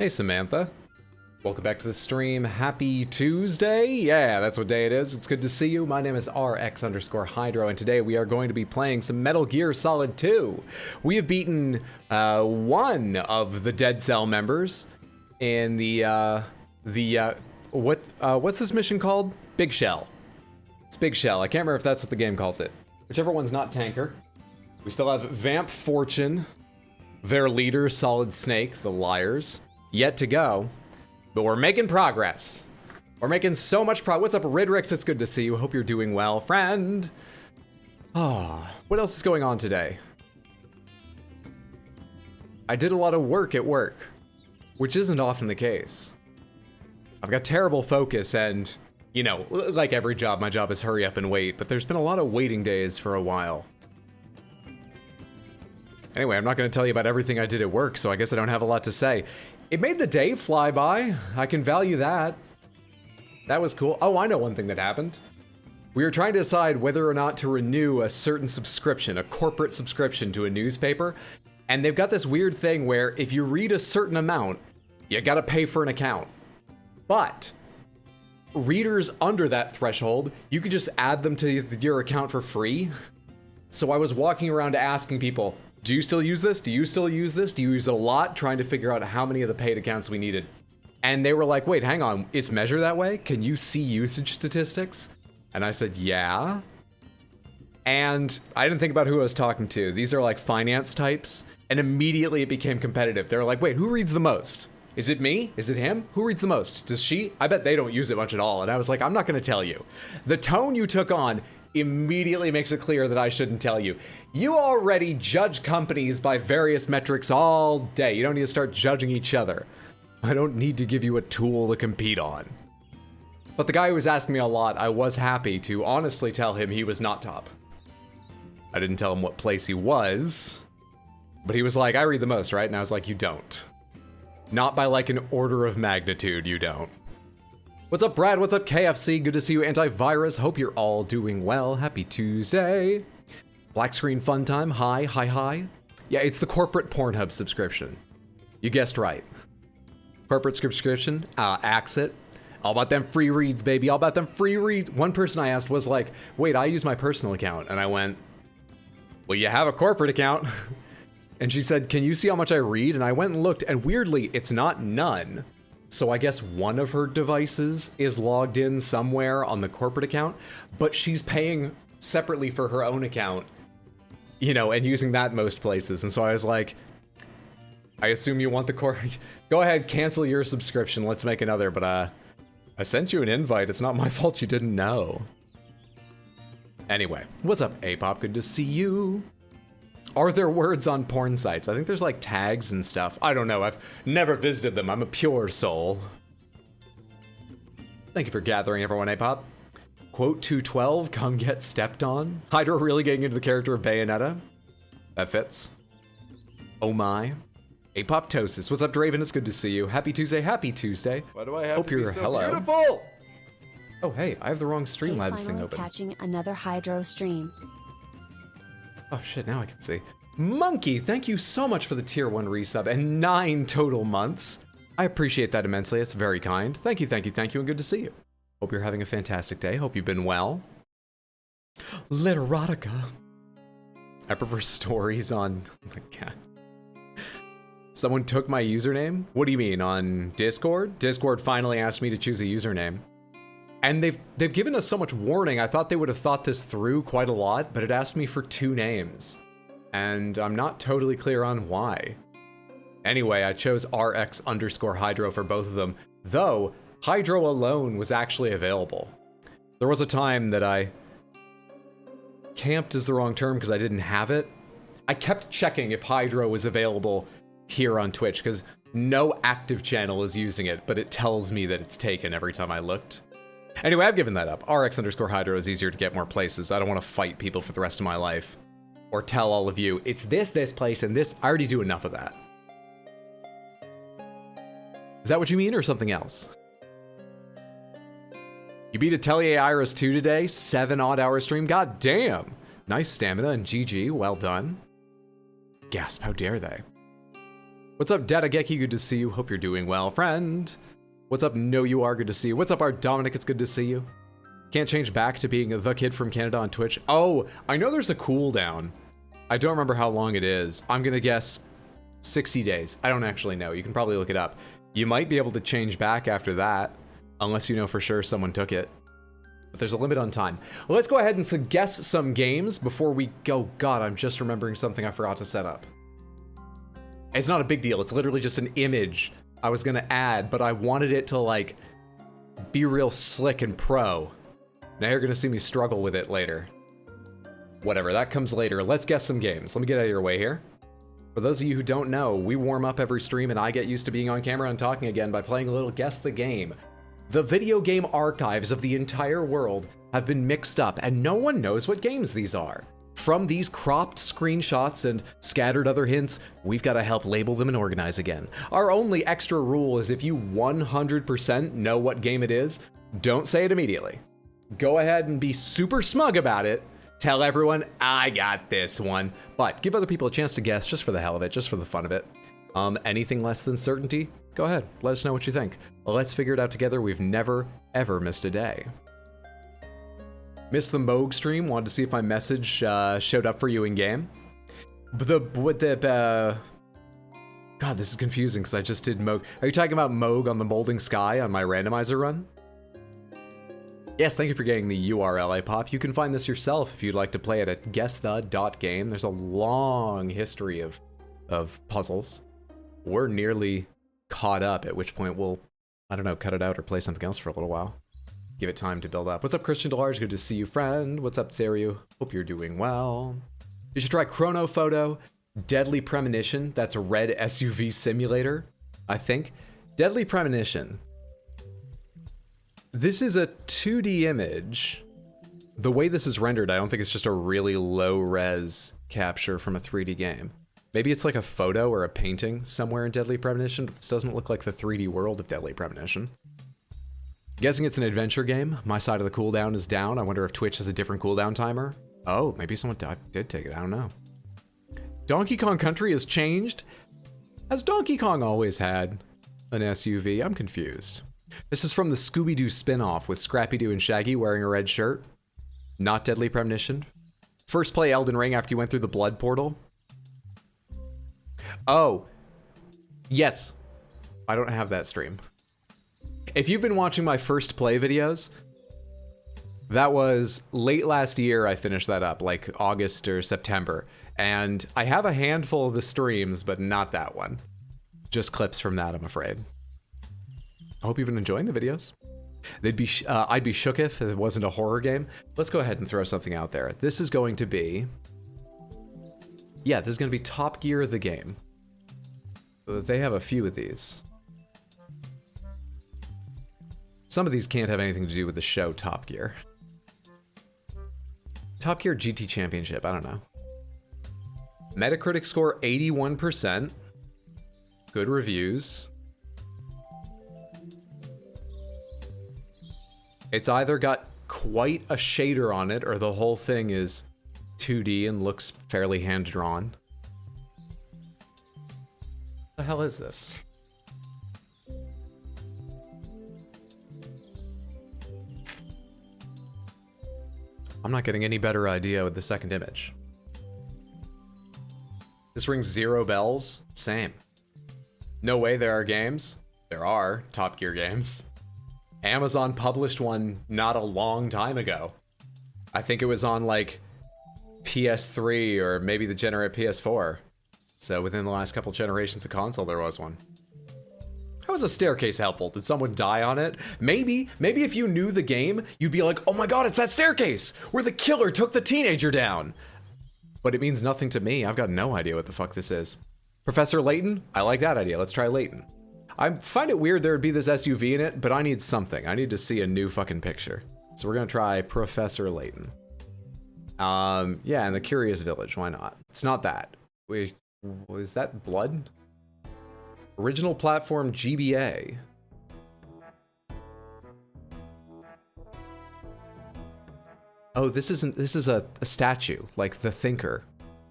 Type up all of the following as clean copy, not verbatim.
Hey Samantha, welcome back to the stream. Happy Tuesday. Yeah, that's what day it is. It's good to see you. My name is RX_Hydro, and today we are going to be playing some Metal Gear Solid 2. We have beaten one of the Dead Cell members in what's this mission called? Big Shell. It's Big Shell. I can't remember if that's what the game calls it. Whichever one's not Tanker. We still have Vamp Fortune, their leader, Solid Snake, the Liars, yet to go. But we're making progress. We're making so much progress. What's up, Ridrix? It's good to see you. Hope you're doing well, friend. What else is going on today? I did a lot of work at work, which isn't often the case. I've got terrible focus and, you know, like every job, my job is hurry up and wait, but there's been a lot of waiting days for a while. Anyway, I'm not going to tell you about everything I did at work, so I guess I don't have a lot to say. It made the day fly by. I can value that. That was cool. Oh, I know one thing that happened. We were trying to decide whether or not to renew a certain subscription, a corporate subscription to a newspaper, and they've got this weird thing where if you read a certain amount, you gotta pay for an account. But readers under that threshold, you could just add them to your account for free. So I was walking around asking people, do you still use this? Do you still use this? Do you use it a lot? Trying to figure out how many of the paid accounts we needed. And they were like, wait, hang on, it's measured that way? Can you see usage statistics? And I said, yeah. And I didn't think about who I was talking to. These are like finance types. And immediately it became competitive. They were like, wait, who reads the most? Is it me? Is it him? Who reads the most? Does she? I bet they don't use it much at all. And I was like, I'm not gonna tell you. The tone you took on immediately makes it clear that I shouldn't tell you. You already judge companies by various metrics all day. You don't need to start judging each other. I don't need to give you a tool to compete on. But the guy who was asking me a lot, I was happy to honestly tell him he was not top. I didn't tell him what place he was, but he was like, I read the most, right? And I was like, you don't. Not by like an order of magnitude, you don't. What's up, Brad? What's up, KFC? Good to see you, Antivirus. Hope you're all doing well. Happy Tuesday. Black screen fun time. Hi, hi, hi. Yeah, it's the corporate Pornhub subscription. You guessed right. Corporate subscription, Axit. All about them free reads, baby. All about them free reads. One person I asked was like, wait, I use my personal account. And I went, well, you have a corporate account. And she said, can you see how much I read? And I went and looked, and weirdly, it's not none. So I guess one of her devices is logged in somewhere on the corporate account, but she's paying separately for her own account, you know, and using that most places. And so I was like, I assume you want the go ahead, cancel your subscription. Let's make another. But I sent you an invite. It's not my fault you didn't know. Anyway, what's up, A-Pop? Good to see you. Are there words on porn sites? I think there's like tags and stuff. I don't know. I've never visited them. I'm a pure soul. Thank you for gathering, everyone. A-Pop. Quote 212, come get stepped on. Hydra really getting into the character of Bayonetta. That fits. Oh my. Apoptosis. What's up, Draven? It's good to see you. Happy Tuesday. Happy Tuesday. Why do I have Hope to be you're so hello. beautiful? Oh, hey, I have the wrong Streamlabs thing Finally open. catching another Hydro stream. Oh shit, now I can see. Monkey, thank you so much for the tier 1 resub and 9 total months. I appreciate that immensely. It's very kind. Thank you, thank you, thank you, and good to see you. Hope you're having a fantastic day. Hope you've been well. Literotica. I prefer stories on... Oh my god. Someone took my username? What do you mean, on Discord? Discord finally asked me to choose a username. And they've given us so much warning. I thought they would have thought this through quite a lot, but it asked me for 2 names. And I'm not totally clear on why. Anyway, I chose RX_Hydro for both of them, though Hydro alone was actually available. There was a time that I... Camped is the wrong term because I didn't have it. I kept checking if Hydro was available here on Twitch because no active channel is using it, but it tells me that it's taken every time I looked. Anyway, I've given that up. RX_Hydro is easier to get more places. I don't want to fight people for the rest of my life. Or tell all of you, it's this place, and this. I already do enough of that. Is that what you mean, or something else? You beat Atelier Iris 2 today? 7-odd-hour stream? God damn! Nice stamina, and GG, well done. Gasp, how dare they? What's up, Dadageki? Good to see you. Hope you're doing well, friend. What's up, No You Are? Good to see you. What's up, Art Dominic? It's good to see you. Can't change back to being the kid from Canada on Twitch. Oh, I know there's a cooldown. I don't remember how long it is. I'm gonna guess 60 days. I don't actually know. You can probably look it up. You might be able to change back after that, unless you know for sure someone took it. But there's a limit on time. Well, let's go ahead and guess some games before we go. God, I'm just remembering something I forgot to set up. It's not a big deal. It's literally just an image I was gonna add, but I wanted it to like be real slick and pro. Now you're gonna see me struggle with it later. Whatever, that comes later. Let's guess some games. Let me get out of your way here. For those of you who don't know, we warm up every stream and I get used to being on camera and talking again by playing a little Guess the Game. The video game archives of the entire world have been mixed up and no one knows what games these are. From these cropped screenshots and scattered other hints, we've got to help label them and organize again. Our only extra rule is if you 100% know what game it is, don't say it immediately. Go ahead and be super smug about it. Tell everyone, I got this one. But give other people a chance to guess just for the hell of it, just for the fun of it. Anything less than certainty? Go ahead, let us know what you think. Let's figure it out together. We've never, ever missed a day. Missed the Moog stream. Wanted to see if my message showed up for you in game. God, this is confusing because I just did Moog. Are you talking about Moog on the Molding Sky on my randomizer run? Yes, thank you for getting the URL, Pop. You can find this yourself if you'd like to play it at guessthe.game. There's a long history of puzzles. We're nearly caught up, at which point we'll, I don't know, cut it out or play something else for a little while. Give it time to build up. What's up, Christian Delarge? Good to see you, friend. What's up, Saru? Hope you're doing well. You should try Chrono Photo, Deadly Premonition. That's a red SUV simulator, I think. Deadly Premonition. This is a 2D image. The way this is rendered, I don't think it's just a really low-res capture from a 3D game. Maybe it's like a photo or a painting somewhere in Deadly Premonition, but this doesn't look like the 3D world of Deadly Premonition. Guessing it's an adventure game. My side of the cooldown is down. I wonder if Twitch has a different cooldown timer. Oh, maybe someone did take it. I don't know. Donkey Kong Country has changed? Has Donkey Kong always had an SUV? I'm confused. This is from the Scooby-Doo spin-off with Scrappy-Doo and Shaggy wearing a red shirt. Not Deadly Premonition. First play Elden Ring after you went through the blood portal. Oh. Yes. I don't have that stream. If you've been watching my first play videos, that was late last year I finished that up, like August or September. And I have a handful of the streams, but not that one. Just clips from that, I'm afraid. I hope you've been enjoying the videos. I'd be shook if it wasn't a horror game. Let's go ahead and throw something out there. This is going to be... Yeah, this is going to be Top Gear the game. They have a few of these. Some of these can't have anything to do with the show Top Gear. Top Gear GT Championship, I don't know. Metacritic score 81%. Good reviews. It's either got quite a shader on it or the whole thing is 2D and looks fairly hand-drawn. What the hell is this? I'm not getting any better idea with the second image. This rings 0 bells? Same. No way there are games. There are Top Gear games. Amazon published one not a long time ago. I think it was on like PS3 or maybe the generate PS4. So within the last couple generations of console, there was one. How was a staircase helpful? Did someone die on it? Maybe if you knew the game, you'd be like, oh my god, it's that staircase where the killer took the teenager down. But it means nothing to me. I've got no idea what the fuck this is. Professor Layton? I like that idea. Let's try Layton. I find it weird there would be this SUV in it, but I need something. I need to see a new fucking picture. So we're gonna try Professor Layton. Yeah, and the Curious Village, why not? It's not that. Is that Blood? Original platform GBA. Oh, this is a statue, like the Thinker,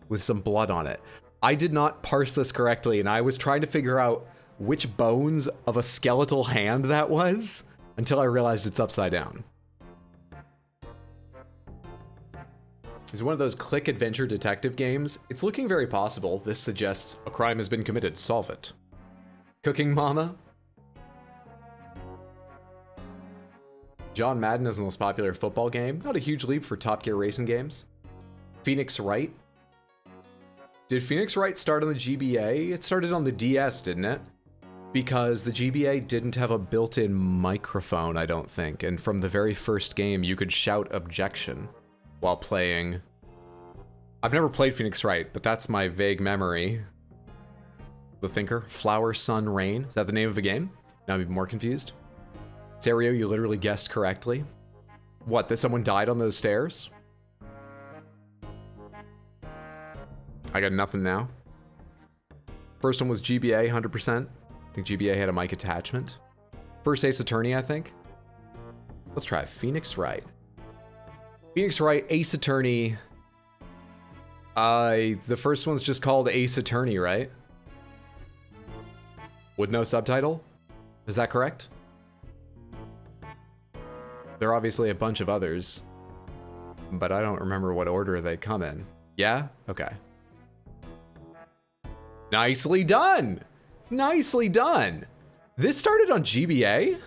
with some blood on it. I did not parse this correctly, and I was trying to figure out which bones of a skeletal hand that was until I realized it's upside down. It's one of those click adventure detective games. It's looking very possible. This suggests a crime has been committed. Solve it. Cooking Mama. John Madden is the most popular football game. Not a huge leap for Top Gear racing games. Phoenix Wright. Did Phoenix Wright start on the GBA? It started on the DS, didn't it? Because the GBA didn't have a built-in microphone, I don't think. And from the very first game, you could shout objection while playing. I've never played Phoenix Wright, but that's my vague memory. The Thinker, Flower, Sun, Rain. Is that the name of a game? Now I'm even more confused. Serio, you literally guessed correctly. What, that someone died on those stairs? I got nothing now. First one was GBA, 100%. I think GBA had a mic attachment. First Ace Attorney, I think. Let's try Phoenix Wright. Phoenix Wright, Ace Attorney. The first one's just called Ace Attorney, right? With no subtitle? Is that correct? There are obviously a bunch of others, but I don't remember what order they come in. Yeah? Okay. Nicely done! Nicely done! This started on GBA?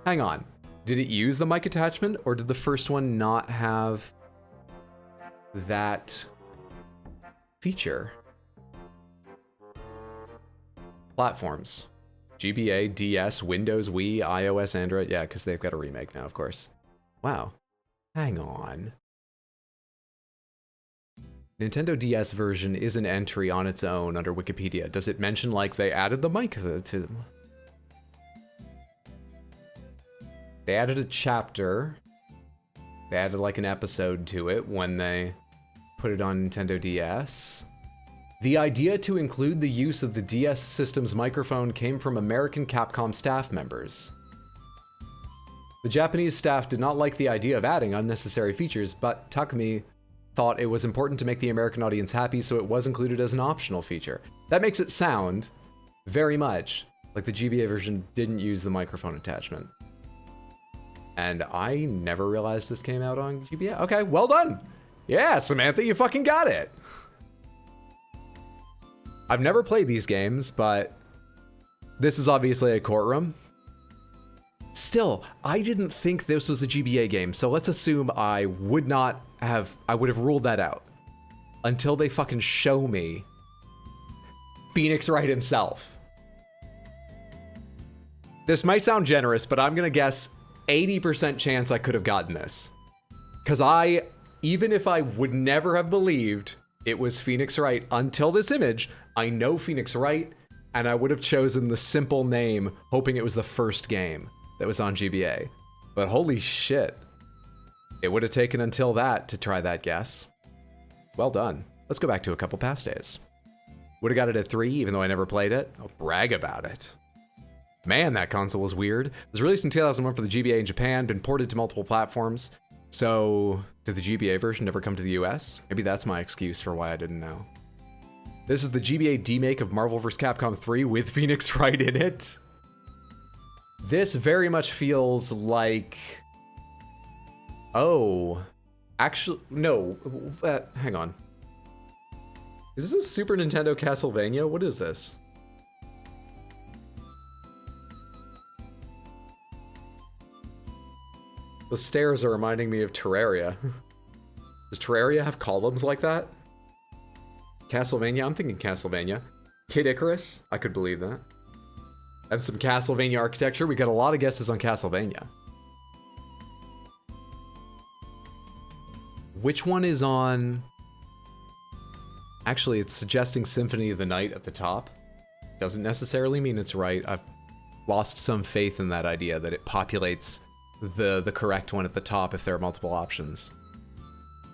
Hang on. Did it use the mic attachment, or did the first one not have that feature? Platforms. GBA, DS, Windows, Wii, iOS, Android. Yeah, because they've got a remake now, of course. Wow. Hang on. Nintendo DS version is an entry on its own under Wikipedia. Does it mention, like, they added the mic to them? They added a chapter. They added, like, an episode to it when they put it on Nintendo DS. The idea to include the use of the DS system's microphone came from American Capcom staff members. The Japanese staff did not like the idea of adding unnecessary features, but Takumi thought it was important to make the American audience happy, so it was included as an optional feature. That makes it sound very much like the GBA version didn't use the microphone attachment. And I never realized this came out on GBA. Okay, well done. Yeah, Samantha, you fucking got it. I've never played these games, but this is obviously a courtroom. Still, I didn't think this was a GBA game, so let's assume I would have ruled that out until they fucking show me Phoenix Wright himself. This might sound generous, but I'm gonna guess 80% chance I could have gotten this. Because even if I would never have believed it was Phoenix Wright until this image, I know Phoenix Wright, and I would have chosen the simple name, hoping it was the first game that was on GBA. But holy shit. It would have taken until that to try that guess. Well done. Let's go back to a couple past days. Would have got it at 3, even though I never played it. I'll brag about it. Man, that console was weird. It was released in 2001 for the GBA in Japan, been ported to multiple platforms. So, did the GBA version never come to the US? Maybe that's my excuse for why I didn't know. This is the GBA demake of Marvel vs. Capcom 3 with Phoenix Wright in it. This very much feels like... Oh. Actually, no. Hang on. Is this a Super Nintendo Castlevania? What is this? The stairs are reminding me of Terraria. Does Terraria have columns like that? Castlevania? I'm thinking Castlevania. Kid Icarus? I could believe that. Have some Castlevania architecture. We got a lot of guesses on Castlevania. Which one is on... Actually, it's suggesting Symphony of the Night at the top. Doesn't necessarily mean it's right. I've lost some faith in that idea that it populates the correct one at the top if there are multiple options.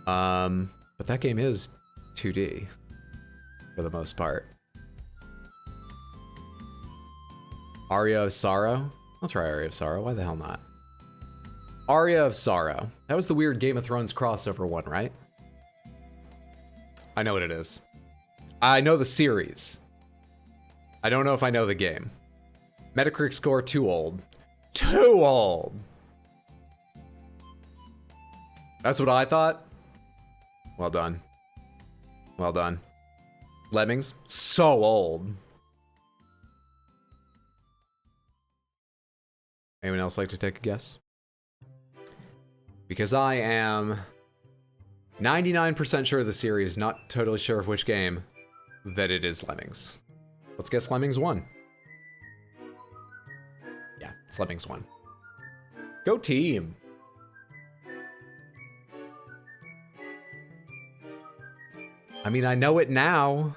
But that game is 2D for the most part. Aria of Sorrow? I'll try Aria of Sorrow. Why the hell not? Aria of Sorrow. That was the weird Game of Thrones crossover one, right? I know what it is. I know the series. I don't know if I know the game. Metacritic score, too old. Too old! That's what I thought. Well done. Well done. Lemmings, so old. Anyone else like to take a guess? Because I am 99% sure of the series, not totally sure of which game, that it is Lemmings. Let's guess Lemmings 1. Yeah, it's Lemmings 1. Go team! I mean, I know it now.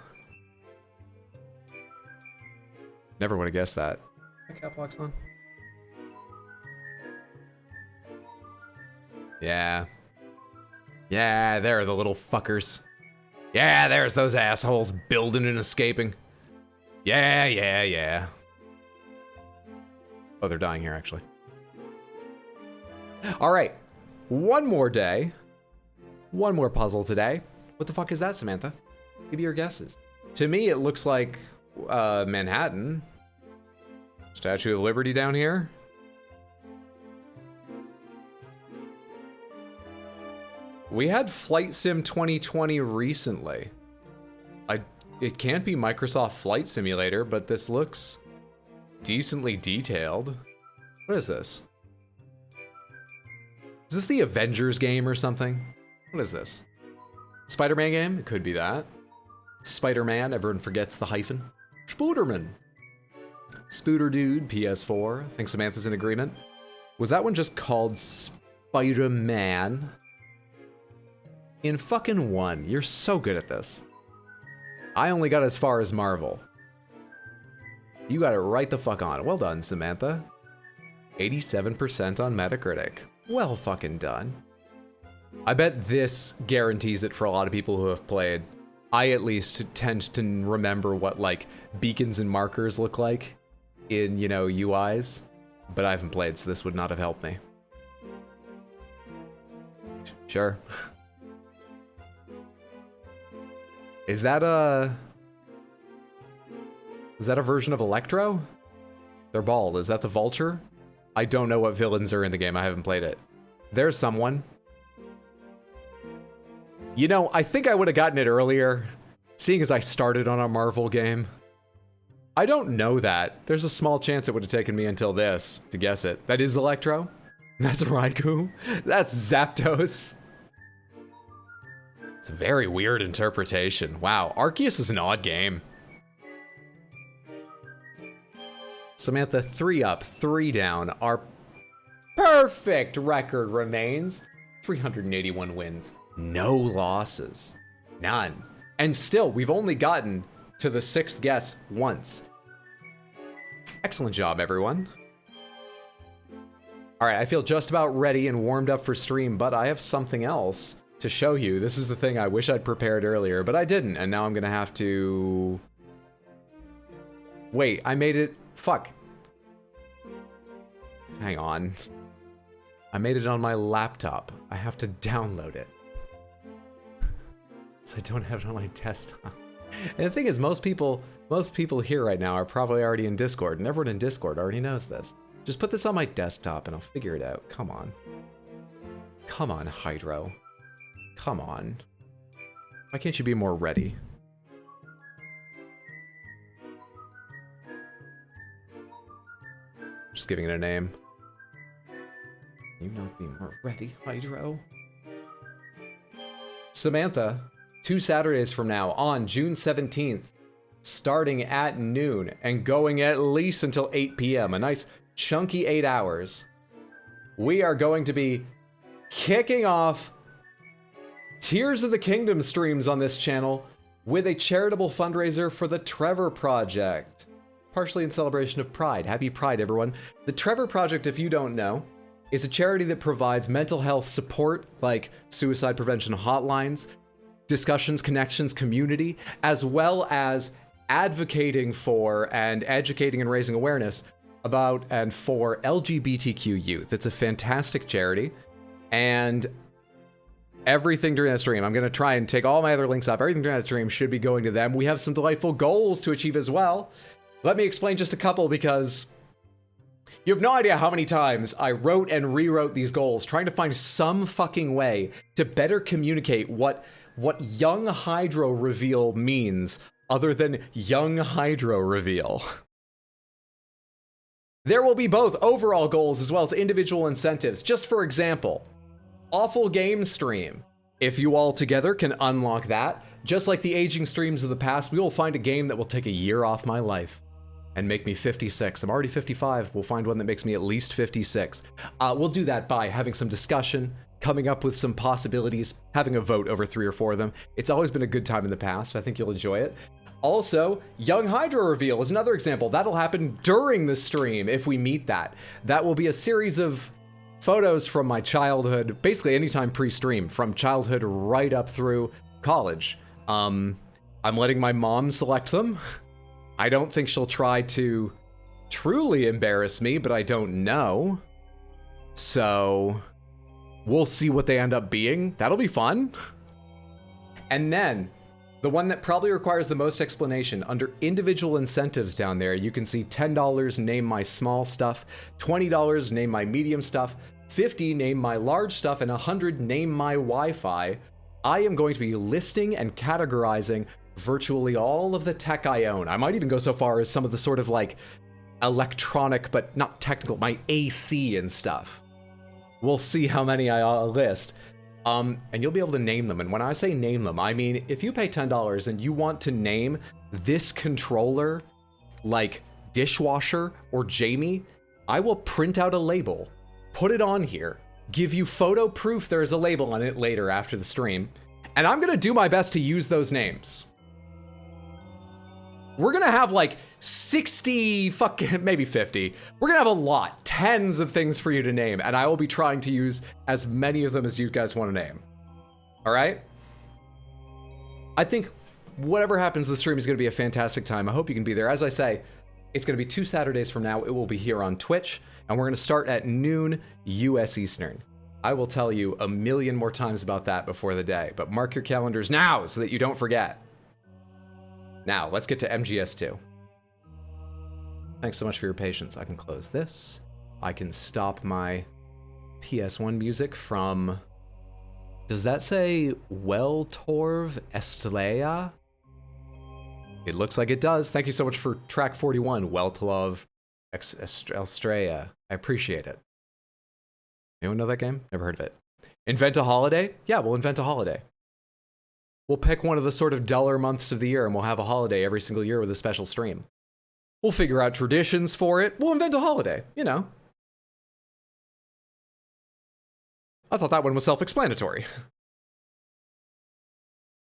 Never would have guessed that. Cap locks on. Yeah. Yeah, there are the little fuckers. Yeah, there's those assholes building and escaping. Yeah, yeah, yeah. Oh, they're dying here, actually. All right. One more day. One more puzzle today. What the fuck is that, Samantha? Give me your guesses. To me, it looks like Manhattan. Statue of Liberty down here. We had Flight Sim 2020 recently. It can't be Microsoft Flight Simulator, but this looks decently detailed. What is this? Is this the Avengers game or something? What is this? Spider-Man game? It could be that. Spider-Man, everyone forgets the hyphen. Spooderman. Spooder Dude, PS4. I think Samantha's in agreement. Was that one just called Spider-Man? In fucking 1. You're so good at this. I only got as far as Marvel. You got it right the fuck on. Well done, Samantha. 87% on Metacritic. Well fucking done. I bet this guarantees it for a lot of people who have played. I at least tend to remember what, like, beacons and markers look like in, you know, UIs. But I haven't played, so this would not have helped me. Sure. Is that a version of Electro? They're bald. Is that the Vulture? I don't know what villains are in the game. I haven't played it. There's someone. You know, I think I would have gotten it earlier, seeing as I started on a Marvel game. I don't know that. There's a small chance it would have taken me until this to guess it. That is Electro. That's Raikou. That's Zapdos. It's a very weird interpretation. Wow, Arceus is an odd game. Samantha, 3 up, 3 down. Our perfect record remains 381 wins, no losses, none. And still, we've only gotten to the 6th guess once. Excellent job, everyone. All right, I feel just about ready and warmed up for stream, but I have something else to show you. This is the thing I wish I'd prepared earlier, but I didn't, and now I'm gonna have to... Wait, I made it... Fuck. Hang on. I made it on my laptop. I have to download it. So I don't have it on my desktop. And the thing is, most people here right now are probably already in Discord, and everyone in Discord already knows this. Just put this on my desktop and I'll figure it out. Come on. Come on, Hydro. Come on. Why can't you be more ready? Just giving it a name. Can you not be more ready, Hydro? Samantha, 2 Saturdays from now, on June 17th, starting at noon and going at least until 8 p.m. A nice chunky 8 hours. We are going to be kicking off Tears of the Kingdom streams on this channel with a charitable fundraiser for the Trevor Project. Partially in celebration of Pride. Happy Pride, everyone. The Trevor Project, if you don't know, is a charity that provides mental health support like suicide prevention hotlines, discussions, connections, community, as well as advocating for and educating and raising awareness about and for LGBTQ youth. It's a fantastic charity, and Everything during that stream, I'm going to try and take all my other links off. Everything during that stream should be going to them. We have some delightful goals to achieve as well. Let me explain just a couple, because you have no idea how many times I wrote and rewrote these goals, trying to find some fucking way to better communicate what young hydro reveal means, other than young hydro reveal. There will be both overall goals as well as individual incentives. Just for example, Awful Game Stream. If you all together can unlock that, just like the aging streams of the past, we will find a game that will take a year off my life and make me 56. I'm already 55. We'll find one that makes me at least 56. We'll do that by having some discussion, coming up with some possibilities, having a vote over 3 or 4 of them. It's always been a good time in the past. I think you'll enjoy it. Also, Young Hydro Reveal is another example. That'll happen during the stream if we meet that. That will be a series of photos from my childhood, basically anytime pre-stream, from childhood right up through college. I'm letting my mom select them. I don't think she'll try to truly embarrass me, but I don't know. So we'll see what they end up being. That'll be fun. And then the one that probably requires the most explanation, under individual incentives down there, you can see $10 name my small stuff, $20 name my medium stuff, $50 name my large stuff, and $100 name my Wi-Fi. I am going to be listing and categorizing virtually all of the tech I own. I might even go so far as some of the sort of like electronic, but not technical, my AC and stuff. We'll see how many I list. And you'll be able to name them. And when I say name them, I mean, if you pay $10 and you want to name this controller like Dishwasher or Jamie, I will print out a label, put it on here, give you photo proof there's a label on it later after the stream, and I'm gonna do my best to use those names. We're gonna have like 60 fucking, maybe 50. We're gonna have a lot, tens of things for you to name, and I will be trying to use as many of them as you guys want to name. All right? I think whatever happens, the stream is gonna be a fantastic time. I hope you can be there. As I say, it's gonna be 2 Saturdays from now. It will be here on Twitch, and we're gonna start at noon US Eastern. I will tell you a million more times about that before the day, but mark your calendars now so that you don't forget. Now, let's get to MGS2. Thanks so much for your patience. I can close this. I can stop my PS1 music from... Does that say Weltorv Estlea? It looks like it does. Thank you so much for track 41, Weltorv Estlea. I appreciate it. Anyone know that game? Never heard of it. Invent a holiday? Yeah, we'll invent a holiday. We'll pick one of the sort of duller months of the year and we'll have a holiday every single year with a special stream. We'll figure out traditions for it. We'll invent a holiday, you know. I thought that one was self-explanatory.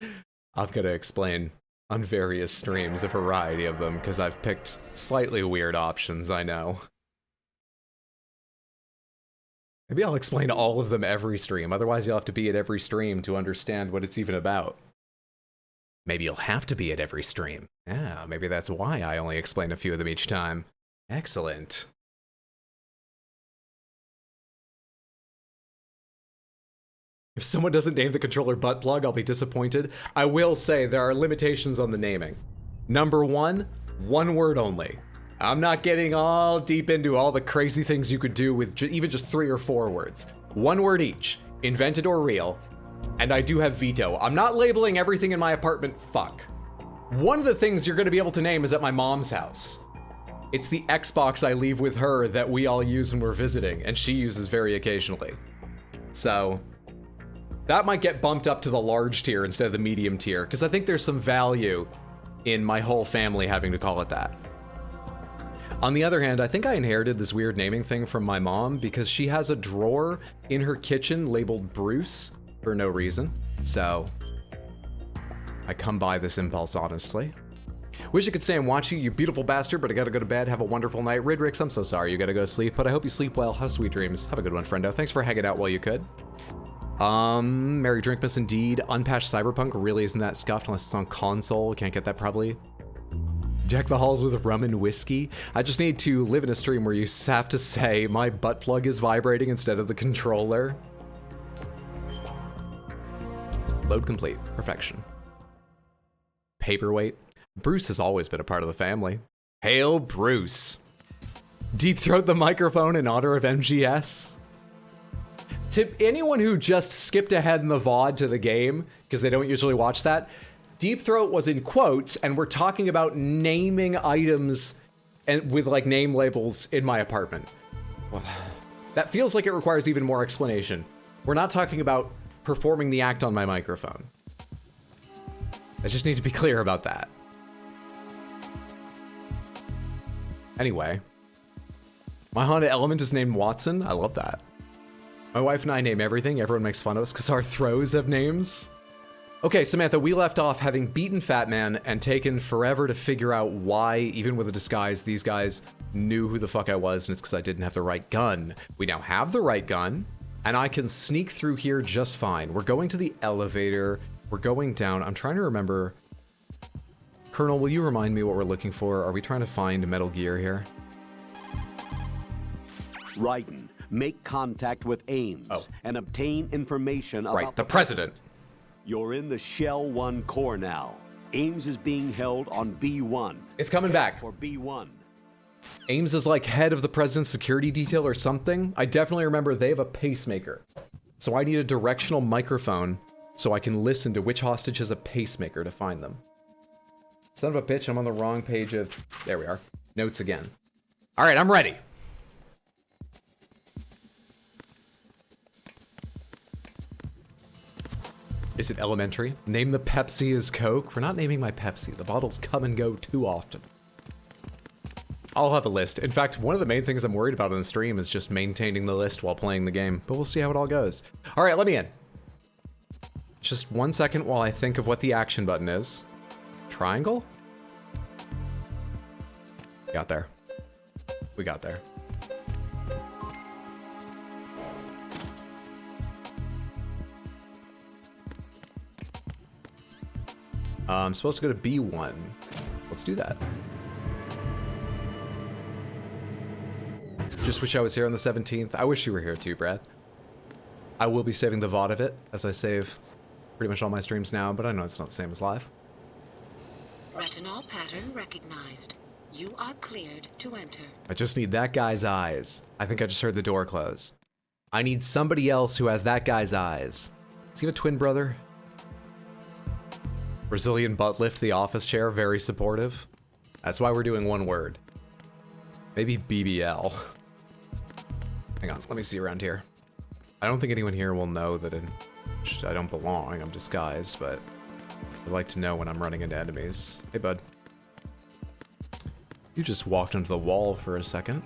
I'm gonna explain on various streams a variety of them because I've picked slightly weird options, I know. Maybe I'll explain all of them every stream, otherwise you'll have to be at every stream to understand what it's even about. Maybe you'll have to be at every stream. Yeah, maybe that's why I only explain a few of them each time. Excellent. If someone doesn't name the controller butt plug, I'll be disappointed. I will say there are limitations on the naming. Number 1, 1 word only. I'm not getting all deep into all the crazy things you could do with even just 3 or 4 words. 1 word each, invented or real, and I do have veto. I'm not labeling everything in my apartment fuck. One of the things you're gonna be able to name is at my mom's house. It's the Xbox I leave with her that we all use when we're visiting, and she uses very occasionally. So, that might get bumped up to the large tier instead of the medium tier, because I think there's some value in my whole family having to call it that. On the other hand, I think I inherited this weird naming thing from my mom because she has a drawer in her kitchen labeled Bruce for no reason. So I come by this impulse honestly. Wish I could stay and watch you, you beautiful bastard, but I gotta go to bed. Have a wonderful night. Ridrix, I'm so sorry you gotta go sleep, but I hope you sleep well. Have sweet dreams. Have a good one, friendo. Thanks for hanging out while you could. Merry Drinkmas indeed. Unpatched Cyberpunk really isn't that scuffed unless it's on console. Can't get that probably. Deck the halls with rum and whiskey. I just need to live in a stream where you have to say my butt plug is vibrating instead of the controller. Load complete. Perfection. Paperweight. Bruce has always been a part of the family. Hail Bruce. Deep throat the microphone in honor of MGS. To anyone who just skipped ahead in the VOD to the game, because they don't usually watch that, Deep Throat was in quotes, and we're talking about naming items and with like name labels in my apartment. Well, that feels like it requires even more explanation. We're not talking about performing the act on my microphone. I just need to be clear about that. Anyway, my Honda Element is named Watson. I love that. My wife and I name everything. Everyone makes fun of us because our throws have names. Okay, Samantha, we left off having beaten Fat Man and taken forever to figure out why, even with a disguise, these guys knew who the fuck I was, and it's because I didn't have the right gun. We now have the right gun, and I can sneak through here just fine. We're going to the elevator. We're going down. I'm trying to remember. Colonel, will you remind me what we're looking for? Are we trying to find Metal Gear here? Raiden, make contact with Ames and obtain information about... Right, the president. You're in the Shell 1 core now. Ames is being held on B1. It's coming back. For B1. Ames is like head of the president's security detail or something. I definitely remember they have a pacemaker. So I need a directional microphone so I can listen to which hostage has a pacemaker to find them. Son of a bitch, I'm on the wrong page of... There we are. Notes again. All right, I'm ready. Is it elementary? Name the Pepsi as Coke? We're not naming my Pepsi. The bottles come and go too often. I'll have a list. In fact, one of the main things I'm worried about in the stream is just maintaining the list while playing the game. But we'll see how it all goes. All right, let me in. Just 1 second while I think of what the action button is. Triangle? Got there. We got there. I'm supposed to go to B1. Let's do that. Just wish I was here on the 17th. I wish you were here too, Brad. I will be saving the VOD of it, as I save pretty much all my streams now, but I know it's not the same as live. Retinol pattern recognized. You are cleared to enter. I just need that guy's eyes. I think I just heard the door close. I need somebody else who has that guy's eyes. Does he have a twin brother? Brazilian butt lift the office chair, very supportive. That's why we're doing one word. Maybe BBL. Hang on, let me see around here. I don't think anyone here will know that I don't belong, I'm disguised, but I'd like to know when I'm running into enemies. Hey, bud. You just walked into the wall for a second.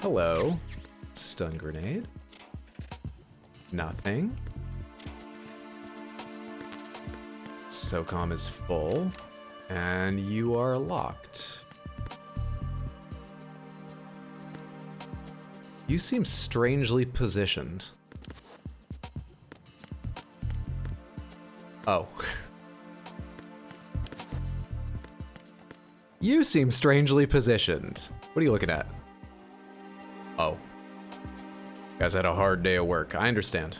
Hello. Stun grenade. Nothing. SOCOM is full, and you are locked. You seem strangely positioned. Oh. You seem strangely positioned. What are you looking at? Oh. You guys had a hard day of work. I understand.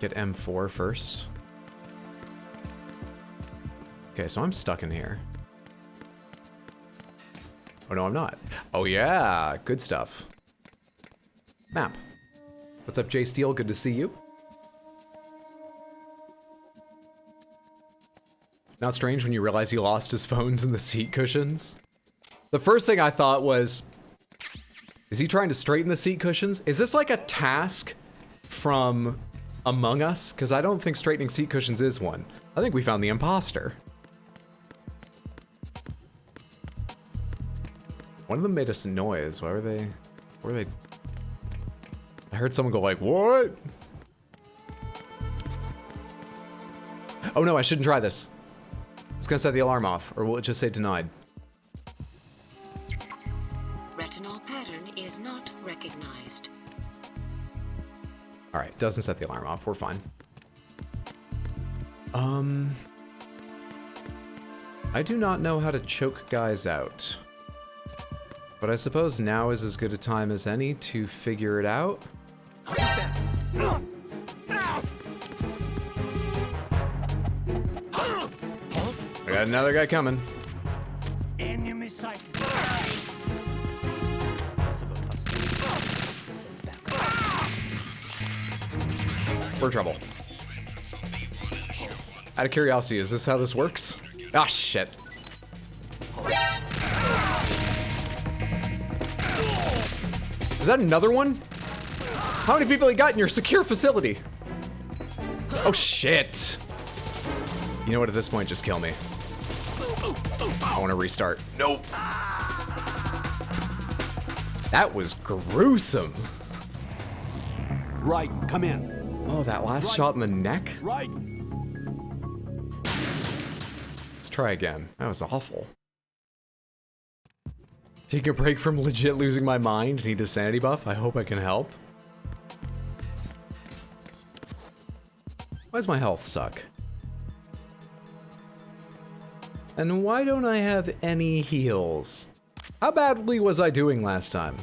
Get M4 first. Okay, so I'm stuck in here. Oh, no, I'm not. Oh, yeah. Good stuff. Map. What's up, Jay Steele? Good to see you. Not strange when you realize he lost his phones in the seat cushions. The first thing I thought was, is he trying to straighten the seat cushions? Is this like a task from Among Us? Because I don't think straightening seat cushions is one. I think we found the imposter. One of them made a noise. Why were they? I heard someone go like, what? Oh no, I shouldn't try this. It's gonna set the alarm off, or will it just say denied? Retinol pattern is not recognized. All right, doesn't set the alarm off. We're fine. I do not know how to choke guys out. But I suppose now is as good a time as any to figure it out. I got another guy coming. Enemy sighted. We're in trouble. Out of curiosity, is this how this works? Ah, shit. Is that another one? How many people you got in your secure facility? Oh, shit. You know what, at this point, just kill me. I want to restart. Nope. That was gruesome. Right, come in. Oh, that last shot in the neck? Right. Let's try again. That was awful. Taking a break from legit losing my mind. Need a sanity buff. I hope I can help. Why does my health suck? And why don't I have any heals? How badly was I doing last time?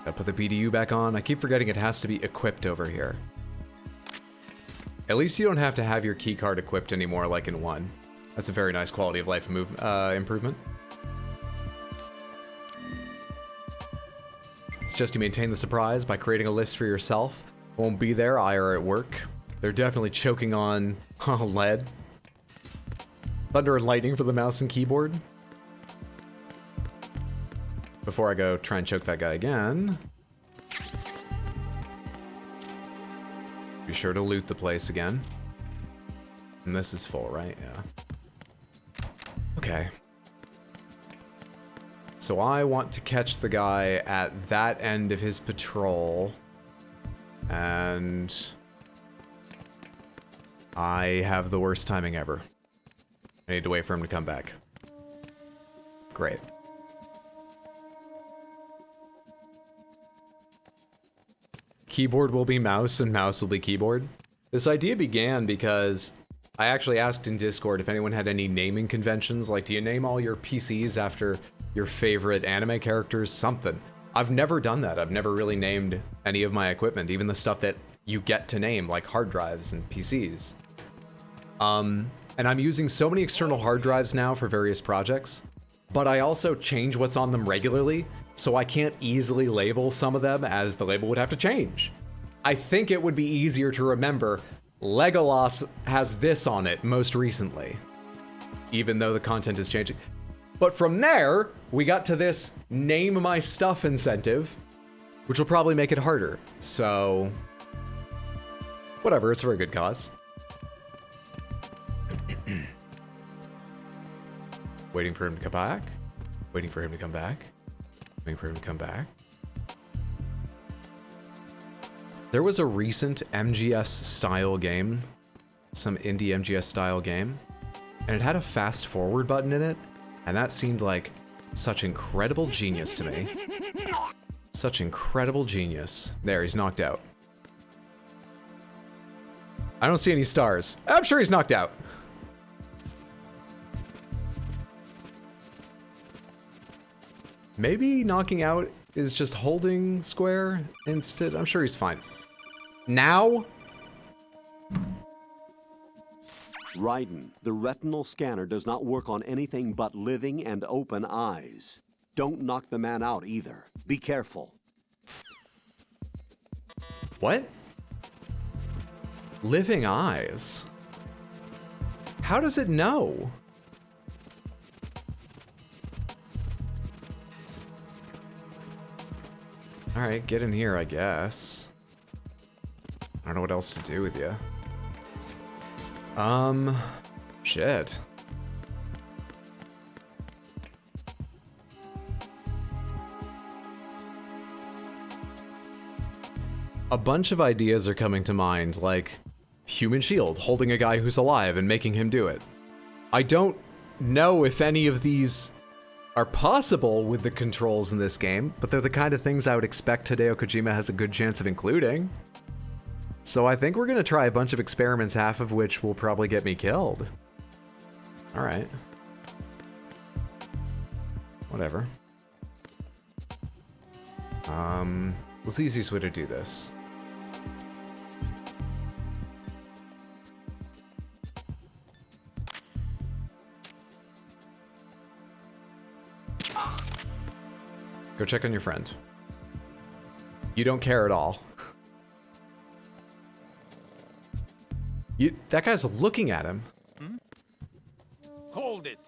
Gotta put the BDU back on. I keep forgetting it has to be equipped over here. At least you don't have to have your keycard equipped anymore like in 1. That's a very nice quality of life improvement. It's just to maintain the surprise by creating a list for yourself. Won't be there, I are at work. They're definitely choking on lead. Thunder and lightning for the mouse and keyboard. Before I go try and choke that guy again, be sure to loot the place again. And this is full, right? Yeah. Okay. So I want to catch the guy at that end of his patrol. And I have the worst timing ever. I need to wait for him to come back. Great. Keyboard will be mouse and mouse will be keyboard. This idea began because I actually asked in Discord if anyone had any naming conventions, like do you name all your PCs after your favorite anime characters, something. I've never done that. I've never really named any of my equipment, even the stuff that you get to name, like hard drives and PCs. And I'm using so many external hard drives now for various projects, but I also change what's on them regularly, so I can't easily label some of them as the label would have to change. I think it would be easier to remember Legolas has this on it most recently, even though the content is changing. But from there, we got to this name my stuff incentive, which will probably make it harder. So, whatever, it's for a good cause. Waiting for him to come back. Waiting for him to come back. Waiting for him to come back. There was a recent MGS style game, some indie MGS style game, and it had a fast forward button in it, and that seemed like such incredible genius to me. Such incredible genius. There, he's knocked out. I don't see any stars. I'm sure he's knocked out. Maybe knocking out is just holding square instead. I'm sure he's fine. Now? Raiden, the retinal scanner does not work on anything but living and open eyes. Don't knock the man out either. Be careful. What? Living eyes? How does it know? Alright, get in here, I guess. I don't know what else to do with you. Shit. A bunch of ideas are coming to mind, like human shield, holding a guy who's alive and making him do it. I don't know if any of these are possible with the controls in this game, but they're the kind of things I would expect Hideo Kojima has a good chance of including. So I think we're gonna try a bunch of experiments, half of which will probably get me killed. All right. Whatever. What's the easiest way to do this? Go check on your friend. You don't care at all. That guy's looking at him. Hold it.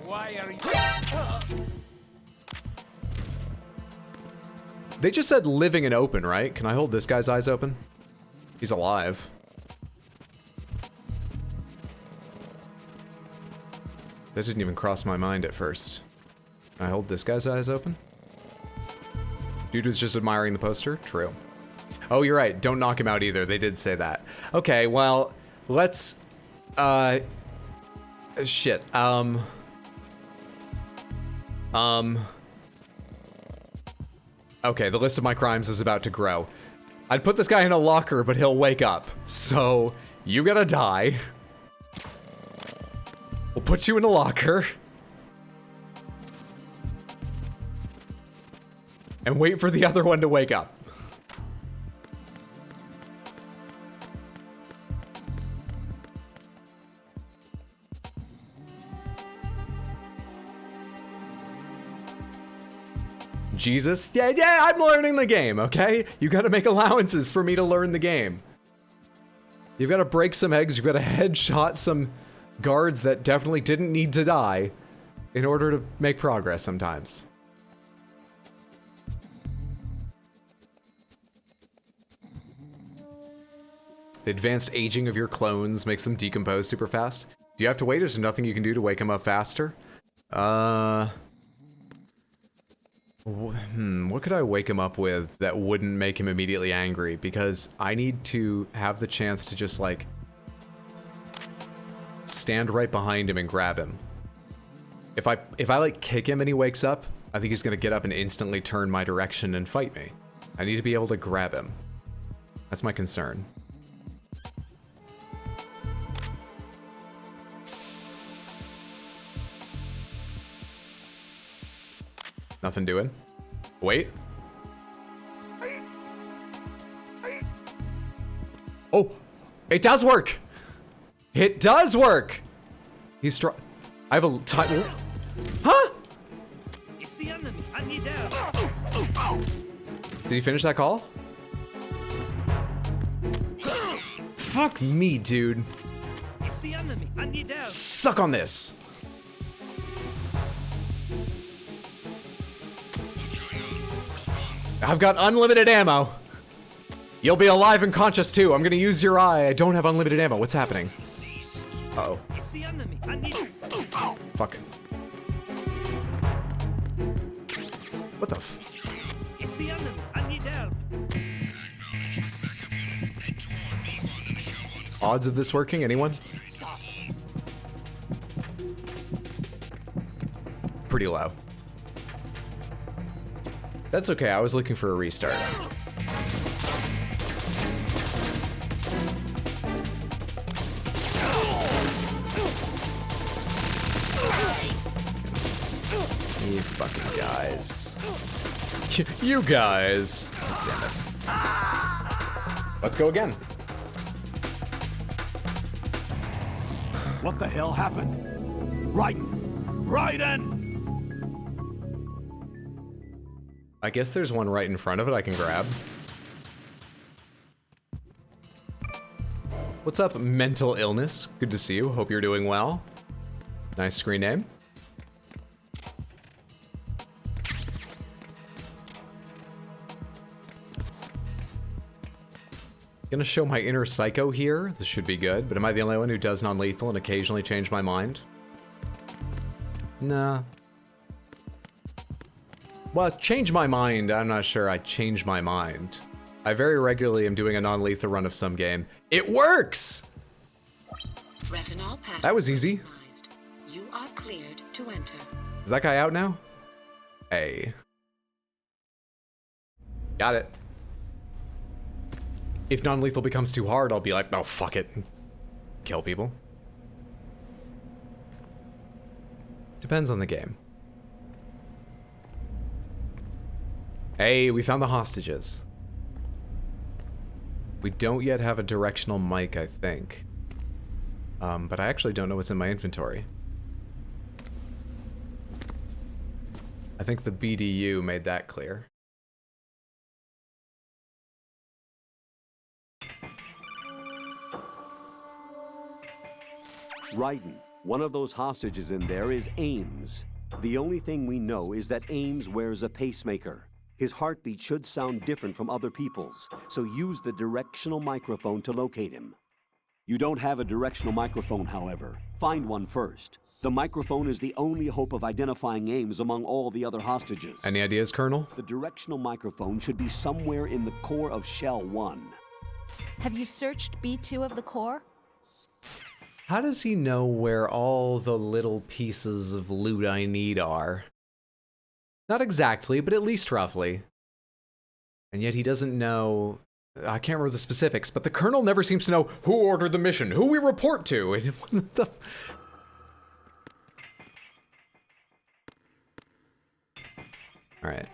Why are you... They just said living and open, right? Can I hold this guy's eyes open? He's alive. That didn't even cross my mind at first. Can I hold this guy's eyes open? Dude was just admiring the poster? True. Oh, you're right. Don't knock him out either. They did say that. Okay, well, let's... Shit. Okay, the list of my crimes is about to grow. I'd put this guy in a locker, but he'll wake up. So, you gotta die. We'll put you in a locker. And wait for the other one to wake up. Jesus? Yeah, I'm learning the game, okay? You gotta make allowances for me to learn the game. You've gotta break some eggs, you've gotta headshot some guards that definitely didn't need to die in order to make progress sometimes. The advanced aging of your clones makes them decompose super fast. Do you have to wait? Is there nothing you can do to wake them up faster? What could I wake him up with that wouldn't make him immediately angry? Because I need to have the chance to just, like, stand right behind him and grab him. If I like, kick him and he wakes up, I think he's gonna get up and instantly turn my direction and fight me. I need to be able to grab him. That's my concern. Nothing doing. Wait. Oh, it does work. It does work. He's strong. I have a time. Huh? It's the enemy. I need help. Did he finish that call? Fuck me, dude. It's the enemy. I need help. Suck on this. I've got unlimited ammo. You'll be alive and conscious too. I'm gonna use your eye. I don't have unlimited ammo. What's happening? Uh-oh. It's the enemy. I need... Fuck. What the f... It's the enemy. I need help. Odds of this working? Anyone? Pretty low. That's okay, I was looking for a restart. You fucking guys. You guys. Damn it. Let's go again. What the hell happened? Raiden! I guess there's one right in front of it I can grab. What's up, mental illness? Good to see you. Hope you're doing well. Nice screen name. Gonna show my inner psycho here. This should be good, but am I the only one who does non-lethal and occasionally change my mind? Nah. Well, change my mind, I'm not sure I change my mind. I very regularly am doing a non-lethal run of some game. It works! Retinol pattern That was easy. recognized. You are cleared to enter. Is that guy out now? Hey. Got it. if non-lethal becomes too hard, I'll be like, oh, fuck it. Kill people. Depends on the game. Hey, we found the hostages. We don't yet have a directional mic, I think. But I actually don't know what's in my inventory. I think the BDU made that clear. Raiden, one of those hostages in there is Ames. The only thing we know is that Ames wears a pacemaker. His heartbeat should sound different from other people's, so use the directional microphone to locate him. You don't have a directional microphone, however. Find one first. The microphone is the only hope of identifying Ames among all the other hostages. Any ideas, Colonel? The directional microphone should be somewhere in the core of Shell 1. Have you searched B2 of the core? How does he know where all the little pieces of loot I need are? Not exactly, but at least roughly. And yet he doesn't know... I can't remember the specifics, but the Colonel never seems to know who ordered the mission, who we report to. What the... Alright.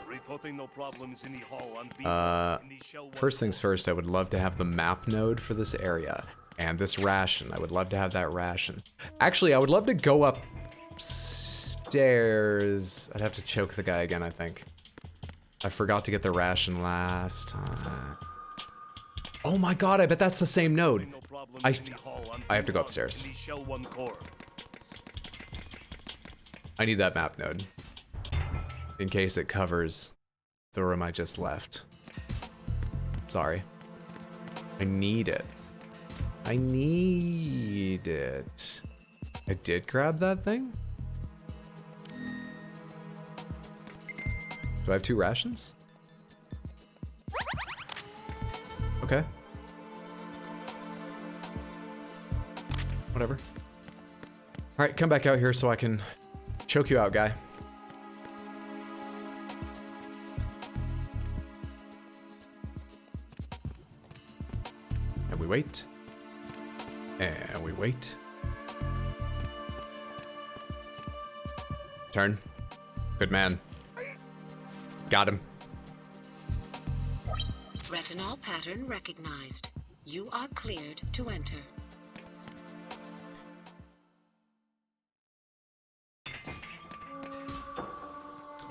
Reporting no problems in the hall on B1 in the Shell 1 First things first, I would love to have the map node for this area. And this ration. I would love to have that ration. Actually, I would love to go upstairs. I'd have to choke the guy again, I think. I forgot to get the ration last time. Oh my god, I bet that's the same node. I have to go upstairs. I need that map node. In case it covers the room I just left. Sorry. I need it. I need it. I did grab that thing? Do I have 2 rations? Okay. Whatever. Alright, come back out here so I can choke you out, guy. And we wait. And we wait. Turn. Good man. Got him. Retinol pattern recognized. You are cleared to enter.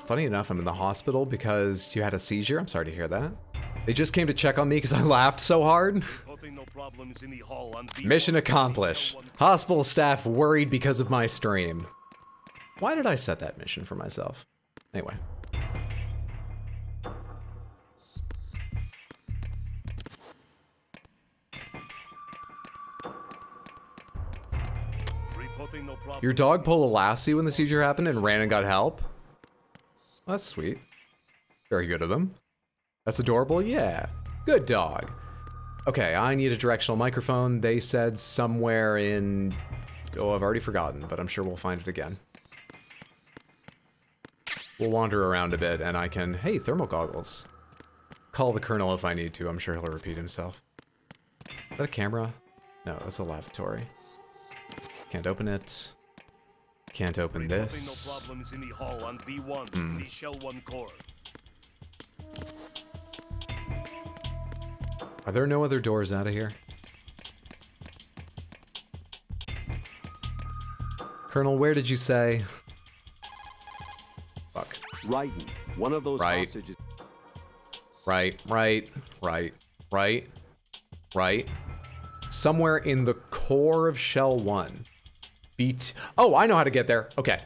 Funny enough, I'm in the hospital because you had a seizure. I'm sorry to hear that. They just came to check on me because I laughed so hard. Mission accomplished. Hospital staff worried because of my stream. Why did I set that mission for myself? Anyway. Your dog pulled a lassie when the seizure happened and ran and got help? That's sweet. Very good of them. That's adorable, yeah. Good dog. Okay, I need a directional microphone. They said somewhere in... Oh, I've already forgotten, but I'm sure we'll find it again. We'll wander around a bit and I can... Hey, thermal goggles. Call the Colonel if I need to. I'm sure he'll repeat himself. Is that a camera? No, that's a lavatory. Can't open it. Can't open this. No problems in the hall on B1 in the Shell 1 core. Are there no other doors out of here? Colonel, where did you say? Fuck. Raiden, one of those hostages. Right. Somewhere in the core of Shell 1. Oh, I know how to get there. Okay.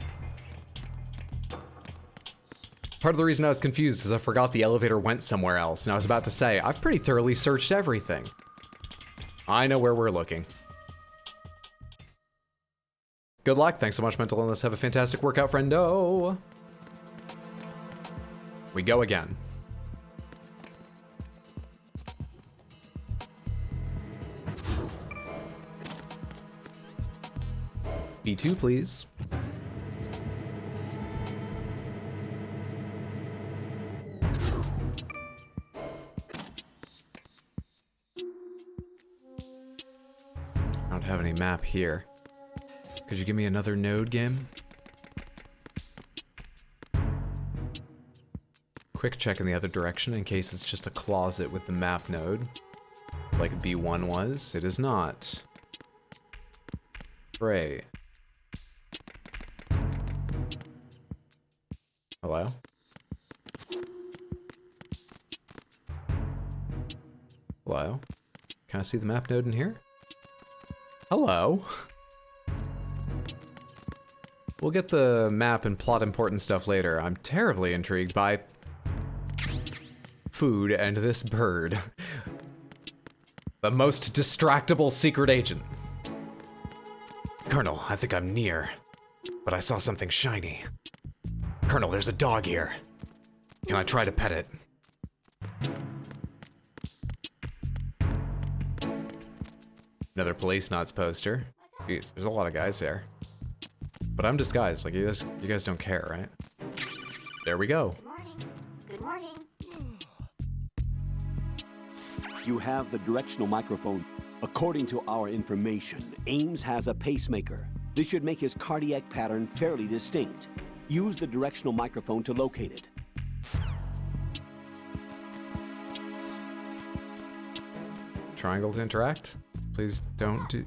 Part of the reason I was confused is I forgot the elevator went somewhere else, and I was about to say, I've pretty thoroughly searched everything. I know where we're looking. Good luck. Thanks so much, Mental Illness. Have a fantastic workout, friendo. We go again. B2, please. map here. Could you give me another node, game? Quick check in the other direction in case it's just a closet with the map node. Like B1 was. It is not. Great. Hello? Hello? Can I see the map node in here? Hello? We'll get the map and plot important stuff later. I'm terribly intrigued by food and this bird. The most distractible secret agent. Colonel, I think I'm near, but I saw something shiny. Colonel, there's a dog here. Can I try to pet it? Another police knots poster. Jeez, there's a lot of guys there. But I'm disguised, like you guys don't care, right? There we go. Good morning. Good morning. You have the directional microphone. According to our information, Ames has a pacemaker. This should make his cardiac pattern fairly distinct. Use the directional microphone to locate it. Triangle to interact? Please don't do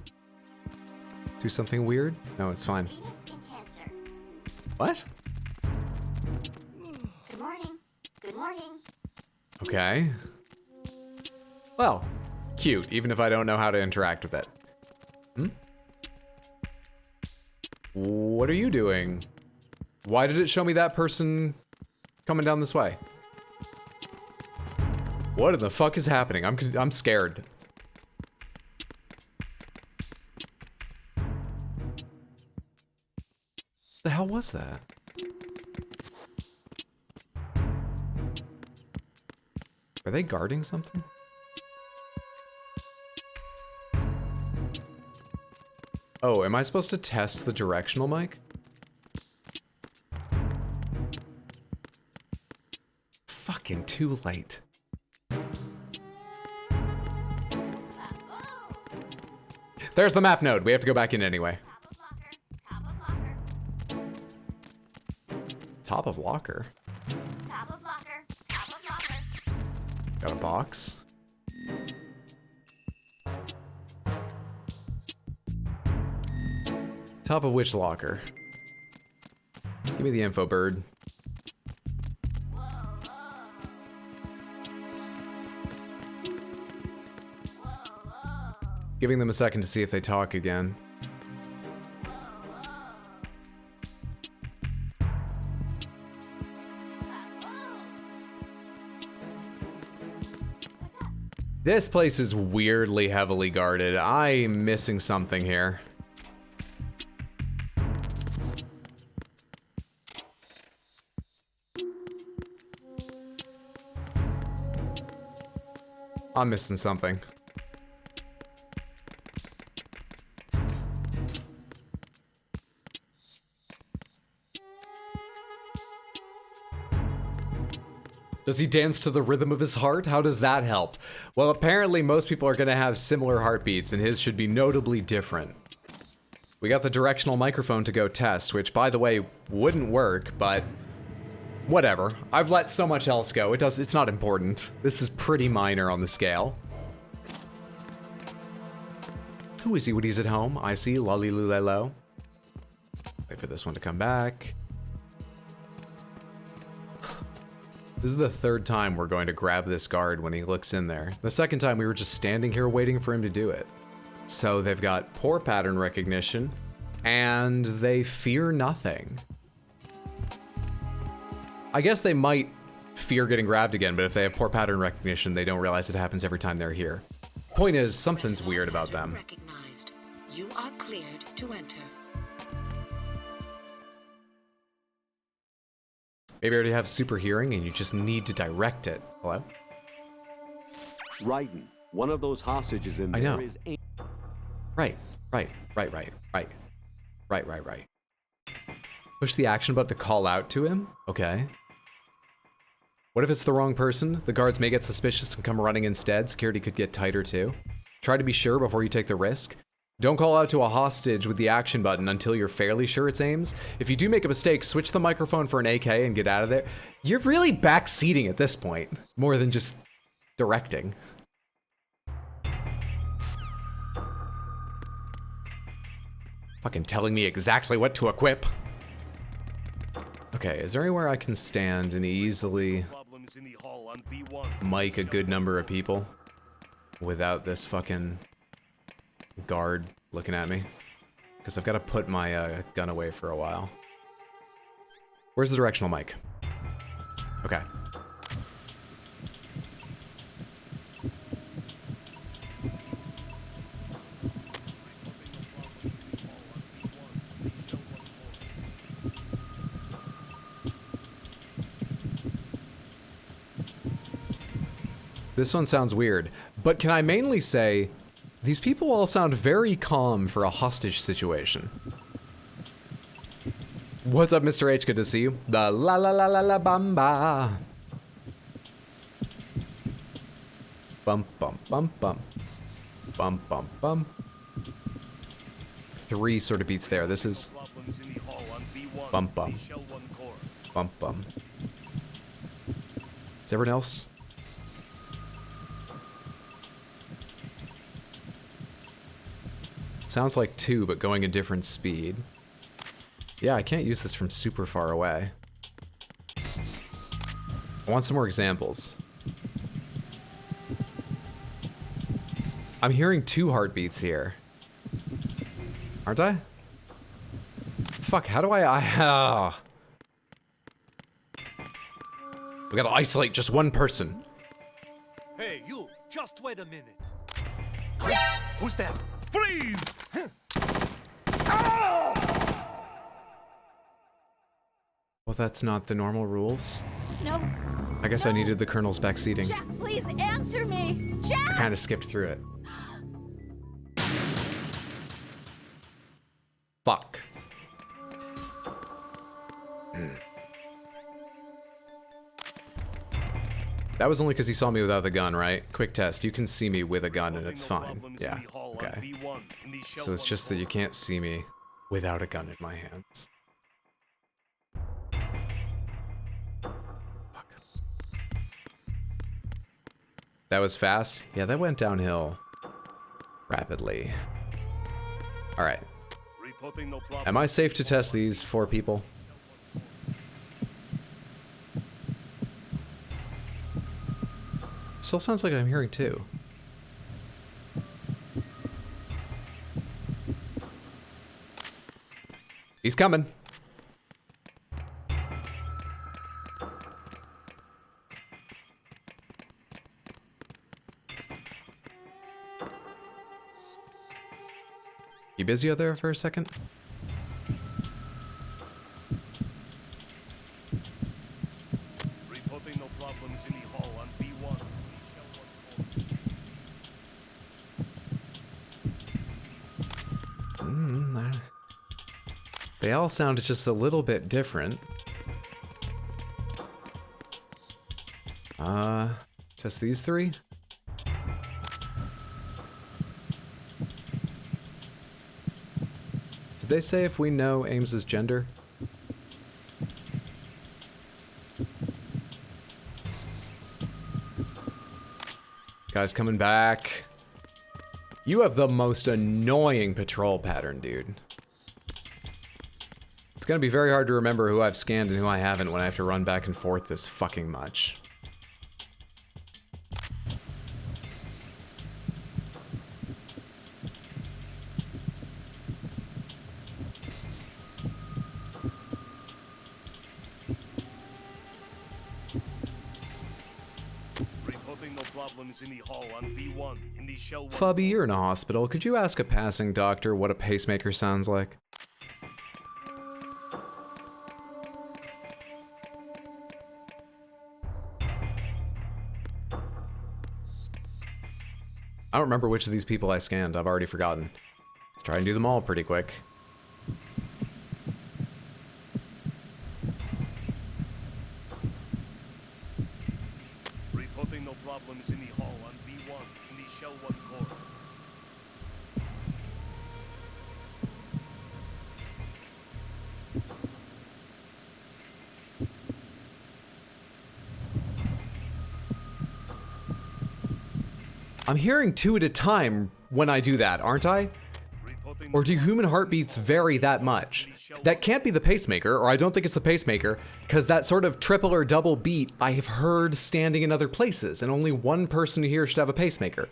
something weird? No, it's fine. Venus skin cancer. What? Good morning. Good morning. Okay. Well, cute, even if I don't know how to interact with it. Hmm? What are you doing? Why did it show me that person coming down this way? What in the fuck is happening? I'm scared. The hell was that? Are they guarding something? Oh, am I supposed to test the directional mic? Fucking too late. There's the map node. We have to go back in anyway. Top of locker. Top of locker. Top of locker. Top of locker. Got a box. Top of which locker? Give me the info, bird. Giving them a second to see if they talk again. This place is weirdly heavily guarded. I'm missing something here. I'm missing something. Does he dance to the rhythm of his heart? How does that help? Well, apparently most people are going to have similar heartbeats, and his should be notably different. We got the directional microphone to go test, which, by the way, wouldn't work, but whatever. I've let so much else go. It's not important. This is pretty minor on the scale. Who is he when he's at home? I see. Lolly lulelo. Wait for this one to come back. This is the third time we're going to grab this guard when he looks in there. The second time we were just standing here waiting for him to do it. So they've got poor pattern recognition, and they fear nothing. I guess they might fear getting grabbed again, but if they have poor pattern recognition, they don't realize it happens every time they're here. Point is, something's weird about them. Recognized. You are cleared to enter. Maybe I already have super hearing and you just need to direct it. Hello? Raiden, one of those hostages in I there know. is Ames. Right. Push the action button to call out to him? Okay. What if it's the wrong person? The guards may get suspicious and come running instead. Security could get tighter too. Try to be sure before you take the risk. Don't call out to a hostage with the action button until you're fairly sure it's Ames. If you do make a mistake, switch the microphone for an AK and get out of there. You're really backseating at this point, more than just directing. Fucking telling me exactly what to equip. Okay, is there anywhere I can stand and easily Problems in the hall on B1. mic a good number of people without this fucking guard looking at me? Because I've got to put my gun away for a while. Where's the directional mic? Okay. This one sounds weird, but can I mainly say, these people all sound very calm for a hostage situation. What's up, Mr. H? Good to see you. The la la la la la bamba. Bum bum bum bum. Bum bum bum. 3 sort of beats there. This is Problems in the hall on B1. bum bum. Shell 1 core. Bum bum. Is everyone else? Sounds like 2, but going a different speed. Yeah, I can't use this from super far away. I want some more examples. I'm hearing 2 heartbeats here. Aren't I? Fuck, how do I We gotta isolate just one person. Hey, you! Just wait a minute. Who's that? Freeze! Well, that's not the normal rules. No. I guess I needed the Colonel's backseating. Jack, please answer me. I Jack! kind of skipped through it. Fuck. That was only because he saw me without the gun, right? Quick test, you can see me with a gun and it's fine. Yeah, okay. So it's just that you can't see me without a gun in my hands. Fuck. That was fast? Yeah, that went downhill rapidly. Alright. Am I safe to test these 4 people? Still sounds like I'm hearing 2. He's coming. You busy out there for a second? Reporting no problems in the hall on B1. They all sound just a little bit different. Just these 3? Did they say if we know Ames's gender? Guys coming back. You have the most annoying patrol pattern, dude. It's gonna be very hard to remember who I've scanned and who I haven't when I have to run back and forth this fucking much. Reporting no problems in the hall on B1 in the shell 1. Fubby, you're in a hospital. Could you ask a passing doctor what a pacemaker sounds like? I don't remember which of these people I scanned. I've already forgotten. Let's try and do them all pretty quick. Reporting no problems in the hall on B1 in the shell 1 core. I'm hearing 2 at a time when I do that, aren't I? Or do human heartbeats vary that much? That can't be the pacemaker, or I don't think it's the pacemaker, because that sort of triple or double beat I have heard standing in other places, and only one person here should have a pacemaker.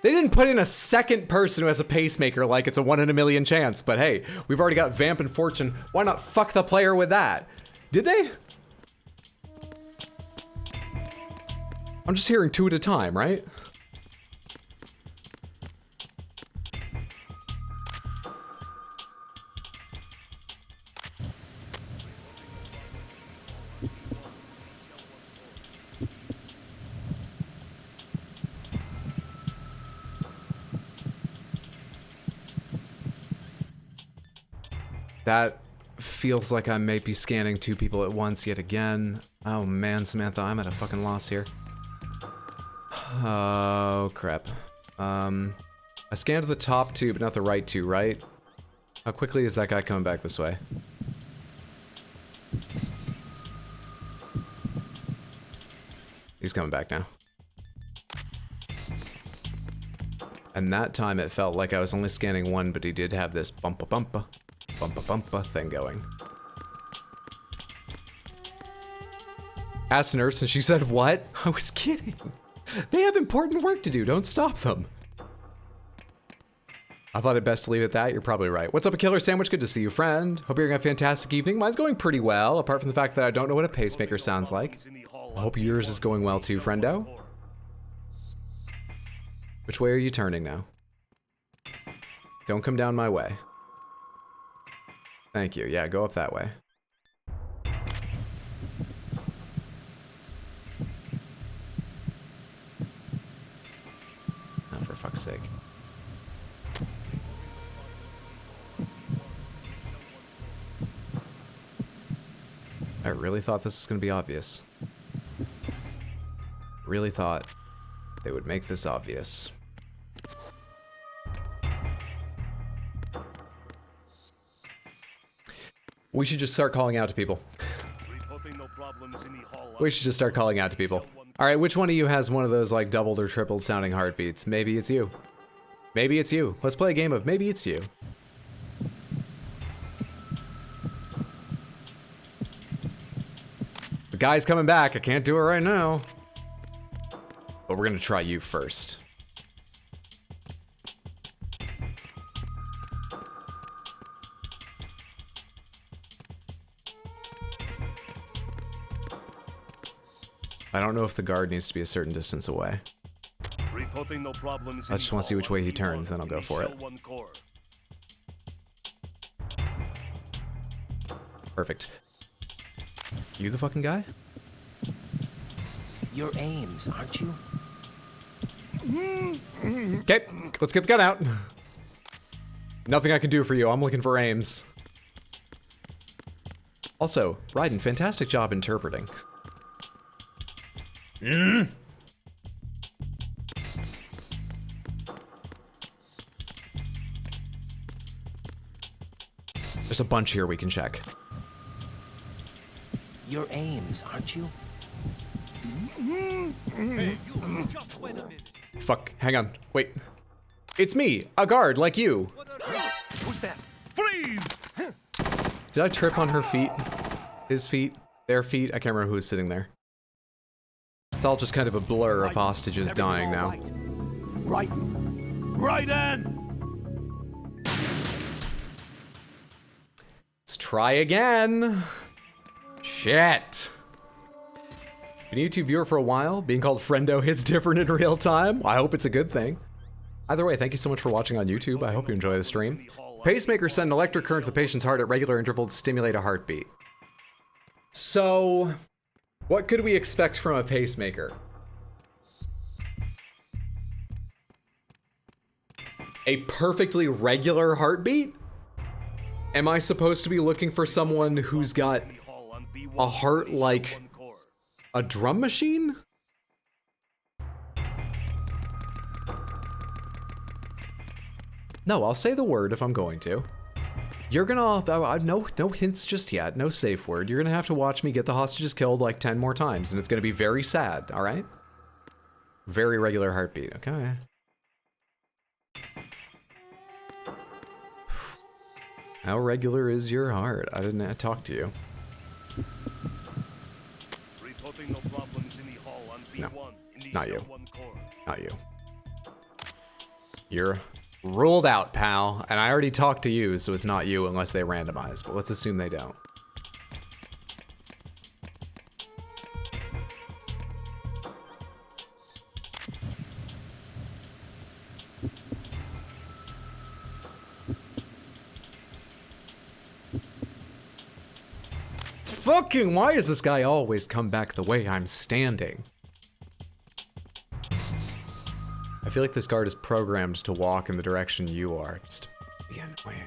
They didn't put in a second person who has a pacemaker like it's a 1 in a million chance, but hey, we've already got Vamp and Fortune. Why not fuck the player with that? Did they? I'm just hearing 2 at a time, right? That feels like I may be scanning 2 people at once yet again. Oh man, Samantha, I'm at a fucking loss here. Oh crap. I scanned the top 2, but not the right 2, right? How quickly is that guy coming back this way? He's coming back now. And that time it felt like I was only scanning 1, but he did have this bumpa thing going. Asked a nurse and she said, what? I was kidding. They have important work to do, don't stop them. I thought it best to leave it at that, you're probably right. What's up, a killer sandwich? Good to see you, friend. Hope you're having a fantastic evening. Mine's going pretty well, apart from the fact that I don't know what a pacemaker sounds like. I hope yours is going well too, friendo. Which way are you turning now? Don't come down my way. Thank you. Yeah, go up that way. Oh, for fuck's sake. I really thought this was going to be obvious. Really thought they would make this obvious. We should just start calling out to people. We should just start calling out to people. All right, which one of you has one of those like doubled or tripled sounding heartbeats? Maybe it's you. Maybe it's you. Let's play a game of maybe it's you. The guy's coming back. I can't do it right now. But we're gonna try you first. I don't know if the guard needs to be a certain distance away. Reporting no problems. I just want to see which way he turns, then I'll go for it. Perfect. You the fucking guy? You're Ames, aren't you? Okay, let's get the gun out. Nothing I can do for you. I'm looking for Ames. Also, Raiden, fantastic job interpreting. There's a bunch here we can check. You're Ames, aren't you? Hey, you, just wait a minute. Fuck, hang on, wait. It's me, a guard like you. Who's that? Freeze! Did I trip on her feet? His feet? Their feet? I can't remember who was sitting there. It's all just kind of a blur of hostages dying now. Right in! Let's try again. Shit. Been a YouTube viewer for a while. Being called friendo hits different in real time. I hope it's a good thing. Either way, thank you so much for watching on YouTube. I hope you enjoy the stream. Pacemakers send an electric current to the patient's heart at regular intervals to stimulate a heartbeat. So, what could we expect from a pacemaker? A perfectly regular heartbeat? Am I supposed to be looking for someone who's got a heart like a drum machine? No, I'll say the word if I'm going to. You're gonna, no hints just yet, no safe word. You're gonna have to watch me get the hostages killed like 10 more times, and it's gonna be very sad, all right? Very regular heartbeat. Okay. How regular is your heart? I didn't talk to you. Reporting no problems in the hall on B1 No, in the not you. Shell 1 core. Not you. You're ruled out, pal. And I already talked to you, so it's not you unless they randomize. But let's assume they don't. Fucking, why does this guy always come back the way I'm standing? I feel like this guard is programmed to walk in the direction you are. Just be annoying.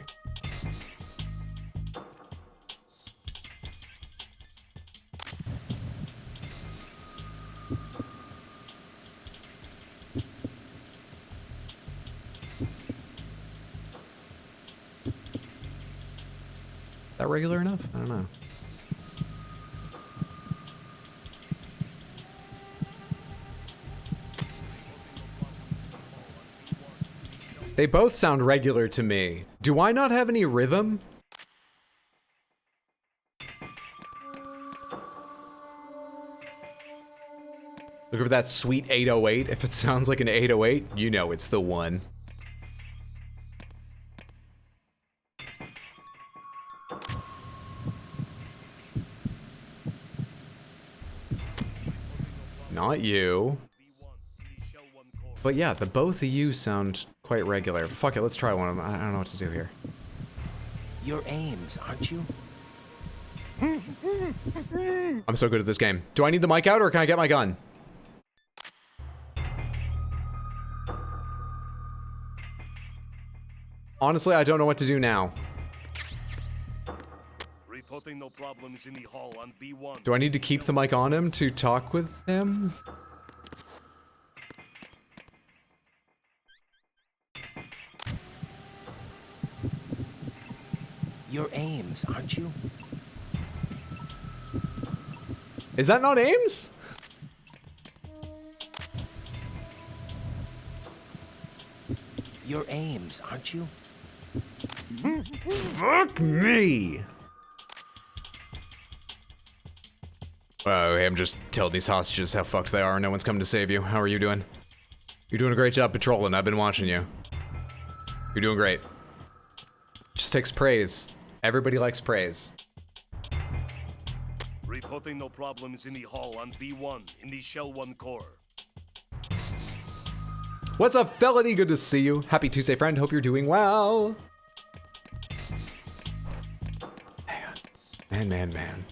Is that regular enough? I don't know. They both sound regular to me. Do I not have any rhythm? Look for that sweet 808. If it sounds like an 808, you know it's the one. Not you. But yeah, the both of you sound quite regular. Fuck it, let's try one of them. I don't know what to do here. You're Ames, aren't you? I'm so good at this game. Do I need the mic out or can I get my gun? Honestly, I don't know what to do now. Reporting no problems in the hall on B1. Do I need to keep the mic on him to talk with him? You're Ames, aren't you? Is that not Ames? You're Ames, aren't you? Fuck me! Oh, hey, I'm just telling these hostages how fucked they are. No one's coming to save you. How are you doing? You're doing a great job patrolling. I've been watching you. You're doing great. Just takes praise. Everybody likes praise. Reporting no problems in the hall on B1 in the Shell 1 core. What's up, felony? Good to see you. Happy Tuesday, friend. Hope you're doing well. Man.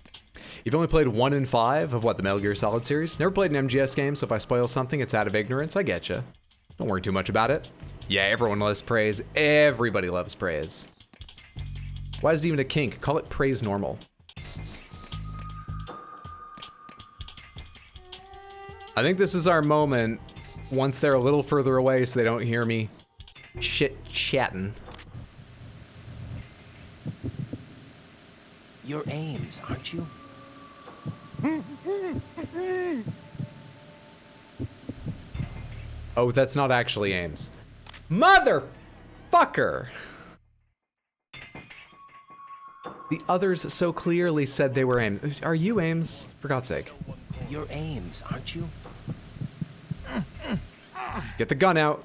You've only played 1 in 5 of what, the Metal Gear Solid series? Never played an MGS game, so if I spoil something, it's out of ignorance. I getcha. Don't worry too much about it. Yeah, everyone loves praise. Everybody loves praise. Why is it even a kink? Call it praise normal. I think this is our moment once they're a little further away so they don't hear me chit-chatting. You're Ames, aren't you? Oh, that's not actually Ames. Motherfucker! The others so clearly said they were Ames. Are you Ames? For God's sake. You're Ames, aren't you? Get the gun out.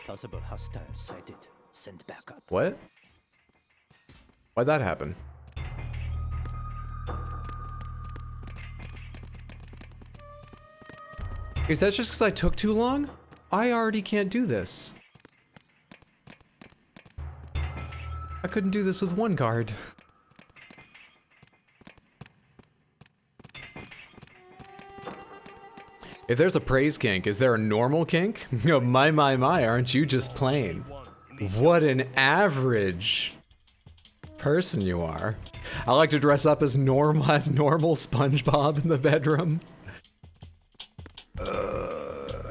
Possible hostile sighted. Send backup. What? Why'd that happen? Is that just because I took too long? I already can't do this. I couldn't do this with one guard. If there's a praise kink, is there a normal kink? No, my, aren't you just plain? What an average person you are. I like to dress up as normal SpongeBob in the bedroom.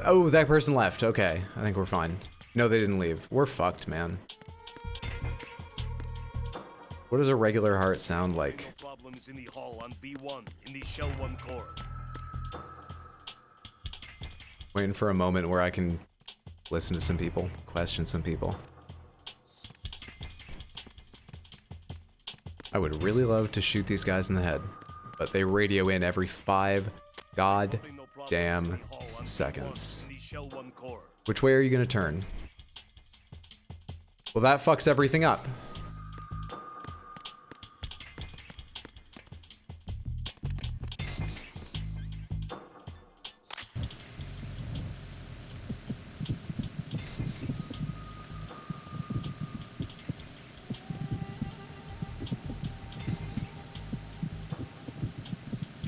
Oh, that person left. Okay, I think we're fine. No, they didn't leave. We're fucked, man. What does a regular heart sound like? No problems in the hall on B1 in the Shell 1 core. Waiting for a moment where I can listen to some people, question some people. I would really love to shoot these guys in the head, but they radio in every 5 goddamn seconds. Which way are you gonna turn? Well, that fucks everything up.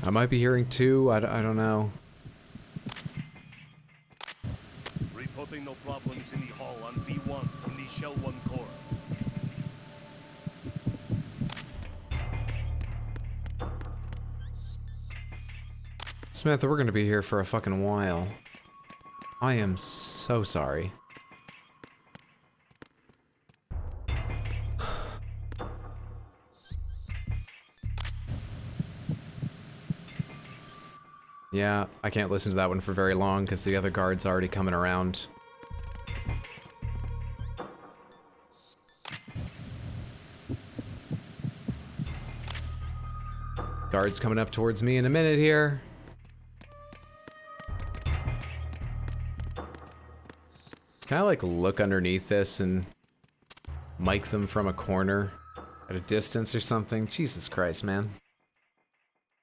I might be hearing 2, I don't know. Reporting no problems in the hall on B1 in the Shell 1 core. Samantha, we're gonna be here for a fucking while. I am so sorry. Yeah, I can't listen to that one for very long because the other guard's already coming around. Guard's coming up towards me in a minute here. Can I like look underneath this and mic them from a corner at a distance or something? Jesus Christ, man.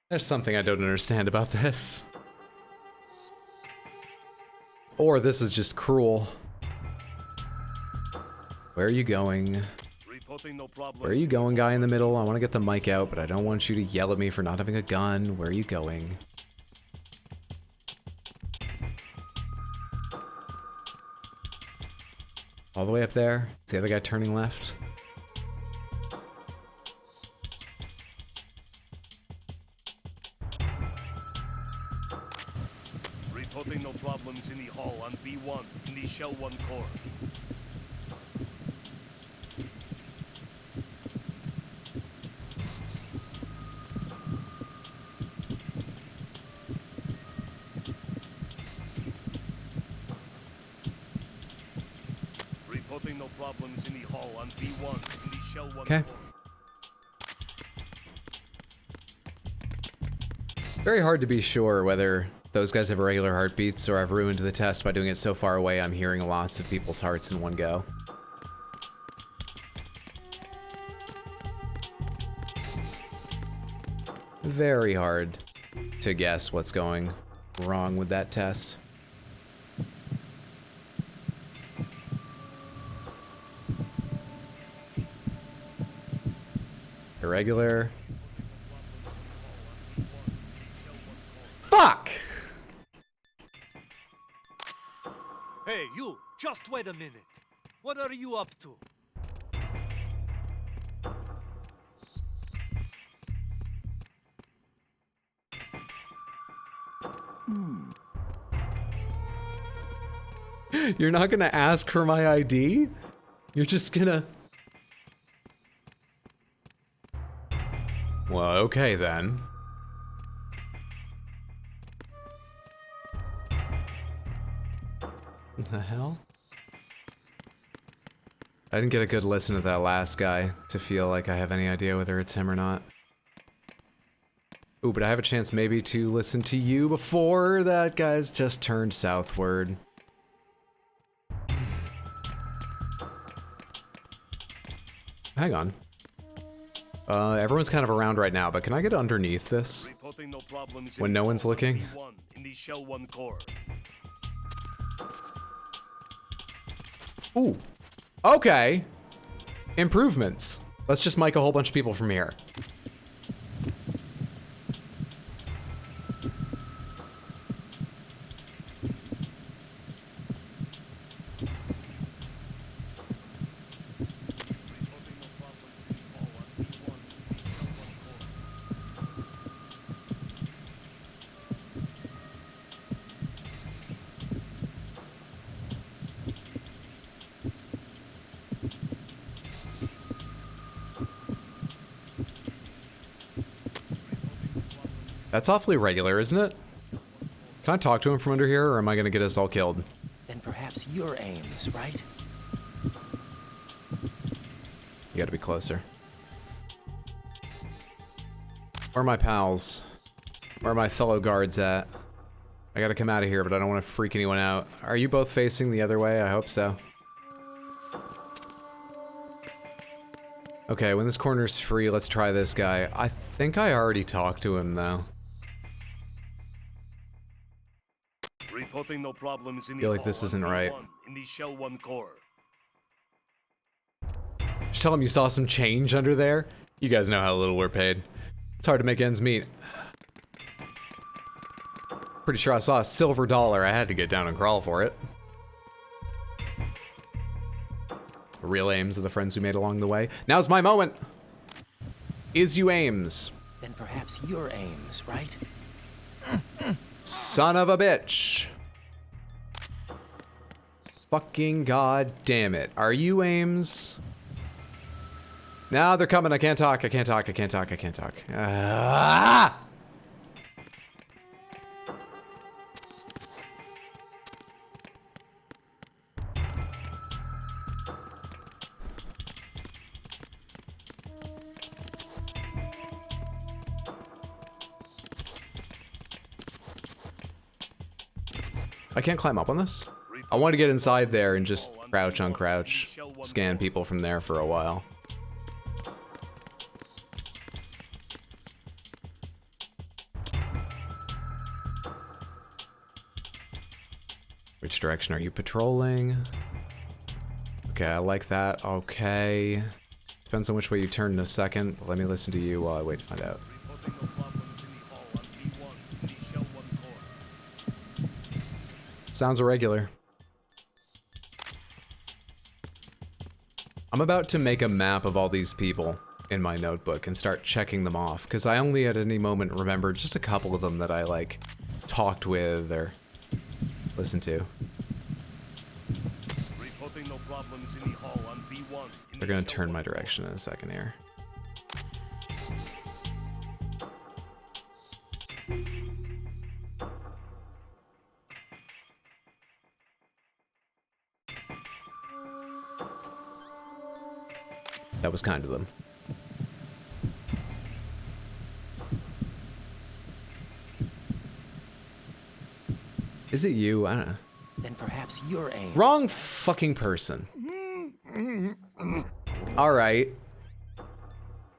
There's something I don't understand about this. Or this is just cruel. Where are you going? Where are you going, guy in the middle? I want to get the mic out, but I don't want you to yell at me for not having a gun. Where are you going? All the way up there? Is the other guy turning left? Reporting no problems in the hall on B1 in the Shell 1 core. Reporting no problems in the hall on B1 in the Shell 1 Okay. core. Very hard to be sure whether those guys have regular heartbeats or I've ruined the test by doing it so far away I'm hearing lots of people's hearts in one go. Very hard to guess what's going wrong with that test. Irregular. Fuck! Hey, you! Just wait a minute. What are you up to? You're not gonna ask for my ID? You're just gonna... Well, okay then. What the hell? I didn't get a good listen to that last guy to feel like I have any idea whether it's him or not. Ooh, but I have a chance maybe to listen to you before that guy's just turned southward. Hang on. Everyone's kind of around right now, but can I get underneath this? Reporting no problems When no one's looking? B1 in the Shell 1 core. Ooh. Okay. Improvements. Let's just mic a whole bunch of people from here. That's awfully regular, isn't it? Can I talk to him from under here, or am I gonna get us all killed? Then perhaps you're Ames, right? You gotta be closer. Where are my pals? Where are my fellow guards at? I gotta come out of here, but I don't want to freak anyone out. Are you both facing the other way? I hope so. Okay, when this corner's free, let's try this guy. I think I already talked to him, though. Reporting no problems in the Feel like this hall isn't on right. B1 in the Shell 1 core. Just tell him you saw some change under there. You guys know how little we're paid. It's hard to make ends meet. Pretty sure I saw a silver dollar. I had to get down and crawl for it. Real Ames are the friends we made along the way. Now's my moment. Is you Ames? Then perhaps you're Ames, right? Son of a bitch. Fucking god damn it. Are you Ames? No, they're coming. I can't talk. I can't talk. I can't talk. I can't talk. Ah! I can't climb up on this. I want to get inside there and just crouch on crouch, scan people from there for a while. Which direction are you patrolling? Okay, I like that. Okay. Depends on which way you turn in a second. Let me listen to you while I wait to find out. Reporting no problems in the hall on B1 in the Shell 1 core. Sounds irregular. I'm about to make a map of all these people in my notebook and start checking them off, because I only at any moment remember just a couple of them that I, like, talked with or listened to. Reporting no problems in the hall on B1 in They're the gonna Shell turn 1 my core. direction in a second here. That was kind of them. Is it you? I don't know. Then perhaps you're Ames. Wrong fucking person. Alright.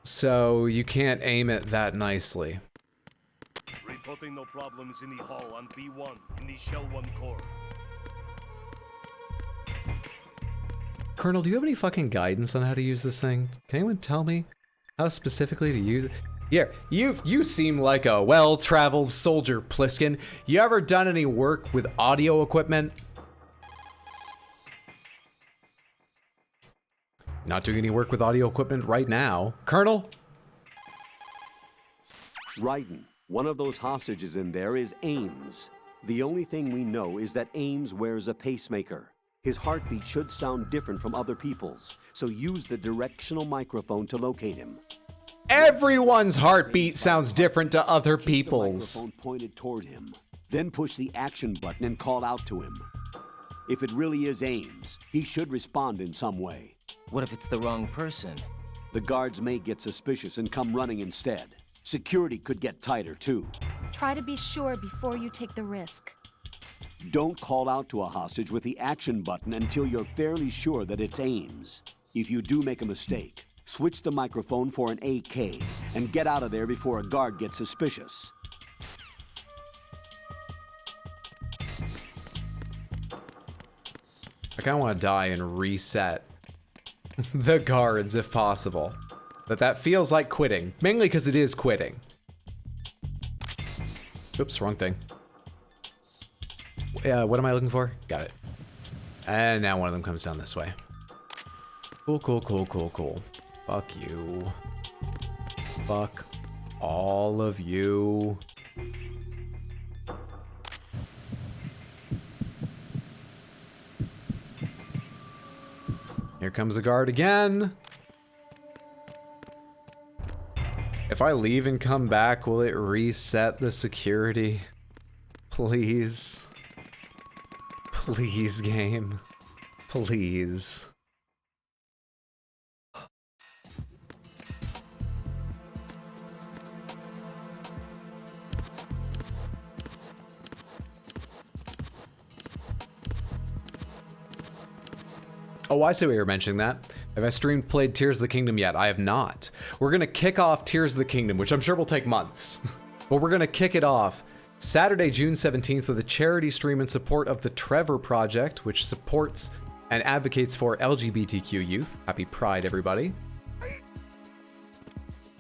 So you can't aim it that nicely. Reporting no problems in the hall on B1 in the Shell 1 core. Colonel, do you have any fucking guidance on how to use this thing? Can anyone tell me how specifically to use it? Yeah, you seem like a well-traveled soldier, Pliskin. You ever done any work with audio equipment? Not doing any work with audio equipment right now. Colonel? Raiden, one of those hostages in there is Ames. The only thing we know is that Ames wears a pacemaker. His heartbeat should sound different from other people's, so use the directional microphone to locate him. Everyone's heartbeat sounds different to other Keep the people's. microphone pointed toward him. Then push the action button and call out to him. If it really is Ames, he should respond in some way. What if it's the wrong person? The guards may get suspicious and come running instead. Security could get tighter too. Try to be sure before you take the risk. Don't call out to a hostage with the action button until you're fairly sure that it's Ames. If you do make a mistake, switch the microphone for an AK and get out of there before a guard gets suspicious. I kind of want to die and reset the guards if possible. But that feels like quitting. Mainly because it is quitting. Oops, wrong thing. What am I looking for? Got it. And now one of them comes down this way. Cool, cool, cool, cool, cool. Fuck you. Fuck all of you. Here comes the guard again. If I leave and come back, will it reset the security? Please. Please, game. Please. Oh, I see why you're mentioning that. Have I played Tears of the Kingdom yet? I have not. We're gonna kick off Tears of the Kingdom, which I'm sure will take months. But we're gonna kick it off Saturday, June 17th with a charity stream in support of the Trevor Project, which supports and advocates for LGBTQ youth. Happy Pride, everybody.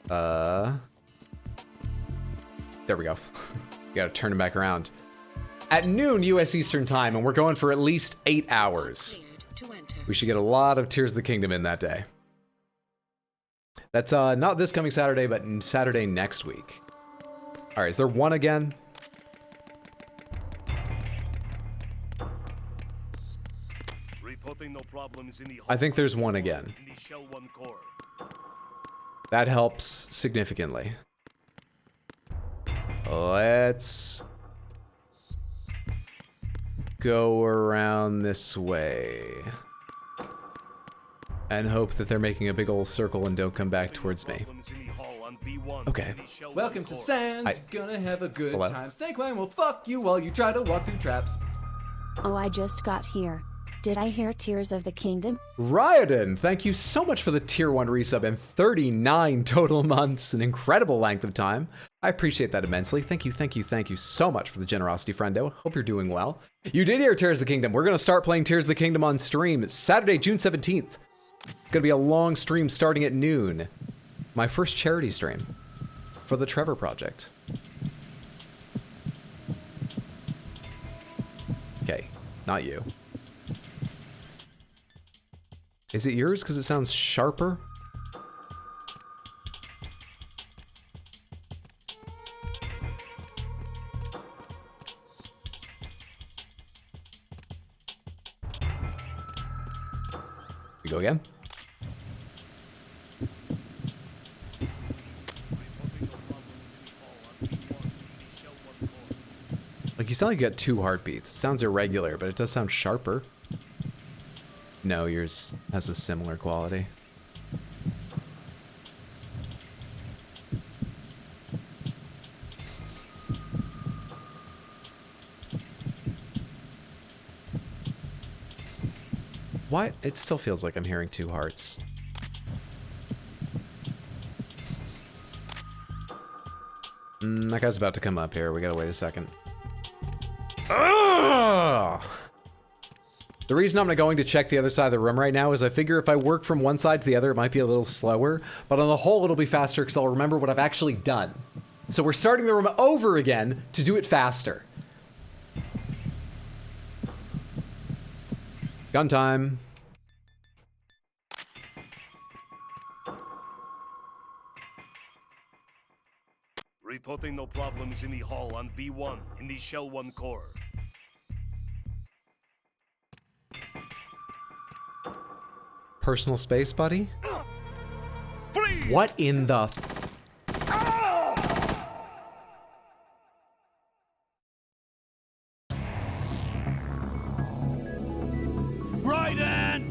There we go. You gotta turn it back around. At noon US Eastern Time, and we're going for at least 8 hours. We should get a lot of Tears of the Kingdom in that day. That's not this coming Saturday, but Saturday next week. All right, is there one again? Reporting no problems in the I think there's one again. in the Shell 1 core. That helps significantly. Let's go around this way. And hope that they're making a big old circle and don't come back towards me. Okay. Welcome to Sans. Gonna have a good Hello? time. Snake Wang will fuck you while you try to walk through traps. Oh, I just got here. Did I hear Tears of the Kingdom? Ryodan, thank you so much for the tier 1 resub and 39 total months, an incredible length of time. I appreciate that immensely. Thank you, thank you, thank you so much for the generosity, friendo. Hope you're doing well. You did hear Tears of the Kingdom. We're going to start playing Tears of the Kingdom on stream Saturday, June 17th. It's going to be a long stream starting at noon. My first charity stream for the Trevor Project. Okay, not you. Is it yours because it sounds sharper? We go again. Like, you sound like you got 2 heartbeats. It sounds irregular, but it does sound sharper. No, yours has a similar quality. What? It still feels like I'm hearing 2 hearts. That guy's about to come up here. We gotta wait a second. Ugh! The reason I'm going to check the other side of the room right now is I figure if I work from one side to the other, it might be a little slower, but on the whole, it'll be faster because I'll remember what I've actually done. So we're starting the room over again to do it faster. Gun time. Reporting no problems in the hall on B1 in the Shell 1 core. Personal space, buddy? Freeze! What in the... Raiden!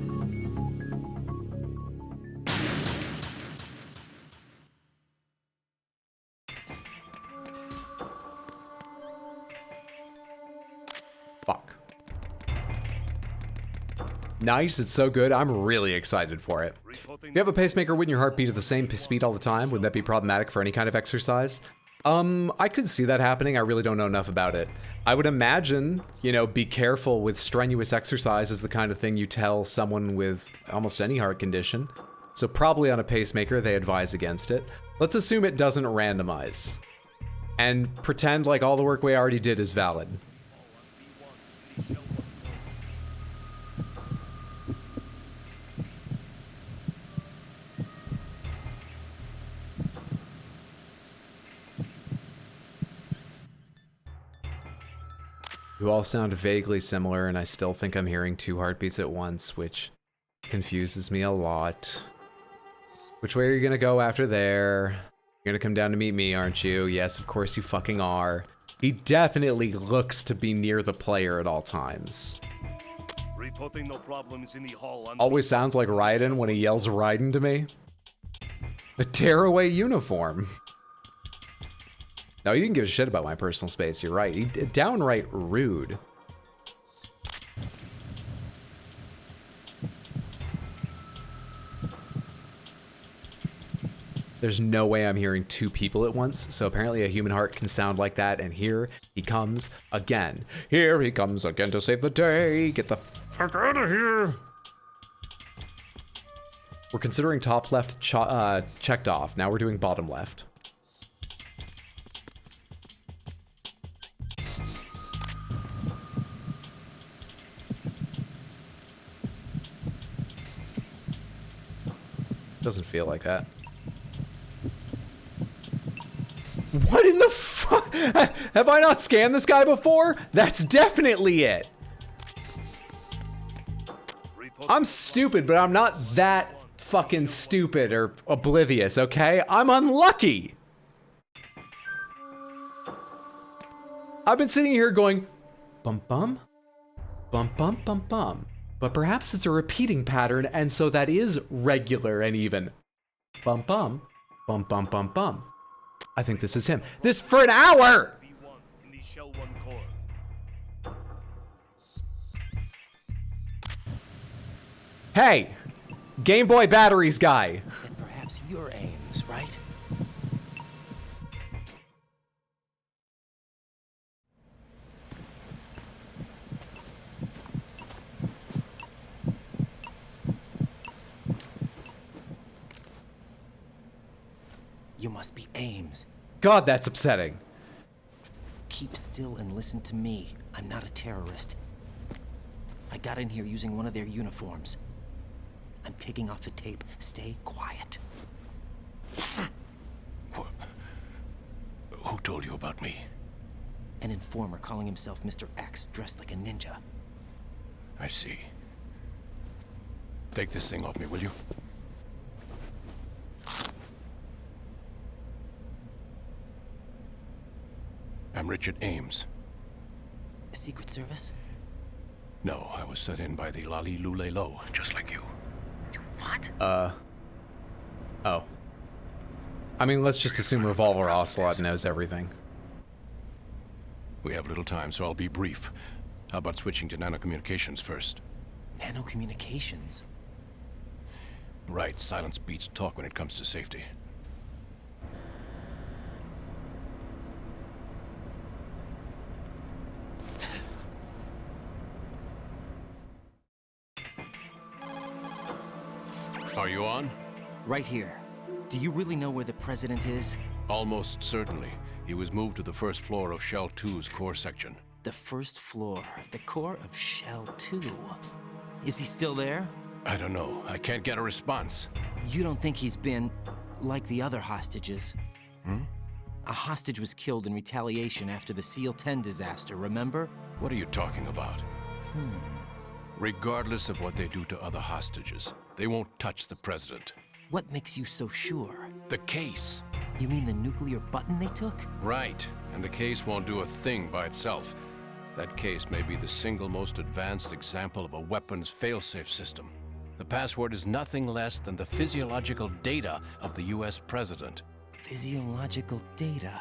Fuck. Nice, it's so good. I'm really excited for it. If you have a pacemaker, wouldn't your heart beat at the same speed all the time? Would that be problematic for any kind of exercise? I could see that happening. I really don't know enough about it. I would imagine, you know, be careful with strenuous exercise is the kind of thing you tell someone with almost any heart condition. So probably on a pacemaker, they advise against it. Let's assume it doesn't randomize. And pretend like all the work we already did is valid. You all sound vaguely similar, and I still think I'm hearing 2 heartbeats at once, which confuses me a lot. Which way are you gonna go after there? You're gonna come down to meet me, aren't you? Yes, of course you fucking are. He definitely looks to be near the player at all times. Reporting no problems in the hall. Always sounds like Raiden when he yells Raiden to me. A tearaway uniform. No, he didn't give a shit about my personal space, you're right. He downright rude. There's no way I'm hearing two people at once, so apparently a human heart can sound like that, and here he comes again. Here he comes again to save the day. Get the fuck out of here. We're considering top left checked off. Now we're doing bottom left. Doesn't feel like that. What in the fuck? Have I not scanned this guy before? That's definitely it. I'm stupid, but I'm not that fucking stupid or oblivious, okay? I'm unlucky. I've been sitting here going, bum bum, bum bum bum bum. But perhaps it's a repeating pattern, and so that is regular and even. Bum bum, bum bum bum bum. I think this is him. This for an hour! In the Shell 1 core. Hey! Game Boy batteries guy. Then perhaps your Ames, right? You must be Ames. God, that's upsetting. Keep still and listen to me. I'm not a terrorist. I got in here using one of their uniforms. I'm taking off the tape. Stay quiet. Who told you about me? An informer calling himself Mr. X, dressed like a ninja. I see. Take this thing off me, will you? I'm Richard Ames. Secret Service? No, I was set in by the Lali Lule Lo, just like you. What? Oh. I mean, let's just assume Revolver Ocelot knows everything. We have little time, so I'll be brief. How about switching to nanocommunications first? Nanocommunications? Right, silence beats talk when it comes to safety. Are you on? Right here. Do you really know where the president is? Almost certainly. He was moved to the first floor of Shell 2's core section. The first floor, the core of Shell 2. Is he still there? I don't know. I can't get a response. You don't think he's been like the other hostages? A hostage was killed in retaliation after the SEAL 10 disaster, remember? What are you talking about? Regardless of what they do to other hostages, they won't touch the president. What makes you so sure? The case. You mean the nuclear button they took? Right. And the case won't do a thing by itself. That case may be the single most advanced example of a weapons failsafe system. The password is nothing less than the physiological data of the US president. Physiological data?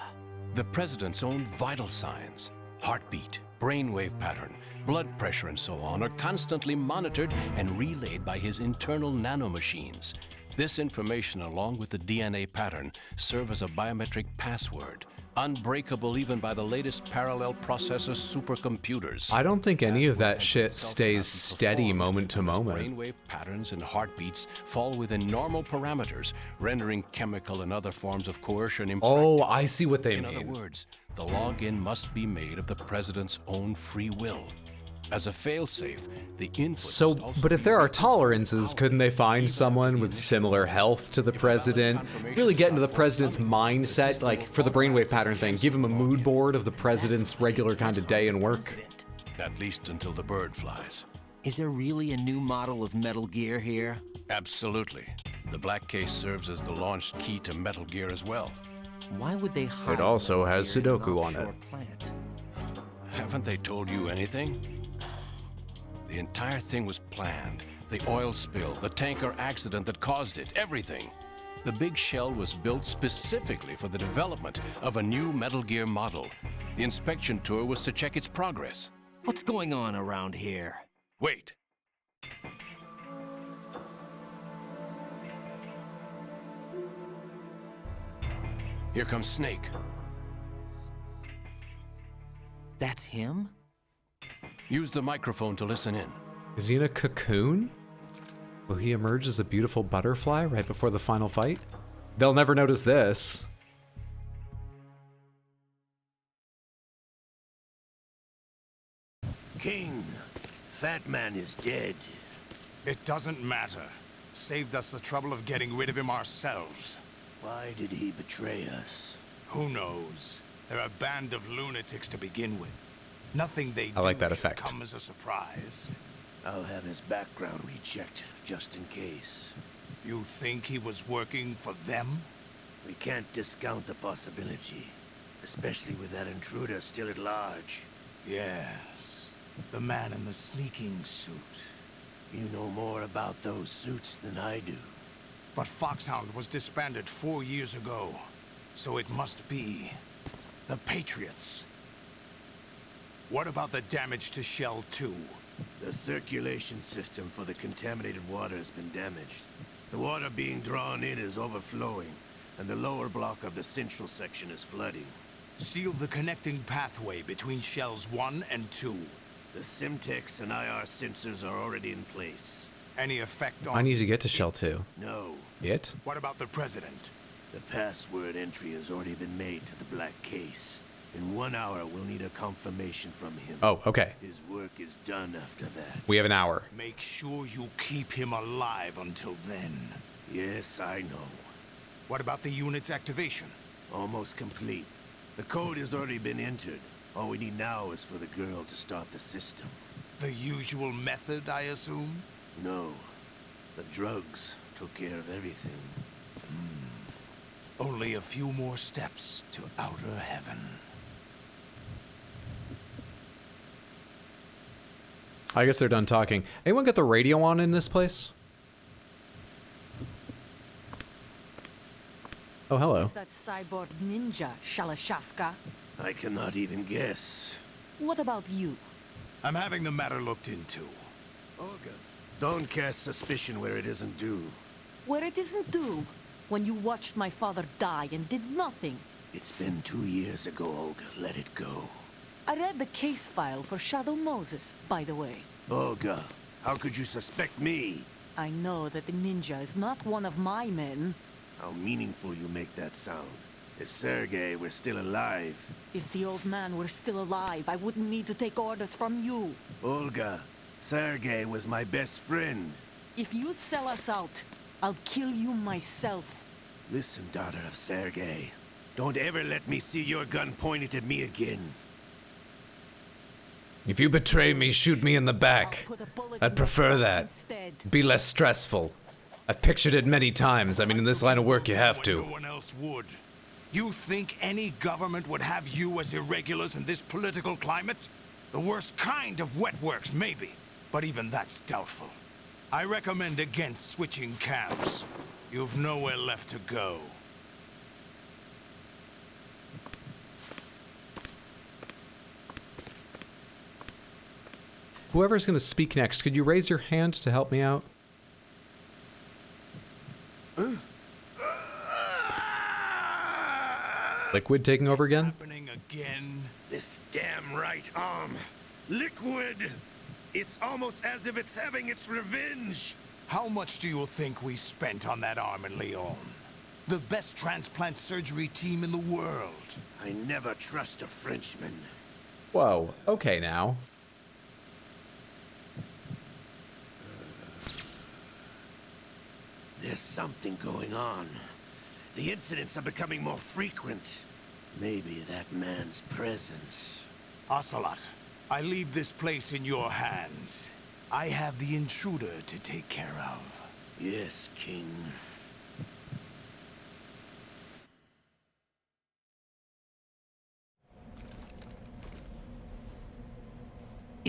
The president's own vital signs, heartbeat, brainwave pattern, blood pressure and so on are constantly monitored and relayed by his internal nanomachines. This information, along with the DNA pattern, serve as a biometric password, unbreakable even by the latest parallel processor supercomputers. I don't think any of that shit stays steady moment to moment. Brainwave patterns and heartbeats fall within normal parameters, rendering chemical and other forms of coercion impractical. Oh, I see what they In mean. other words, the login must be made of the president's own free will. As a failsafe, the input So, must also but if be there are made with tolerances, power, couldn't they find even someone if with the similar initial health to the if valid president? confirmation Really get into the is not president's forthcoming, the mindset, system like will for the brainwave automatically pattern thing, give him a cancel the mood login. board of the president's That's why they regular can't kind of harm day the and work. president. At least until the bird flies. Is there really a new model of Metal Gear here? Absolutely. The black case serves as the launch key to Metal Gear as well. Why would they hide It also one has here in an Sudoku on it. offshore plant? Haven't they told you anything? The entire thing was planned. The oil spill, the tanker accident that caused it, everything. The big shell was built specifically for the development of a new Metal Gear model. The inspection tour was to check its progress. What's going on around here? Wait. Here comes Snake. That's him? Use the microphone to listen in. Is he in a cocoon? Will he emerge as a beautiful butterfly right before the final fight? They'll never notice this. King, Fat Man is dead. It doesn't matter. Saved us the trouble of getting rid of him ourselves. Why did he betray us? Who knows? They're a band of lunatics to begin with. Nothing they I like do that should effect. come as a surprise. I'll have his background rechecked, just in case. You think he was working for them? We can't discount the possibility, especially with that intruder still at large. Yes. The man in the sneaking suit. You know more about those suits than I do. But Foxhound was disbanded 4 years ago. So it must be the Patriots. What about the damage to Shell 2? The circulation system for the contaminated water has been damaged. The water being drawn in is overflowing, and the lower block of the central section is flooding. Seal the connecting pathway between Shells 1 and 2. The Simtex and IR sensors are already in place. Any effect on... I need to get to Shell 2. No. It? What about the President? The password entry has already been made to the black case. In 1 hour, we'll need a confirmation from him. Oh, okay. His work is done after that. We have an hour. Make sure you keep him alive until then. Yes, I know. What about the unit's activation? Almost complete. The code has already been entered. All we need now is for the girl to start the system. The usual method, I assume? No. The drugs took care of everything. Only a few more steps to outer heaven. I guess they're done talking. Anyone got the radio on in this place? Oh, hello. Is that cyborg ninja, Shalashaska? I cannot even guess. What about you? I'm having the matter looked into. Olga, don't cast suspicion where it isn't due. Where it isn't due? When you watched my father die and did nothing. It's been 2 years ago, Olga. Let it go. I read the case file for Shadow Moses, by the way. Olga, how could you suspect me? I know that the ninja is not one of my men. How meaningful you make that sound. If Sergei were still alive... If the old man were still alive, I wouldn't need to take orders from you. Olga, Sergei was my best friend. If you sell us out, I'll kill you myself. Listen, daughter of Sergei. Don't ever let me see your gun pointed at me again. If you betray me, shoot me in the back. I'd prefer that. Be less stressful. I've pictured it many times. I mean, in this line of work, you have to. No one else would. You think any government would have you as irregulars in this political climate? The worst kind of wet works, maybe. But even that's doubtful. I recommend against switching camps. You've nowhere left to go. Whoever's going to speak next, could you raise your hand to help me out? Liquid taking over again? Happening again? This damn right arm. Liquid! It's almost as if it's having its revenge. How much do you think we spent on that arm in Lyon? The best transplant surgery team in the world. I never trust a Frenchman. Whoa, okay now. There's something going on. The incidents are becoming more frequent. Maybe that man's presence. Ocelot, I leave this place in your hands. I have the intruder to take care of. Yes, King.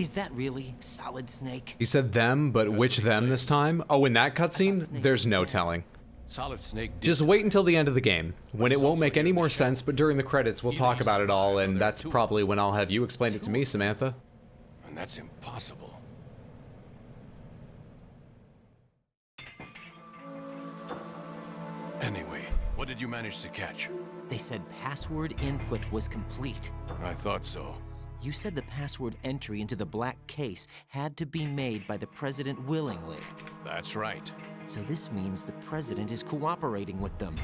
Is that really Solid Snake? He said them, but which them this time? Oh, in that cutscene? There's no telling. Solid Snake. Just wait until the end of the game, when it won't make any more sense, but during the credits we'll talk about it all, and that's probably when I'll have you explain it to me, Samantha. And that's impossible. Anyway, what did you manage to catch? They said password input was complete. I thought so. You said the password entry into the black case had to be made by the president willingly. That's right. So this means the president is cooperating with them.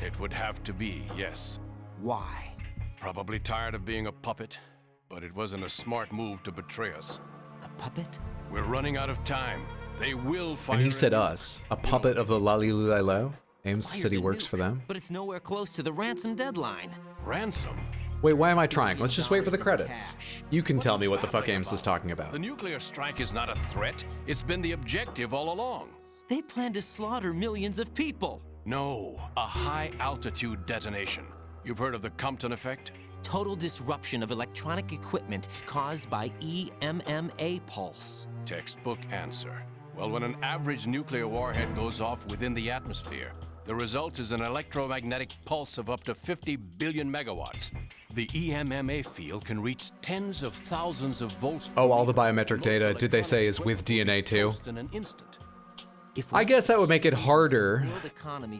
It would have to be, yes. Why? Probably tired of being a puppet, but it wasn't a smart move to betray us. A puppet? We're running out of time. They will fire. And he said us, a puppet of the Lalilulilo. Ames said he works for them. But it's nowhere close to the ransom deadline. Ransom? Wait, why am I trying? Let's just wait for the credits. You can tell me what the fuck Ames was talking about. The nuclear strike is not a threat. It's been the objective all along. They plan to slaughter millions of people. No, a high-altitude detonation. You've heard of the Compton effect? Total disruption of electronic equipment caused by EMMA pulse. Textbook answer. Well, when an average nuclear warhead goes off within the atmosphere, the result is an electromagnetic pulse of up to 50 billion megawatts. The EMMA field can reach tens of thousands of volts. Oh, all the biometric data, did they say, is with DNA too? In an instant. I guess that would make it harder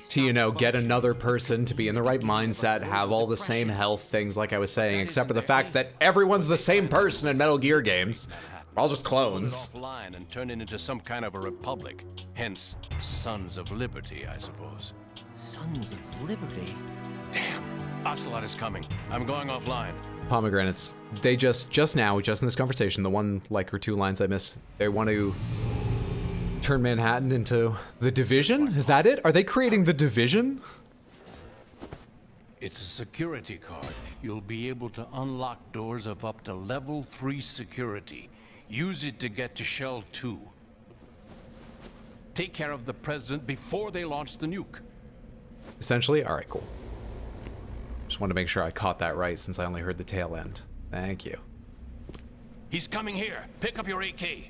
to, you know, get another person to be in the right mindset, have all the same health things like I was saying, except for the fact that everyone's the same person in Metal Gear games. We're all just clones. Offline and turn it into some kind of a republic. Hence, Sons of Liberty, I suppose. Sons of Liberty? Damn, Ocelot is coming. I'm going offline. Pomegranates. They just now, just in this conversation, the one like or two lines I missed, they want to turn Manhattan into the Division? Is that it? Are they creating the Division? It's a security card. You'll be able to unlock doors of up to level 3 security. Use it to get to Shell 2. Take care of the president before they launch the nuke. Essentially? Alright, cool. Just wanted to make sure I caught that right since I only heard the tail end. Thank you. He's coming here. Pick up your AK.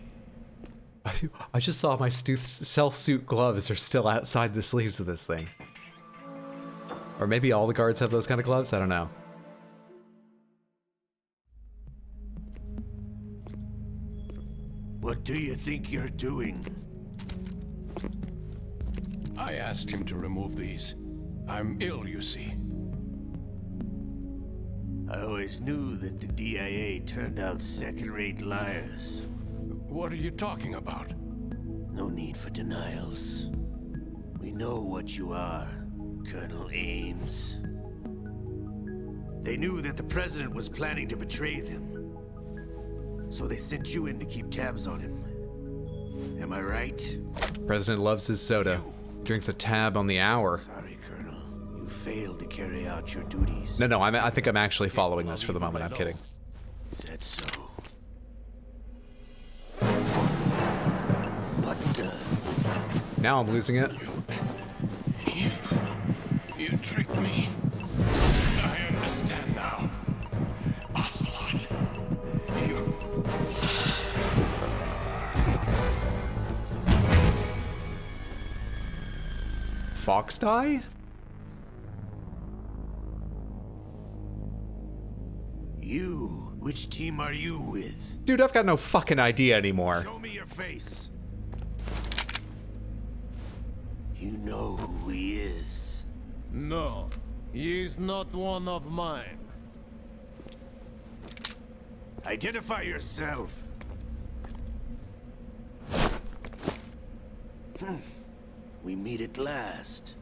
I just saw my stealth suit gloves are still outside the sleeves of this thing. Or maybe all the guards have those kind of gloves? I don't know. What do you think you're doing? I asked him to remove these. I'm ill, you see. I always knew that the DIA turned out second-rate liars. What are you talking about? No need for denials. We know what you are, Colonel Ames. They knew that the president was planning to betray them. So they sent you in to keep tabs on him. Am I right? President loves his soda. Drinks a tab on the hour. Sorry, Colonel. You failed to carry out your duties. No, I think I'm actually following this for the moment. I'm kidding. Is that so? What the? Now I'm losing it. You tricked me. I understand now. Ocelot. You... Fox die? You? Which team are you with? Dude, I've got no fucking idea anymore. Show me your face. You know who he is. No, he is not one of mine. Identify yourself. We meet at last.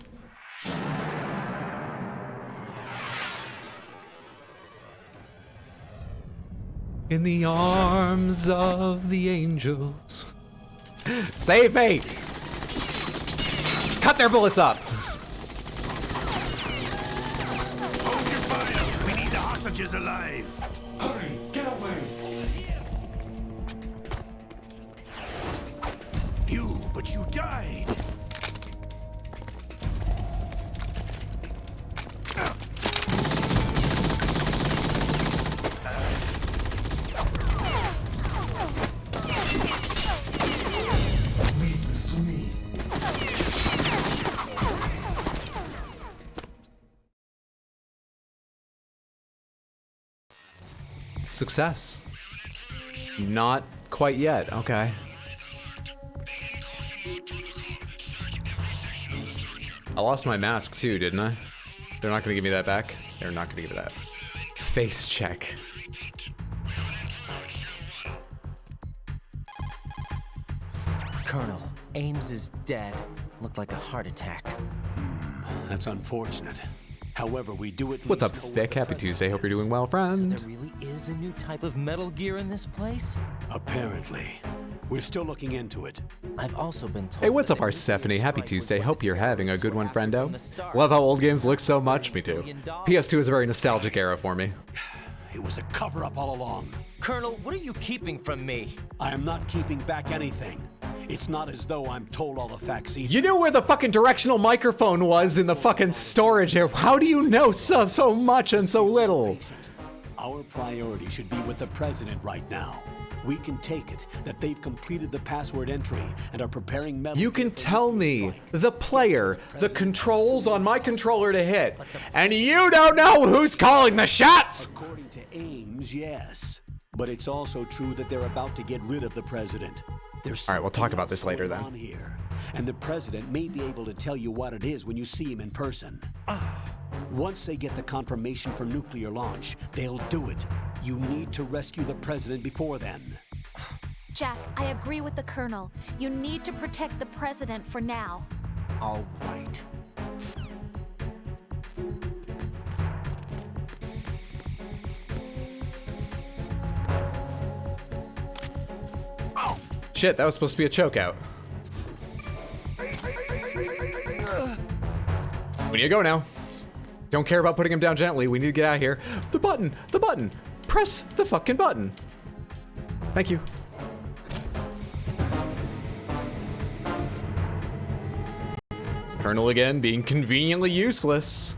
In the arms of the angels. Save me! Cut their bullets up! Hold your fire! We need the hostages alive! Hurry, get away! But you died! Success. Not quite yet. Okay. I lost my mask too, didn't I? They're not gonna give me that back. They're not gonna give me that. Face check. Colonel, Ames is dead. Looked like a heart attack. That's unfortunate. However, we do it. What's up, Thick? Happy Tuesday. Hope you're doing well, friend. So there really is a new type of Metal Gear in this place? Apparently. We're still looking into it. I've also been told. Hey, what's up, Arsephone? Happy Tuesday. Hope you're having a good one, friendo. Love how old games look so much. Me too. PS2 is a very nostalgic era for me. It was a cover-up all along. Colonel, what are you keeping from me? I am not keeping back anything. It's not as though I'm told all the facts either. You knew where the fucking directional microphone was in the fucking storage here. How do you know so much and so little? Our priority should be with the president right now. We can take it that they've completed the password entry and are preparing metal. You can tell me, the player, the controls on my controller to hit, and you don't know who's calling the shots! According to Ames, yes. But it's also true that they're about to get rid of the president. There's all right, we'll talk about this later then. Here, and the president may be able to tell you what it is when you see him in person. Once they get the confirmation for nuclear launch, they'll do it. You need to rescue the president before then. Jack, I agree with the Colonel. You need to protect the President for now. All right. Shit, that was supposed to be a chokeout. We need to go now. Don't care about putting him down gently. We need to get out of here. The button! The button! Press the fucking button. Thank you. Colonel again, being conveniently useless.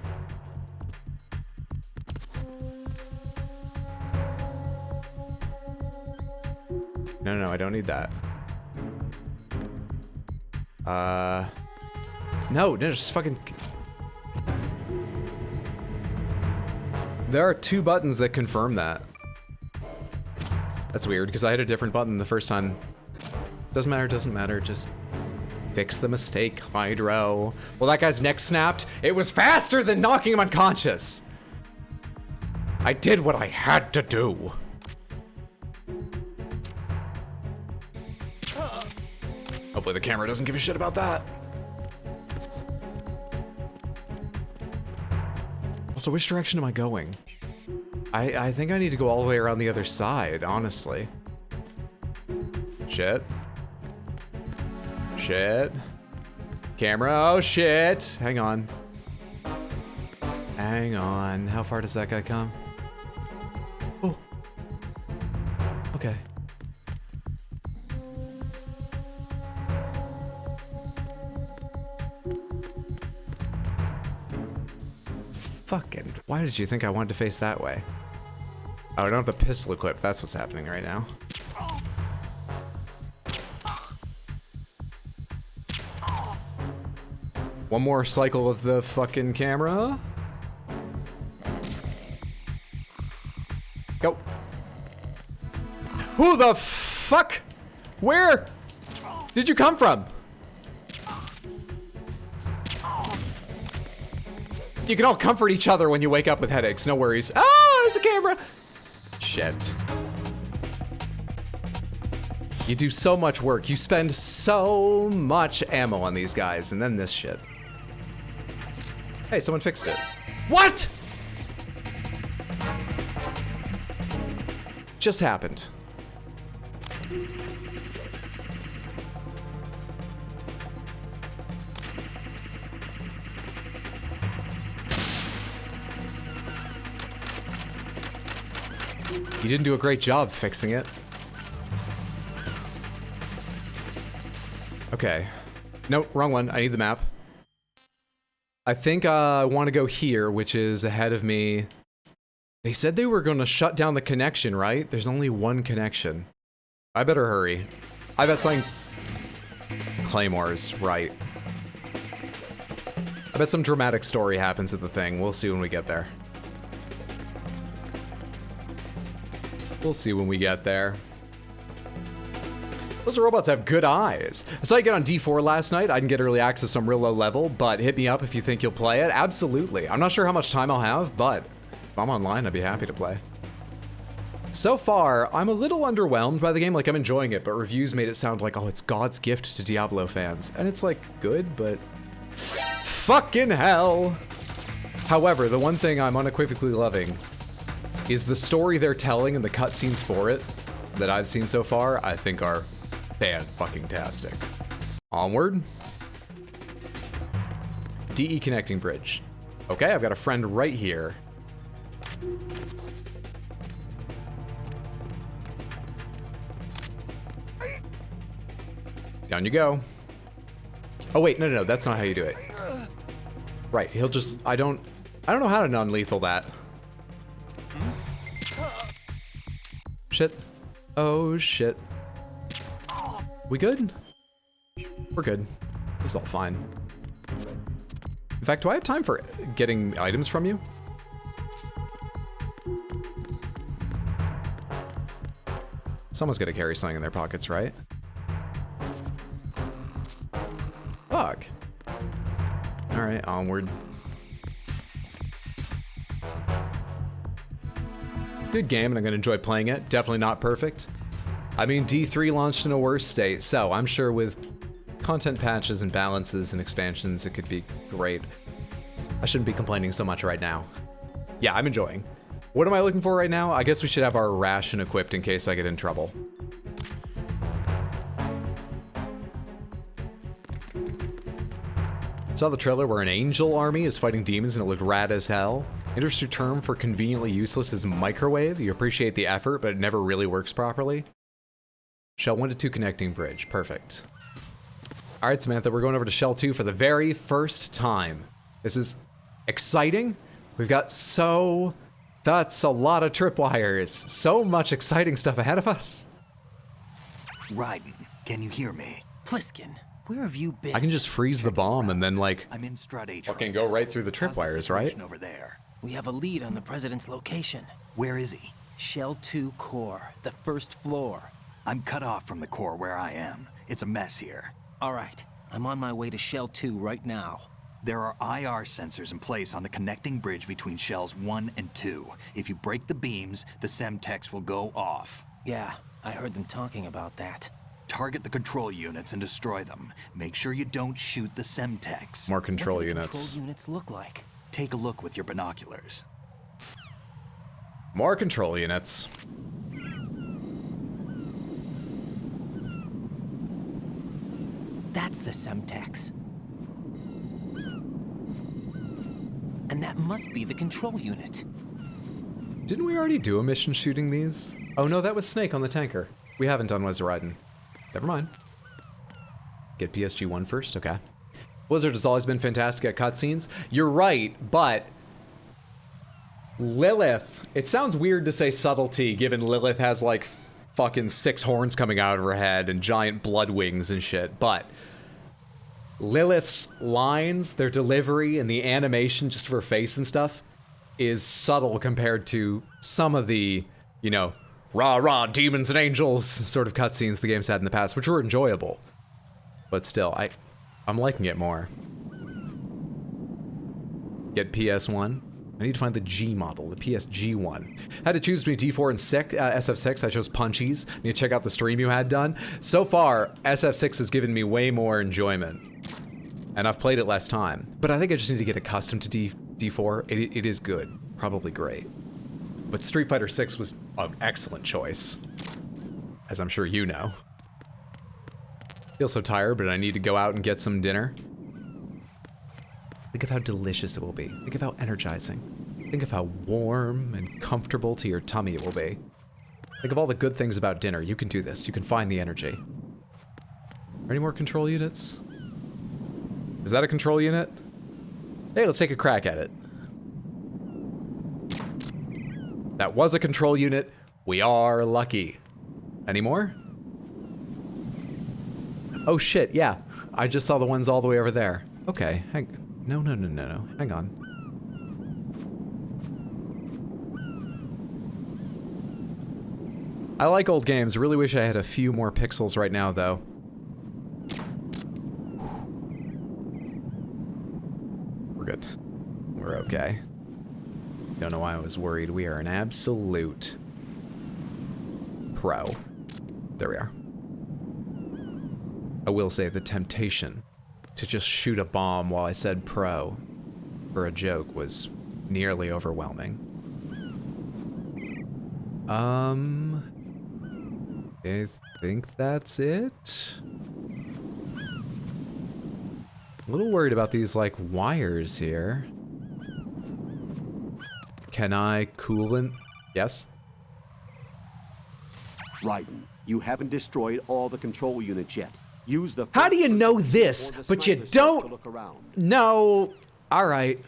No, I don't need that. No, just fucking... There are two buttons that confirm that. That's weird, because I had a different button the first time. Doesn't matter, just fix the mistake, Hydro. Well, that guy's neck snapped. It was faster than knocking him unconscious. I did what I had to do. Hopefully the camera doesn't give a shit about that. Also, which direction am I going? I think I need to go all the way around the other side, honestly. Shit. Shit. Camera, oh shit. Hang on. Hang on. How far does that guy come? Oh. Okay. Fucking, why did you think I wanted to face that way? Oh, I don't have the pistol equipped. That's what's happening right now. One more cycle of the fucking camera. Go. Who the fuck? Where did you come from? You can all comfort each other when you wake up with headaches, no worries. Oh, there's a camera! Shit. You do so much work, you spend so much ammo on these guys, and then this shit. Hey, someone fixed it. What?! Just happened. You didn't do a great job fixing it. Okay. Nope, wrong one. I need the map. I think I want to go here, which is ahead of me. They said they were going to shut down the connection, right? There's only one connection. I better hurry. I bet something... Claymores, right. I bet some dramatic story happens at the thing. We'll see when we get there. We'll see when we get there. Those robots have good eyes. I saw you get on D4 last night. I didn't get early access on real low level, but hit me up if you think you'll play it. Absolutely. I'm not sure how much time I'll have, but if I'm online, I'd be happy to play. So far, I'm a little underwhelmed by the game. Like, I'm enjoying it, but reviews made it sound like, oh, it's God's gift to Diablo fans. And it's like, good, but fucking hell. However, the one thing I'm unequivocally loving is the story they're telling and the cutscenes for it that I've seen so far, I think are fan-fucking-tastic. Onward. DE connecting bridge. Okay, I've got a friend right here. Down you go. Oh wait, no, that's not how you do it. Right, he'll just, I don't know how to non-lethal that. Shit. Oh shit. We good? We're good. This is all fine. In fact, do I have time for getting items from you? Someone's gonna carry something in their pockets, right? Fuck. Alright, onward. Good game, and I'm gonna enjoy playing it. Definitely not perfect. I mean, D3 launched in a worse state, so I'm sure with content patches and balances and expansions, it could be great. I shouldn't be complaining so much right now. Yeah, I'm enjoying. What am I looking for right now? I guess we should have our ration equipped in case I get in trouble. Saw the trailer where an angel army is fighting demons and it looked rad as hell. Industry term for conveniently useless is microwave. You appreciate the effort, but it never really works properly. Shell 1 to 2 connecting bridge. Perfect. All right, Samantha, we're going over to Shell 2 for the very first time. This is exciting. We've got that's a lot of tripwires. So much exciting stuff ahead of us. Raiden, can you hear me? Pliskin, where have you been? I can just freeze the bomb and then, like, I'm in Strade. fucking go right through the tripwires, right? Over there. We have a lead on the president's location. Where is he? Shell 2 core, the first floor. I'm cut off from the core where I am. It's a mess here. All right, I'm on my way to Shell 2 right now. There are IR sensors in place on the connecting bridge between Shells 1 and 2. If you break the beams, the Semtex will go off. Yeah, I heard them talking about that. Target the control units and destroy them. Make sure you don't shoot the Semtex. More control units. What do the control units look like? Take a look with your binoculars. More control units. That's the Semtex. And that must be the control unit. Didn't we already do a mission shooting these? Oh no, that was Snake on the tanker. We haven't done Wes Raiden. Never mind. Get PSG-1 first? Okay. Blizzard has always been fantastic at cutscenes. You're right, but Lilith, it sounds weird to say subtlety given Lilith has like fucking 6 horns coming out of her head and giant blood wings and shit, but Lilith's lines, their delivery, and the animation just of her face and stuff is subtle compared to some of the, you know, rah-rah, demons and angels sort of cutscenes the game's had in the past, which were enjoyable. But still, I'm liking it more. Get PS1. I need to find the G model, the PSG one. Had to choose between D4 and SF6. I chose Punchies. Need to check out the stream you had done. So far, SF6 has given me way more enjoyment. And I've played it less time. But I think I just need to get accustomed to D4. It is good. Probably great. But Street Fighter 6 was an excellent choice. As I'm sure you know. Feel so tired, but I need to go out and get some dinner. Think of how delicious it will be. Think of how energizing. Think of how warm and comfortable to your tummy it will be. Think of all the good things about dinner. You can do this. You can find the energy. Are any more control units? Is that a control unit? Hey, let's take a crack at it. That was a control unit. We are lucky. Any more? Oh shit, yeah. I just saw the ones all the way over there. Okay, no. Hang on. I like old games. Really wish I had a few more pixels right now, though. We're good. We're okay. Don't know why I was worried. We are an absolute pro. There we are. I will say the temptation to just shoot a bomb while I said pro for a joke was nearly overwhelming. I think that's it. A little worried about these, like, wires here. Can I coolant? Yes? Raiden, you haven't destroyed all the control units yet. Use the... How do you know this, but you don't know? Alright.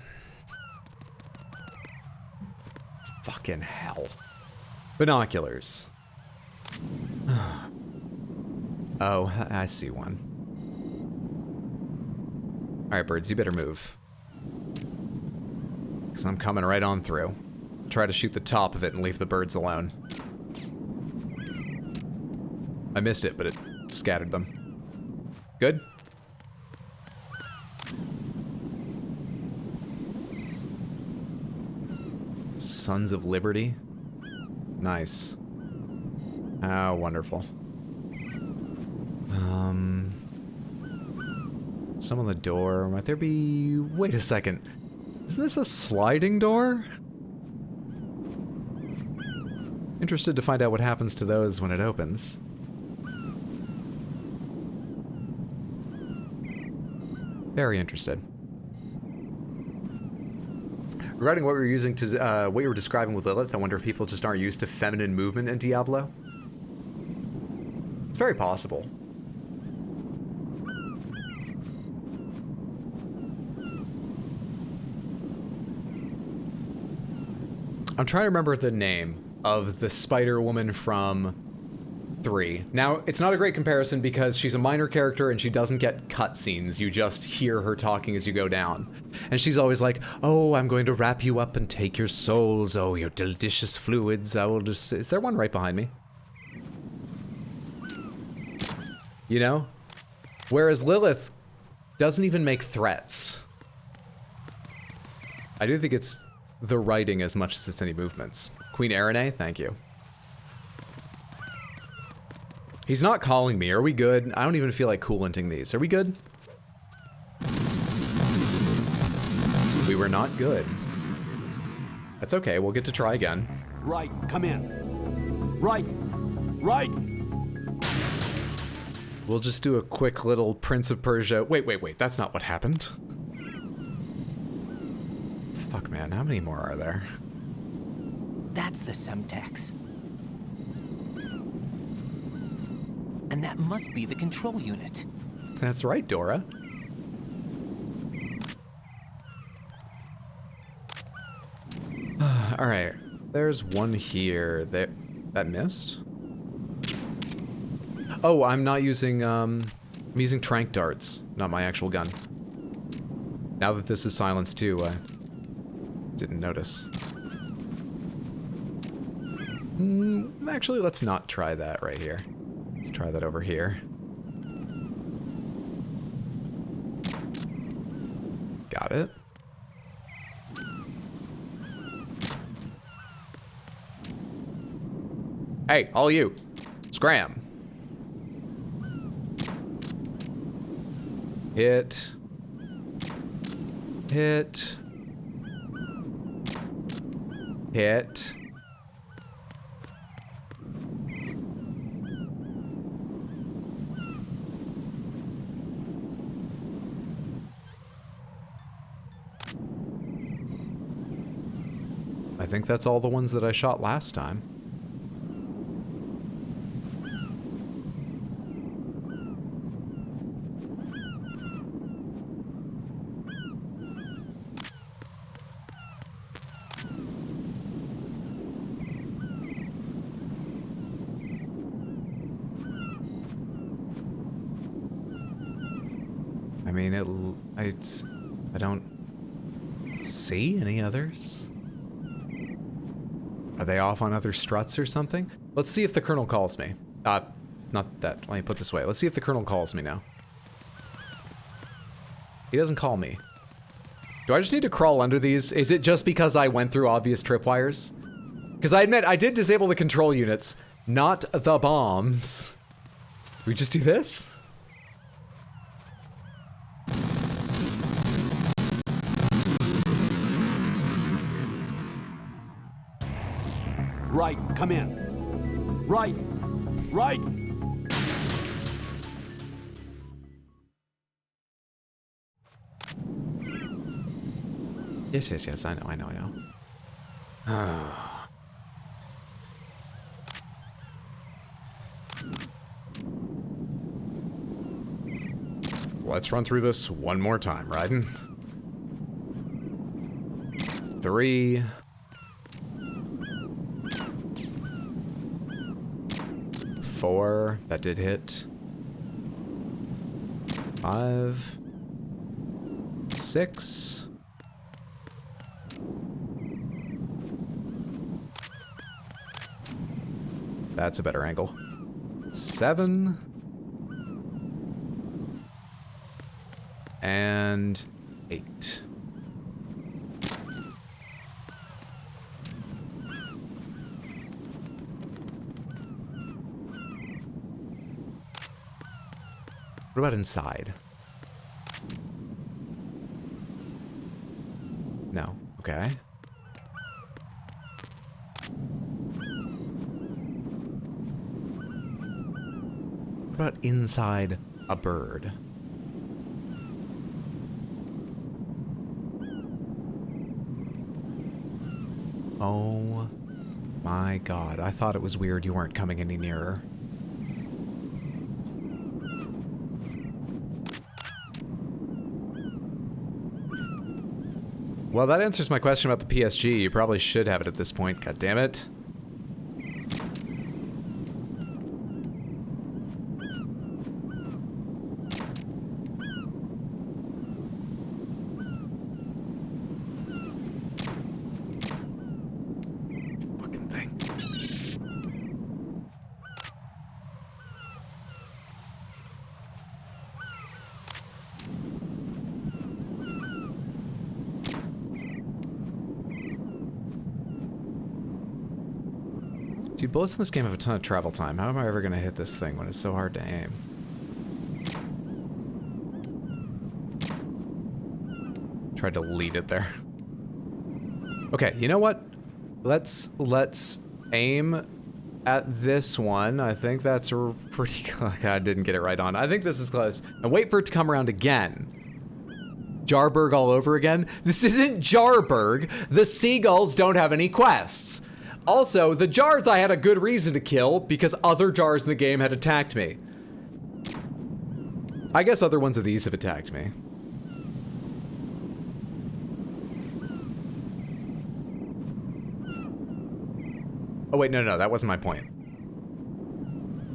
Fucking hell. Binoculars. Oh, I see one. Alright, birds, you better move. Because I'm coming right on through. Try to shoot the top of it and leave the birds alone. I missed it, but it scattered them. Good? Sons of Liberty. Nice. Oh, wonderful. Some on the door. Might there be... Wait a second. Isn't this a sliding door? Interested to find out what happens to those when it opens. Very interested. Regarding what we were using to, what you were describing with Lilith, I wonder if people just aren't used to feminine movement in Diablo. It's very possible. I'm trying to remember the name of the Spider Woman from 3. Now, it's not a great comparison because she's a minor character and she doesn't get cutscenes. You just hear her talking as you go down. And she's always like, oh, I'm going to wrap you up and take your souls. Oh, your delicious fluids. I will just... Is there one right behind me? You know? Whereas Lilith doesn't even make threats. I do think it's the writing as much as it's any movements. Queen Arene, thank you. He's not calling me. Are we good? I don't even feel like coolanting these. Are we good? We were not good. That's okay. We'll get to try again. Right, come in. Right, right. We'll just do a quick little Prince of Persia. Wait. That's not what happened. Fuck, man. How many more are there? That's the Semtex. And that must be the control unit. That's right, Dora. All right, there's one here. That missed? Oh, I'm not using, I'm using tranq darts, not my actual gun. Now that this is silenced too, I didn't notice. Actually, let's not try that right here. Let's try that over here. Got it. Hey, all you. Scram. Hit. Hit. Hit. I think that's all the ones that I shot last time. I mean, I don't see any others. Are they off on other struts or something? Let's see if the Colonel calls me. Not that. Let me put it this way. Let's see if the Colonel calls me now. He doesn't call me. Do I just need to crawl under these? Is it just because I went through obvious tripwires? Because I admit, I did disable the control units, not the bombs. We just do this? Right, come in. Right, right. Yes, I know. Let's run through this one more time, Raiden. 3. 4. That did hit. 5. 6. That's a better angle. 7. And 8. What about inside? No. Okay. What about inside a bird? Oh my god, I thought it was weird you weren't coming any nearer. Well, that answers my question about the PSG. You probably should have it at this point, god damn it. Dude, bullets in this game have a ton of travel time. How am I ever gonna hit this thing when it's so hard to aim? Tried to lead it there. Okay, you know what? Let's aim at this one. I think that's pretty close. I didn't get it right on. I think this is close. And wait for it to come around again. Jarburg all over again? This isn't Jarburg. The seagulls don't have any quests. Also, the jars I had a good reason to kill because other jars in the game had attacked me. I guess other ones of these have attacked me. Oh wait, no, that wasn't my point.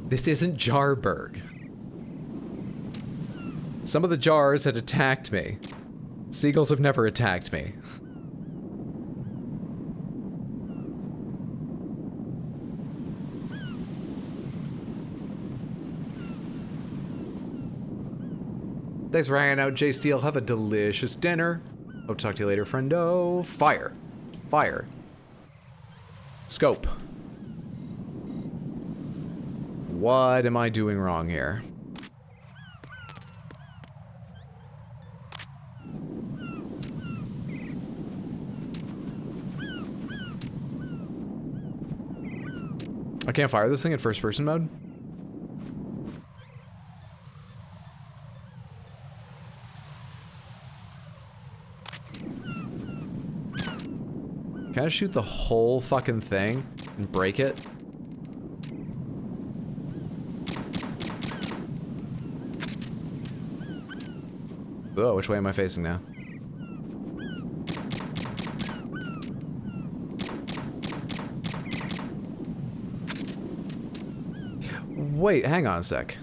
This isn't Jarburg. Some of the jars had attacked me. Seagulls have never attacked me. Thanks for hanging out, Jay Steele. Have a delicious dinner. Hope to talk to you later, friendo. Fire. Fire. Scope. What am I doing wrong here? I can't fire this thing in first person mode? Can I shoot the whole fucking thing and break it? Oh, which way am I facing now? Wait, hang on a sec.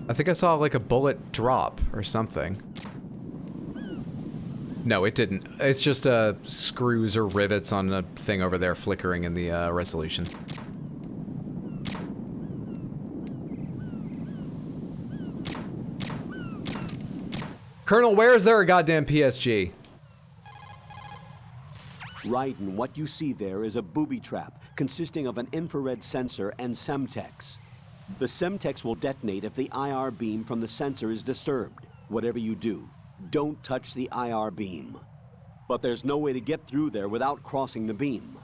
I think I saw like a bullet drop or something. No, it didn't. It's just screws or rivets on a thing over there flickering in the resolution. Colonel, where is there a goddamn PSG? Raiden, what you see there is a booby trap consisting of an infrared sensor and Semtex. The Semtex will detonate if the IR beam from the sensor is disturbed. Whatever you do, don't touch the IR beam. But there's no way to get through there without crossing the beam.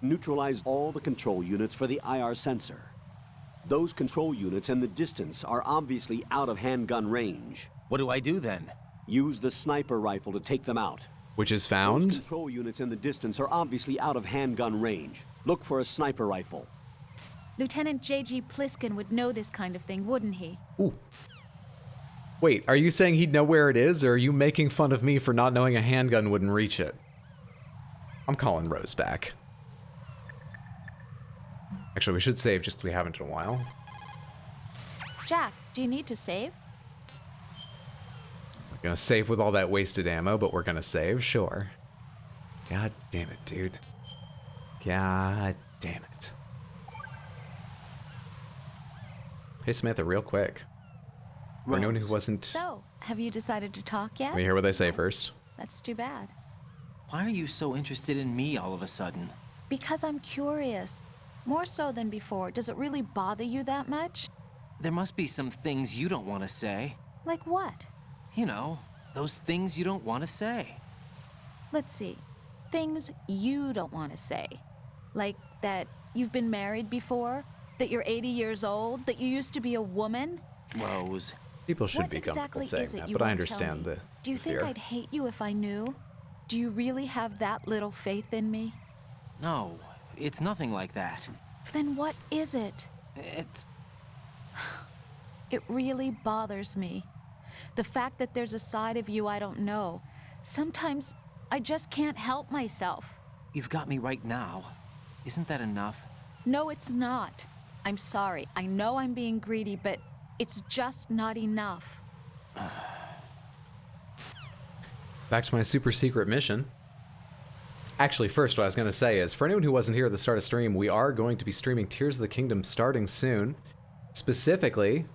Neutralize all the control units for the IR sensor. Those control units in the distance are obviously out of handgun range. What do I do then? Use the sniper rifle to take them out. Which is found? Those control units in the distance are obviously out of handgun range. Look for a sniper rifle. Lieutenant J.G. Pliskin would know this kind of thing, wouldn't he? Ooh. Wait, are you saying he'd know where it is, or are you making fun of me for not knowing a handgun wouldn't reach it? I'm calling Rose back. Actually, we should save just 'cause we haven't in a while. Jack, do you need to save? We're gonna save with all that wasted ammo, but we're gonna save, sure. God damn it, dude. God damn it. Hey, Samantha, real quick. For anyone who wasn't... So, have you decided to talk yet? Let me hear what they say first. That's too bad. Why are you so interested in me all of a sudden? Because I'm curious. More so than before. Does it really bother you that much? There must be some things you don't want to say. Like what? You know, those things you don't want to say. Let's see. Things you don't want to say. Like that you've been married before? That you're 80 years old? That you used to be a woman? Rose. People should what be comfortable exactly saying is it that, you but I won't understand tell me? the Do you think fear. I'd hate you if I knew? Do you really have that little faith in me? No, it's nothing like that. Then what is it? It's... It really bothers me. The fact that there's a side of you I don't know. Sometimes I just can't help myself. You've got me right now. Isn't that enough? No, it's not. I'm sorry. I know I'm being greedy, but it's just not enough. Back to my super secret mission. Actually, first, what I was going to say is, for anyone who wasn't here at the start of stream, we are going to be streaming Tears of the Kingdom starting soon. Specifically,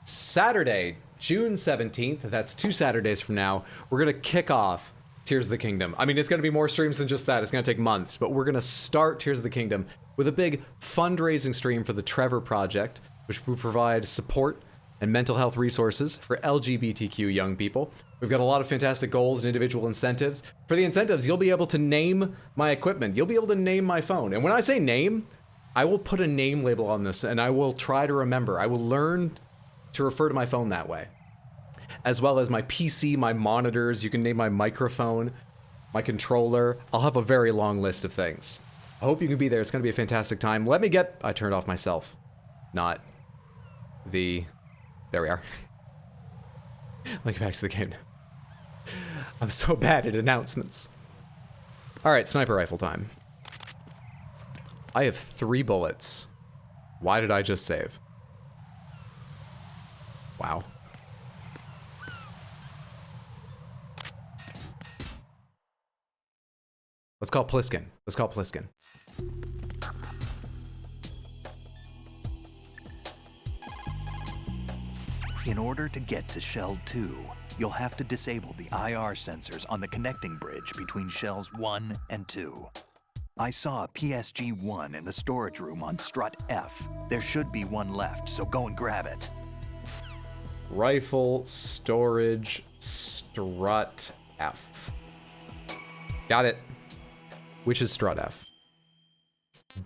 Saturday, June 17th, that's 2 Saturdays from now, we're going to kick off Tears of the Kingdom. I mean, it's going to be more streams than just that. It's going to take months, but we're going to start Tears of the Kingdom with a big fundraising stream for the Trevor Project, which will provide support and mental health resources for LGBTQ young people. We've got a lot of fantastic goals and individual incentives. For the incentives, you'll be able to name my equipment. You'll be able to name my phone. And when I say name, I will put a name label on this, and I will try to remember. I will learn to refer to my phone that way. As well as my PC, my monitors, you can name my microphone, my controller. I'll have a very long list of things. I hope you can be there. It's going to be a fantastic time. I turned off myself. Not the... There we are. Let me get back to the game now. I'm so bad at announcements. Alright, sniper rifle time. I have 3 bullets. Why did I just save? Wow. Let's call Pliskin. Let's call Pliskin. In order to get to Shell 2, you'll have to disable the IR sensors on the connecting bridge between Shells 1 and 2. I saw a PSG-1 in the storage room on strut F. There should be one left, so go and grab it. Rifle, storage, strut F. Got it. Which is strut F?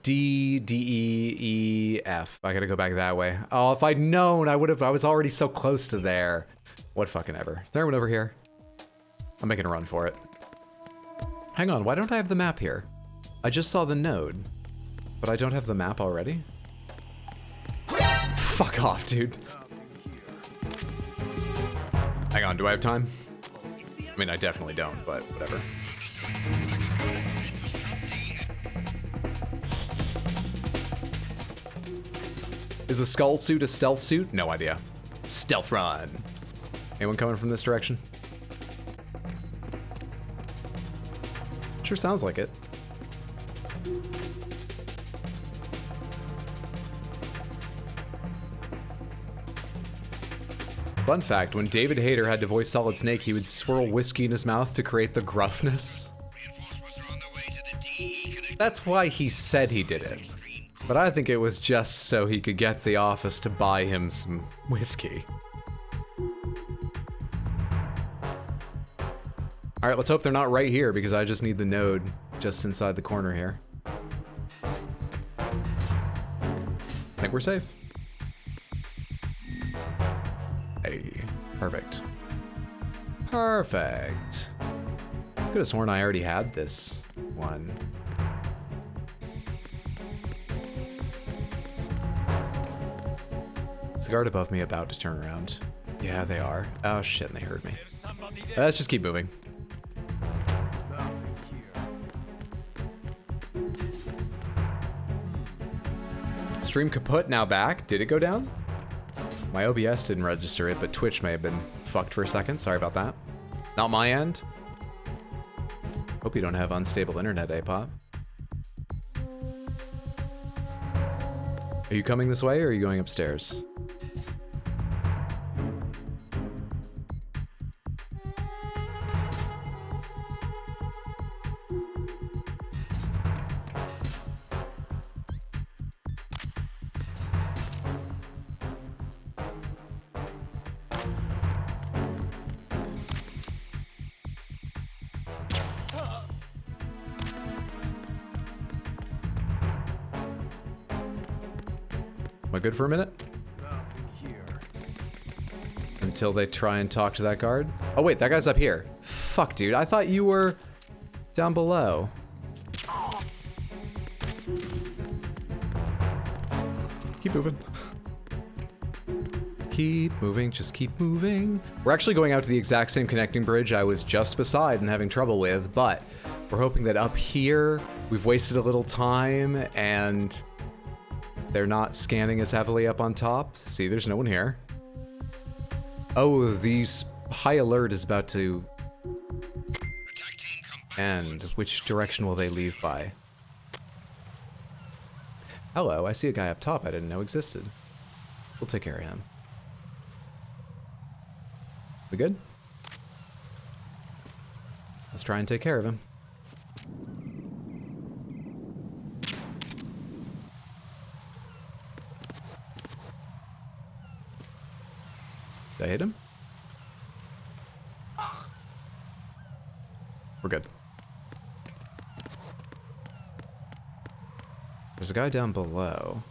D, E, F. I gotta go back that way. Oh, if I'd known, I was already so close to there. What fucking ever. Is there anyone over here? I'm making a run for it. Hang on, why don't I have the map here? I just saw the node, but I don't have the map already? Fuck off, dude. Hang on, do I have time? I mean, I definitely don't, but whatever. Is the skull suit a stealth suit? No idea. Stealth run. Anyone coming from this direction? Sure sounds like it. Fun fact, when David Hayter had to voice Solid Snake, he would swirl whiskey in his mouth to create the gruffness. That's why he said he did it. But I think it was just so he could get the office to buy him some whiskey. Alright, let's hope they're not right here, because I just need the node just inside the corner here. I think we're safe. Hey, perfect. Perfect. Could have sworn I already had this one. Is the guard above me about to turn around? Yeah, they are. Oh shit, and they heard me. Let's just keep moving. Stream kaput, now back. Did it go down? My OBS didn't register it, but Twitch may have been fucked for a second. Sorry about that. Not my end. Hope you don't have unstable internet, Pop. Are you coming this way or are you going upstairs? Am I good for a minute? Until they try and talk to that guard? Oh wait, that guy's up here. Fuck, dude, I thought you were down below. Keep moving. Keep moving, just keep moving. We're actually going out to the exact same connecting bridge I was just beside and having trouble with, but we're hoping that up here, we've wasted a little time and they're not scanning as heavily up on top. See, there's no one here. Oh, the high alert is about to end. Which direction will they leave by? Hello, I see a guy up top I didn't know existed. We'll take care of him. We good? Let's try and take care of him. Did I hit him? We're good. There's a guy down below.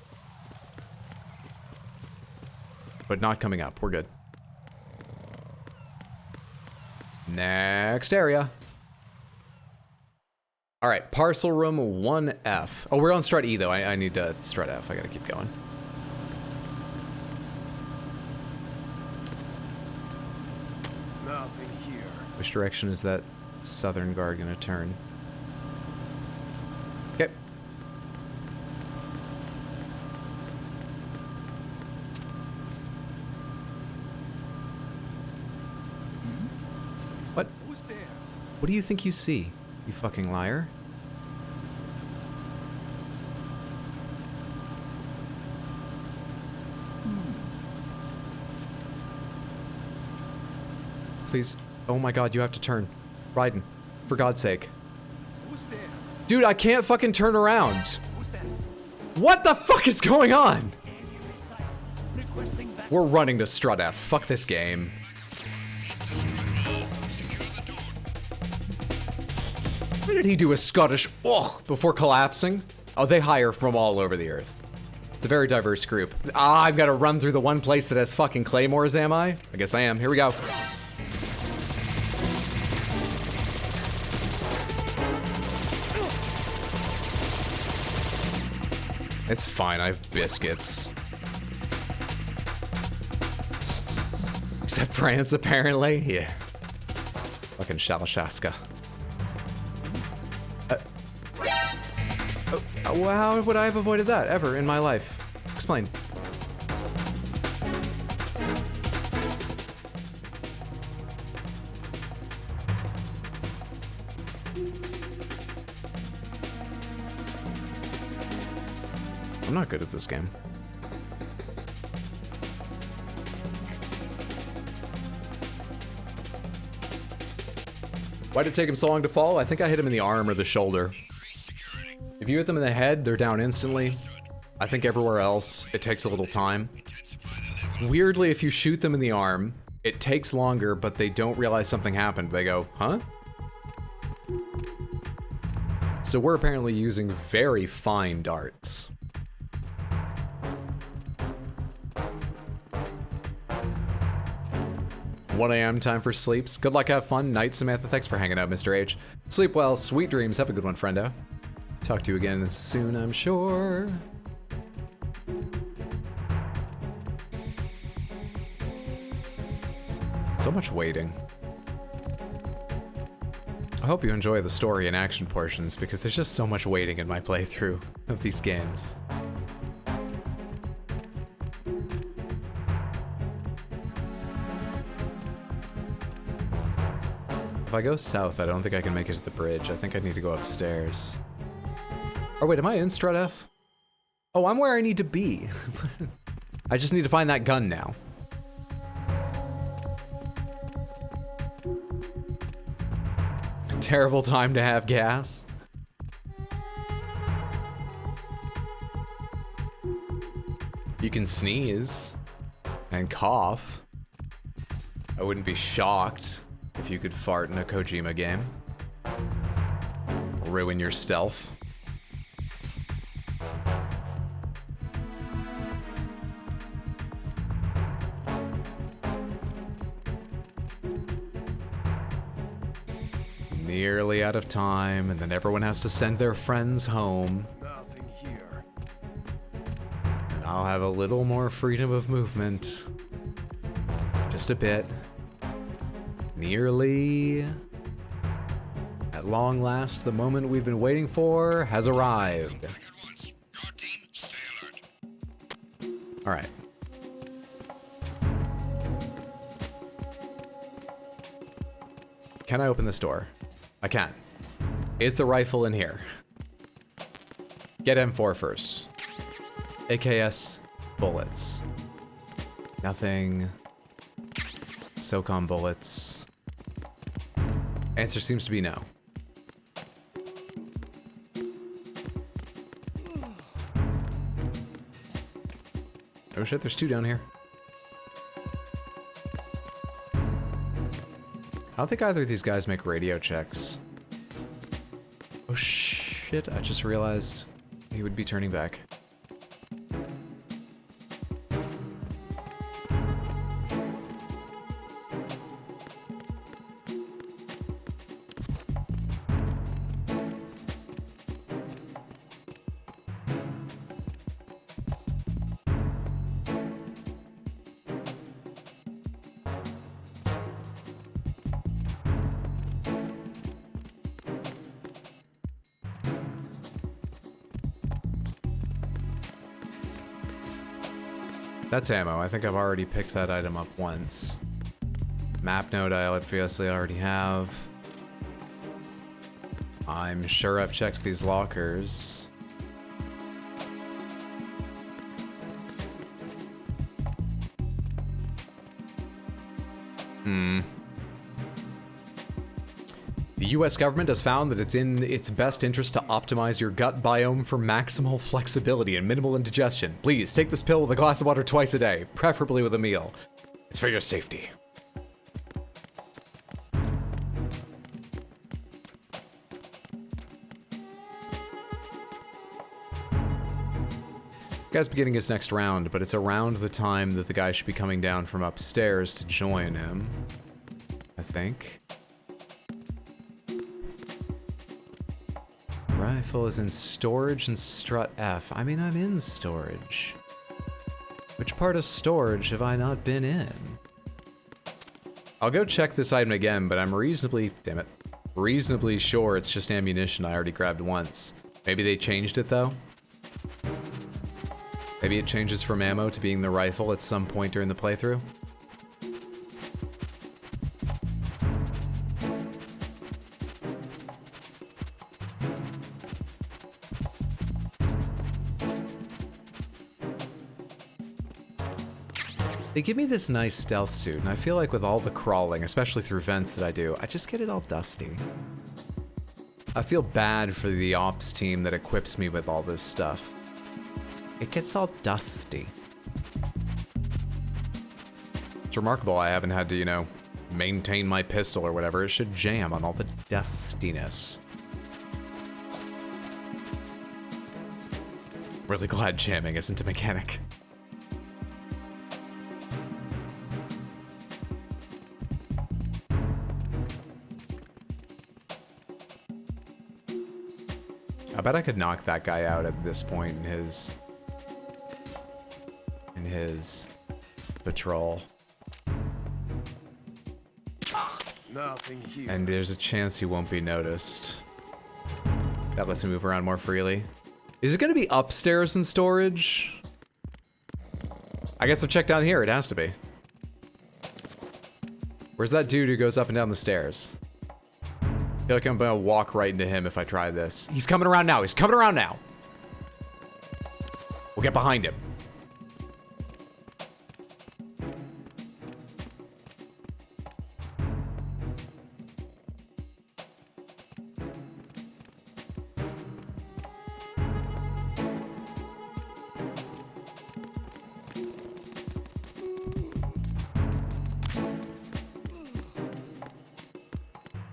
But not coming up. We're good. Next area. Alright, parcel room 1F. Oh, we're on strut E though. I need to strut F. I gotta keep going. Nothing here. Which direction is that southern guard gonna turn? Okay. What? Who's there? What do you think you see, you fucking liar? Please. Oh my god, you have to turn. Raiden, for God's sake. Who's there? Dude, I can't fucking turn around. What the fuck is going on? We're running to strut F. Fuck this game. Why did he do a Scottish ugh before collapsing? Oh, they hire from all over the earth. It's a very diverse group. Ah, I've got to run through the one place that has fucking claymores, am I? I guess I am. Here we go. It's fine, I have biscuits. Except France, apparently. Yeah. Fucking Shalashaska. How would I have avoided that ever in my life? Explain. I'm not good at this game. Why did it take him so long to fall? I think I hit him in the arm or the shoulder. If you hit them in the head, they're down instantly. I think everywhere else, it takes a little time. Weirdly, if you shoot them in the arm, it takes longer, but they don't realize something happened. They go, huh? So we're apparently using very fine darts. "1 a.m. time for sleeps. Good luck, have fun. Night, Samantha. Thanks for hanging out, Mr. H. Sleep well, sweet dreams. Have a good one, friendo. Talk to you again soon, I'm sure." So much waiting. I hope you enjoy the story and action portions, because there's just so much waiting in my playthrough of these games. If I go south, I don't think I can make it to the bridge. I think I need to go upstairs. Oh wait, am I in Strut F? Oh, I'm where I need to be. I just need to find that gun now. Terrible time to have gas. You can sneeze and cough. I wouldn't be shocked if you could fart in a Kojima game. Ruin your stealth. Nearly out of time, and then everyone has to send their friends home. Nothing here. And I'll have a little more freedom of movement. Just a bit. Nearly. At long last, the moment we've been waiting for has arrived. All right. Can I open this door? I can. Is the rifle in here? Get M4 first. AKS bullets. Nothing. SOCOM bullets. Answer seems to be no. Oh shit, there's two down here. I don't think either of these guys make radio checks. Oh shit, I just realized he would be turning back. That's ammo. I think I've already picked that item up once. Map node I obviously already have. I'm sure I've checked these lockers. The US government has found that it's in its best interest to optimize your gut biome for maximal flexibility and minimal indigestion. Please take this pill with a glass of water twice a day, preferably with a meal. It's for your safety. Guy's beginning his next round, but it's around the time that the guy should be coming down from upstairs to join him, I think. Rifle is in storage and strut F. I mean, I'm in storage. Which part of storage have I not been in? I'll go check this item again, but I'm reasonably sure it's just ammunition I already grabbed once. Maybe they changed it though? Maybe it changes from ammo to being the rifle at some point during the playthrough? They give me this nice stealth suit, and I feel like with all the crawling, especially through vents that I do, I just get it all dusty. I feel bad for the ops team that equips me with all this stuff. It gets all dusty. It's remarkable I haven't had to, you know, maintain my pistol or whatever. It should jam on all the dustiness. Really glad jamming isn't a mechanic. I bet I could knock that guy out at this point in his patrol. Nothing here. And there's a chance he won't be noticed. That lets him move around more freely. Is it gonna be upstairs in storage? I guess I'll check down here, it has to be. Where's that dude who goes up and down the stairs? I feel like I'm gonna walk right into him if I try this. He's coming around now, he's coming around now. We'll get behind him.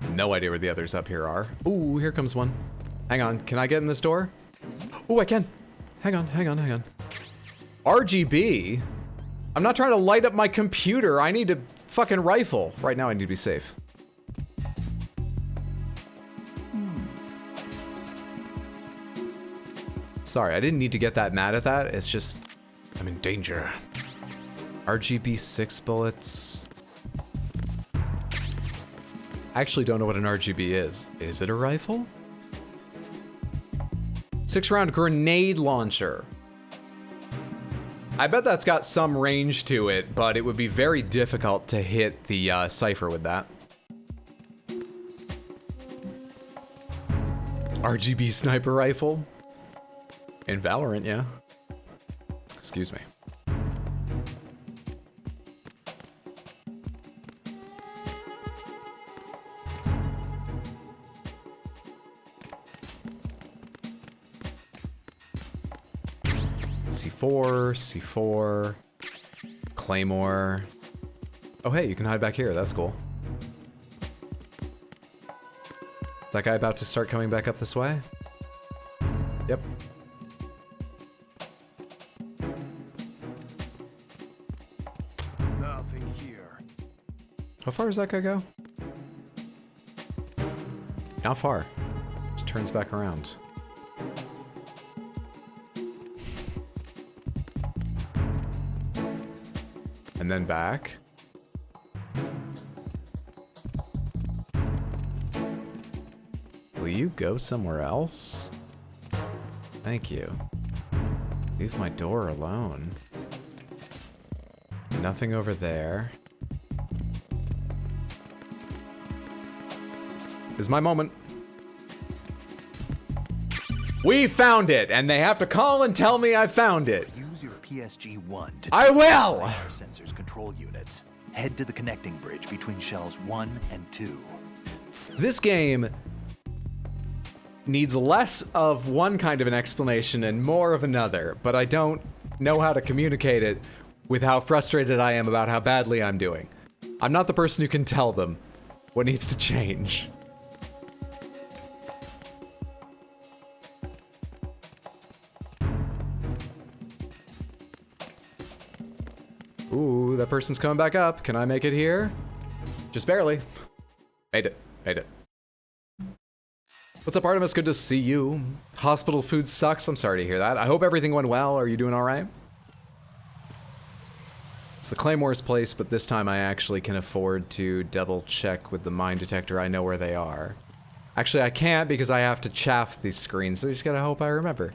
No idea where the others up here are. Ooh, here comes one. Hang on, can I get in this door? Ooh, I can. Hang on, hang on, hang on. RGB? I'm not trying to light up my computer. I need a fucking rifle. Right now I need to be safe. Sorry, I didn't need to get that mad at that. It's just, I'm in danger. RGB 6 bullets. I actually don't know what an RGB is. Is it a rifle? 6-round grenade launcher. I bet that's got some range to it, but it would be very difficult to hit the cipher with that. RGB sniper rifle? In Valorant, yeah. Excuse me. C4, Claymore. Oh hey, you can hide back here, that's cool. Is that guy about to start coming back up this way? Yep. Nothing here. How far does that guy go? Not far. Just turns back around. And then back. Will you go somewhere else? Thank you. Leave my door alone. Nothing over there. This is my moment. We found it, and they have to call and tell me I found it. Use your PSG-1 to I will! IR sensors control units. Head to the connecting bridge between shells 1 and 2. This game needs less of one kind of an explanation and more of another, but I don't know how to communicate it with how frustrated I am about how badly I'm doing. I'm not the person who can tell them what needs to change. Ooh, that person's coming back up. Can I make it here? Just barely. Made it. Made it. What's up, Artemis? Good to see you. Hospital food sucks. I'm sorry to hear that. I hope everything went well. Are you doing all right? It's the Claymore's place, but this time I actually can afford to double check with the mine detector. I know where they are. Actually, I can't because I have to chaff these screens, so I just gotta hope I remember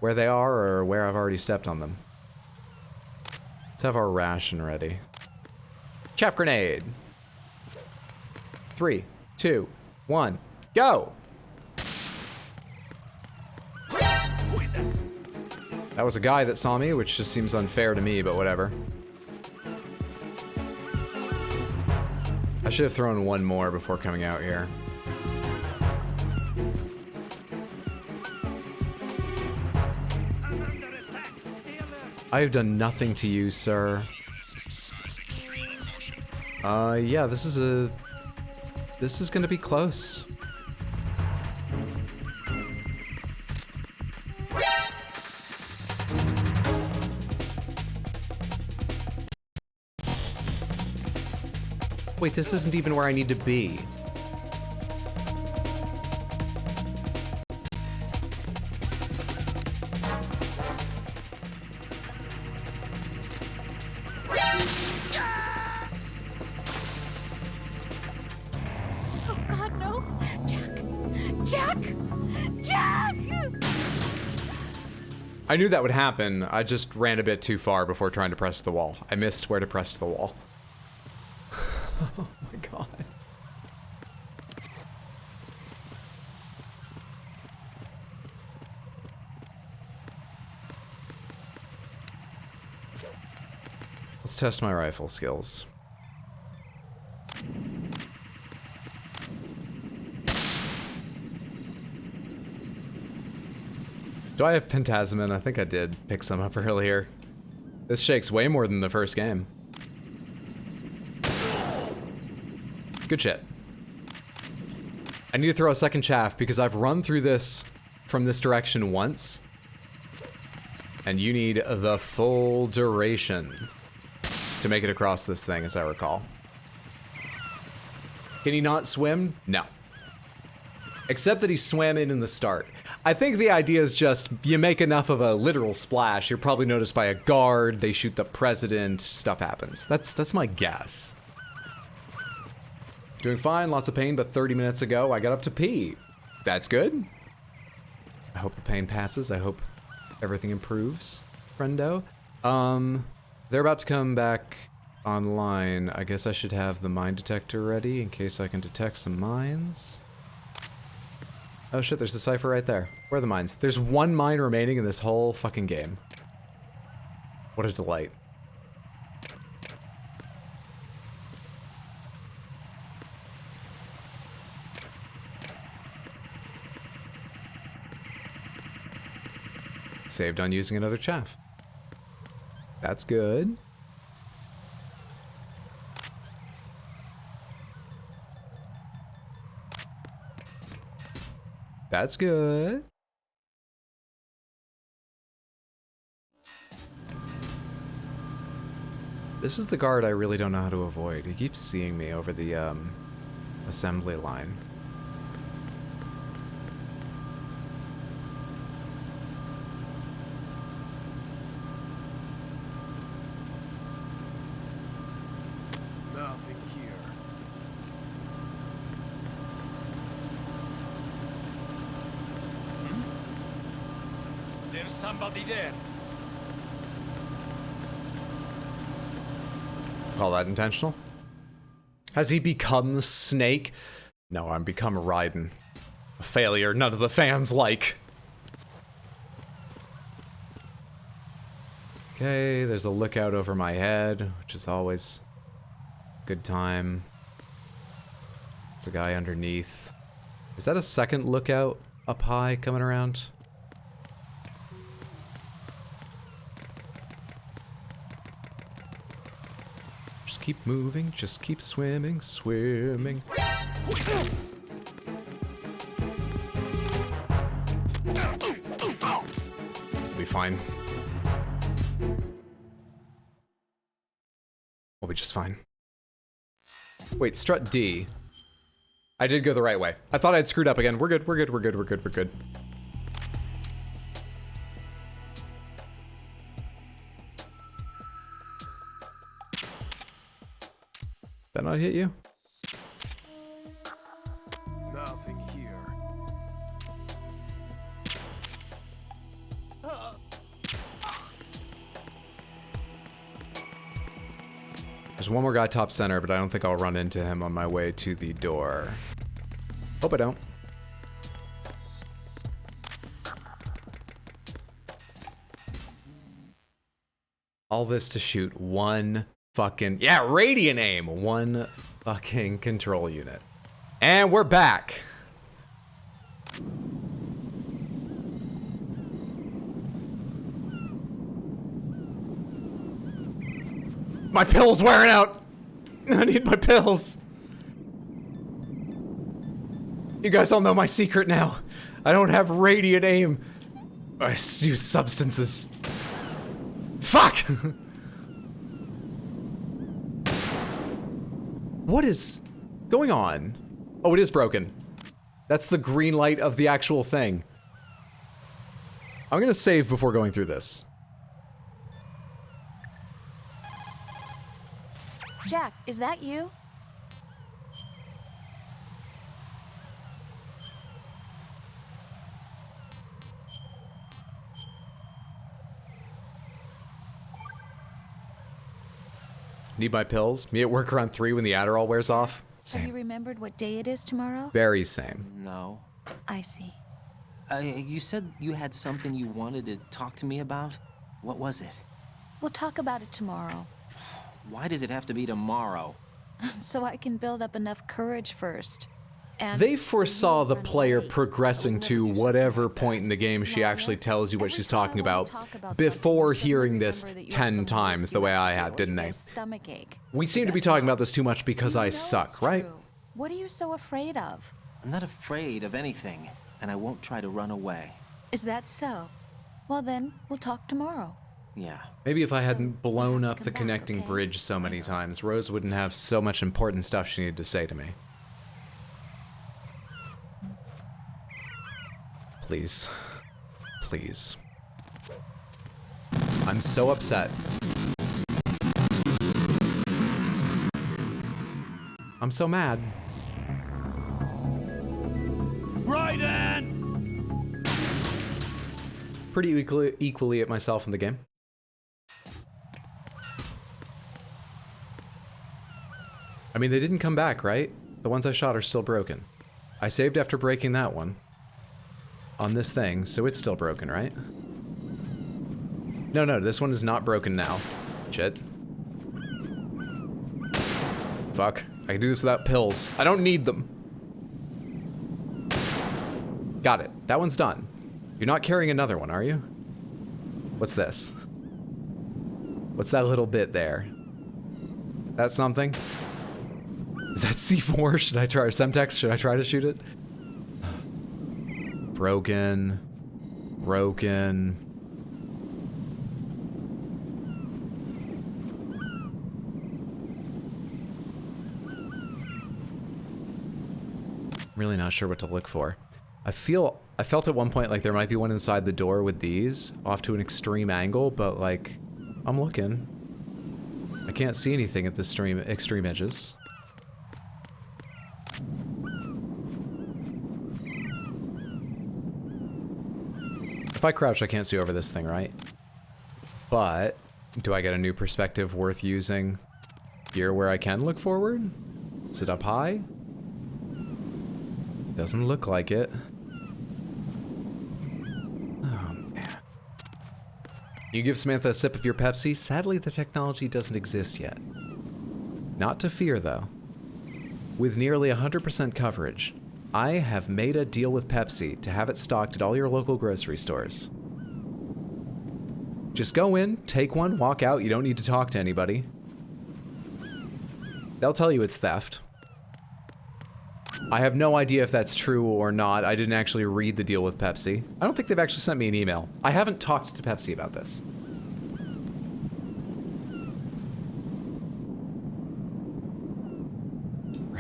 where they are or where I've already stepped on them. Let's have our ration ready. Chaff grenade. 3, 2, 1, go! That was a guy that saw me, which just seems unfair to me, but whatever. I should have thrown one more before coming out here. I have done nothing to you, sir. Yeah, this is gonna be close. Wait, this isn't even where I need to be. Oh God, no! Jack! Jack! Jack! I knew that would happen. I just ran a bit too far before trying to press the wall. I missed where to press the wall. Oh my God. Let's test my rifle skills. Do I have Pentasmin? I think I did pick some up earlier. This shakes way more than the first game. Good shit. I need to throw a second chaff because I've run through this from this direction once. And you need the full duration to make it across this thing, as I recall. Can he not swim? No. Except that he swam in the start. I think the idea is just, you make enough of a literal splash, you're probably noticed by a guard, they shoot the president, stuff happens. That's my guess. Doing fine, lots of pain, but 30 minutes ago I got up to pee. That's good. I hope the pain passes, I hope everything improves, friendo. They're about to come back online. I guess I should have the mine detector ready in case I can detect some mines. Oh shit, there's a cipher right there. Where are the mines? There's one mine remaining in this whole fucking game. What a delight. Saved on using another chaff. That's good. That's good. This is the guard I really don't know how to avoid. He keeps seeing me over the assembly line. Nothing here. There's somebody there. Call that intentional? Has he become the Snake? No, I'm become Raiden. A failure none of the fans like. Okay, there's a lookout over my head, which is always a good time. There's a guy underneath. Is that a second lookout up high coming around? Just keep moving, just keep swimming, swimming. We'll be fine. We'll be just fine. Wait, strut D. I did go the right way. I thought I'd screwed up again. We're good, we're good, we're good, we're good, we're good. Did that not hit you? Nothing here. There's one more guy top center, but I don't think I'll run into him on my way to the door. Hope I don't. All this to shoot one fucking... Yeah, radiant aim! One fucking control unit. And we're back. My pill's wearing out. I need my pills. You guys all know my secret now. I don't have radiant aim. I use substances. Fuck! What is going on? Oh, it is broken. That's the green light of the actual thing. I'm gonna save before going through this. Jack, is that you? Need my pills? Me at work around 3 when the Adderall wears off? Have you remembered what day it is tomorrow? Very same. No. I see. You said you had something you wanted to talk to me about? What was it? We'll talk about it tomorrow. Why does it have to be tomorrow? So I can build up enough courage first. And They foresaw the player progressing to whatever point in the game she actually tells you what she's talking about before hearing this 10 times the way I have, didn't they? We seem to be talking about this too much because I suck, right? What are you so afraid of? I'm not afraid of anything, and I won't try to run away. Is that so? Well then, we'll talk tomorrow. Yeah. Maybe if I hadn't blown up the connecting bridge so many times, Rose wouldn't have so much important stuff she needed to say to me. Please. Please. I'm so upset. I'm so mad. Raiden! Pretty equally at myself in the game. I mean, they didn't come back, right? The ones I shot are still broken. I saved after breaking that one. On this thing, so it's still broken, right? No, this one is not broken now. Shit. Fuck. I can do this without pills. I don't need them. Got it. That one's done. You're not carrying another one, are you? What's this? What's that little bit there? That's something? Is that C4? Should I try, or Semtex? Should I try to shoot it? Broken. Broken. Really not sure what to look for. I felt at one point like there might be one inside the door with these off to an extreme angle, but like, I'm looking. I can't see anything at this extreme edges. If I crouch, I can't see over this thing, right? But do I get a new perspective worth using here where I can look forward? Is it up high? Doesn't look like it. Oh, man. You give Samantha a sip of your Pepsi? Sadly, the technology doesn't exist yet. Not to fear, though. With nearly 100% coverage, I have made a deal with Pepsi to have it stocked at all your local grocery stores. Just go in, take one, walk out. You don't need to talk to anybody. They'll tell you it's theft. I have no idea if that's true or not. I didn't actually read the deal with Pepsi. I don't think they've actually sent me an email. I haven't talked to Pepsi about this.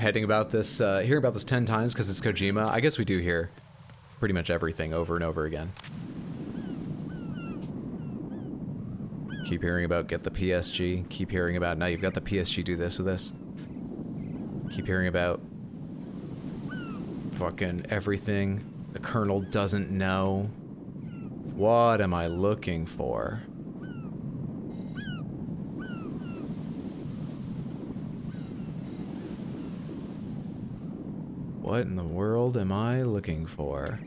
Hearing about this 10 times because it's Kojima. I guess we do hear pretty much everything over and over again. Keep hearing about get the PSG. Keep hearing about now you've got the PSG, do this with this. Keep hearing about fucking everything the Colonel doesn't know. What am I looking for? What in the world am I looking for?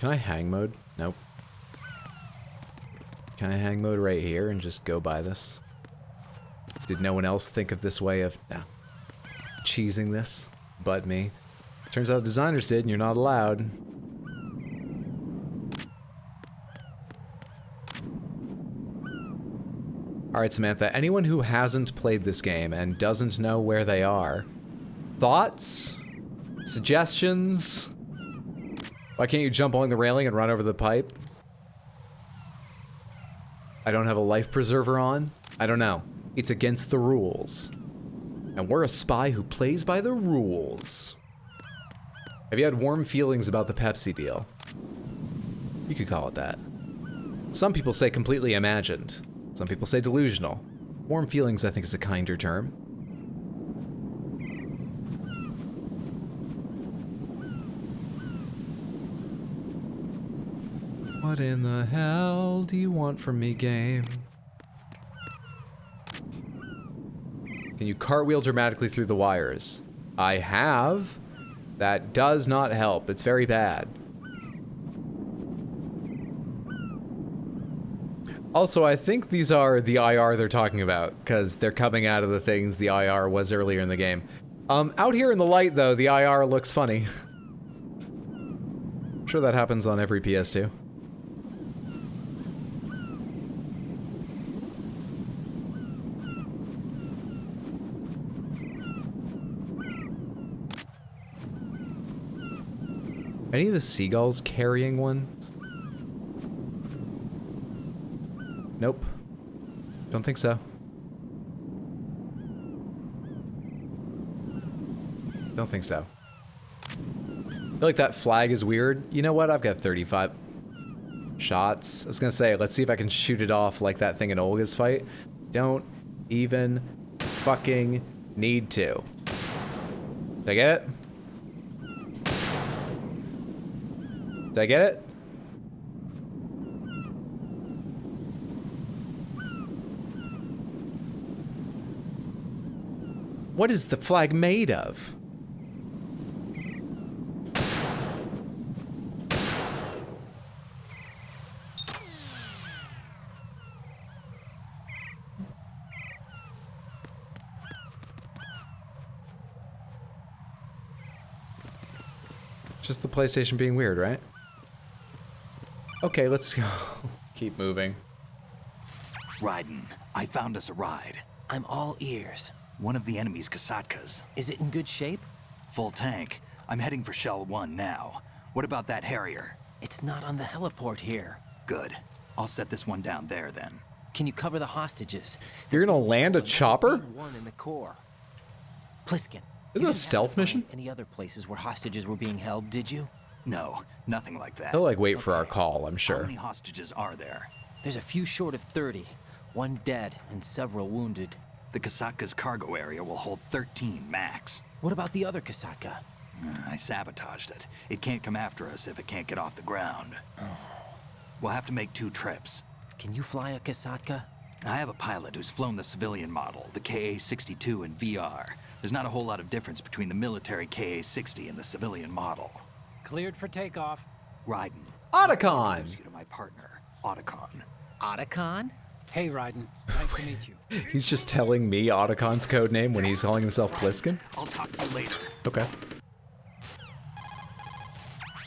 Can I hang mode? Nope. Can I hang mode right here and just go by this? Did no one else think of this way of cheesing this but me? Turns out designers did, and you're not allowed. Alright, Samantha, anyone who hasn't played this game and doesn't know where they are, thoughts? Suggestions? Why can't you jump along the railing and run over the pipe? I don't have a life preserver on? I don't know. It's against the rules. And we're a spy who plays by the rules. Have you had warm feelings about the Pepsi deal? You could call it that. Some people say completely imagined. Some people say delusional. Warm feelings, I think, is a kinder term. What in the hell do you want from me, game? Can you cartwheel dramatically through the wires? I have. That does not help. It's very bad. Also, I think these are the IR they're talking about, because they're coming out of the things the IR was earlier in the game. Out here in the light, though, the IR looks funny. I'm sure that happens on every PS2. Any of the seagulls carrying one? Nope. Don't think so. Don't think so. I feel like that flag is weird. You know what? I've got 35 shots. I was gonna say, let's see if I can shoot it off like that thing in Olga's fight. Don't even fucking need to. Did I get it? Did I get it? What is the flag made of? Just the PlayStation being weird, right? Okay, let's go. Keep moving. Raiden, I found us a ride. I'm all ears. One of the enemy's Kasatkas. Is it in good shape? Full tank. I'm heading for Shell 1 now. What about that Harrier? It's not on the heliport here. Good. I'll set this one down there then. Can you cover the hostages? You're gonna land a chopper? One in the core. Pliskin. Is it a stealth mission? Any other places where hostages were being held, did you? No, nothing like that. They'll like wait for our call, I'm sure. How many hostages are there? There's a few short of 30. One dead and several wounded. The Kasatka's cargo area will hold 13 max. What about the other Kasatka? I sabotaged it. It can't come after us if it can't get off the ground. We'll have to make 2 trips. Can you fly a Kasatka? I have a pilot who's flown the civilian model, the KA-62 in VR. There's not a whole lot of difference between the military KA-60 and the civilian model. Cleared for takeoff. Raiden. Otacon! Introduce you to my partner, Otacon. Otacon? Hey, Raiden. Nice to meet you. He's just telling me Otacon's code name when he's calling himself Pliskin? I'll talk to you later. Okay.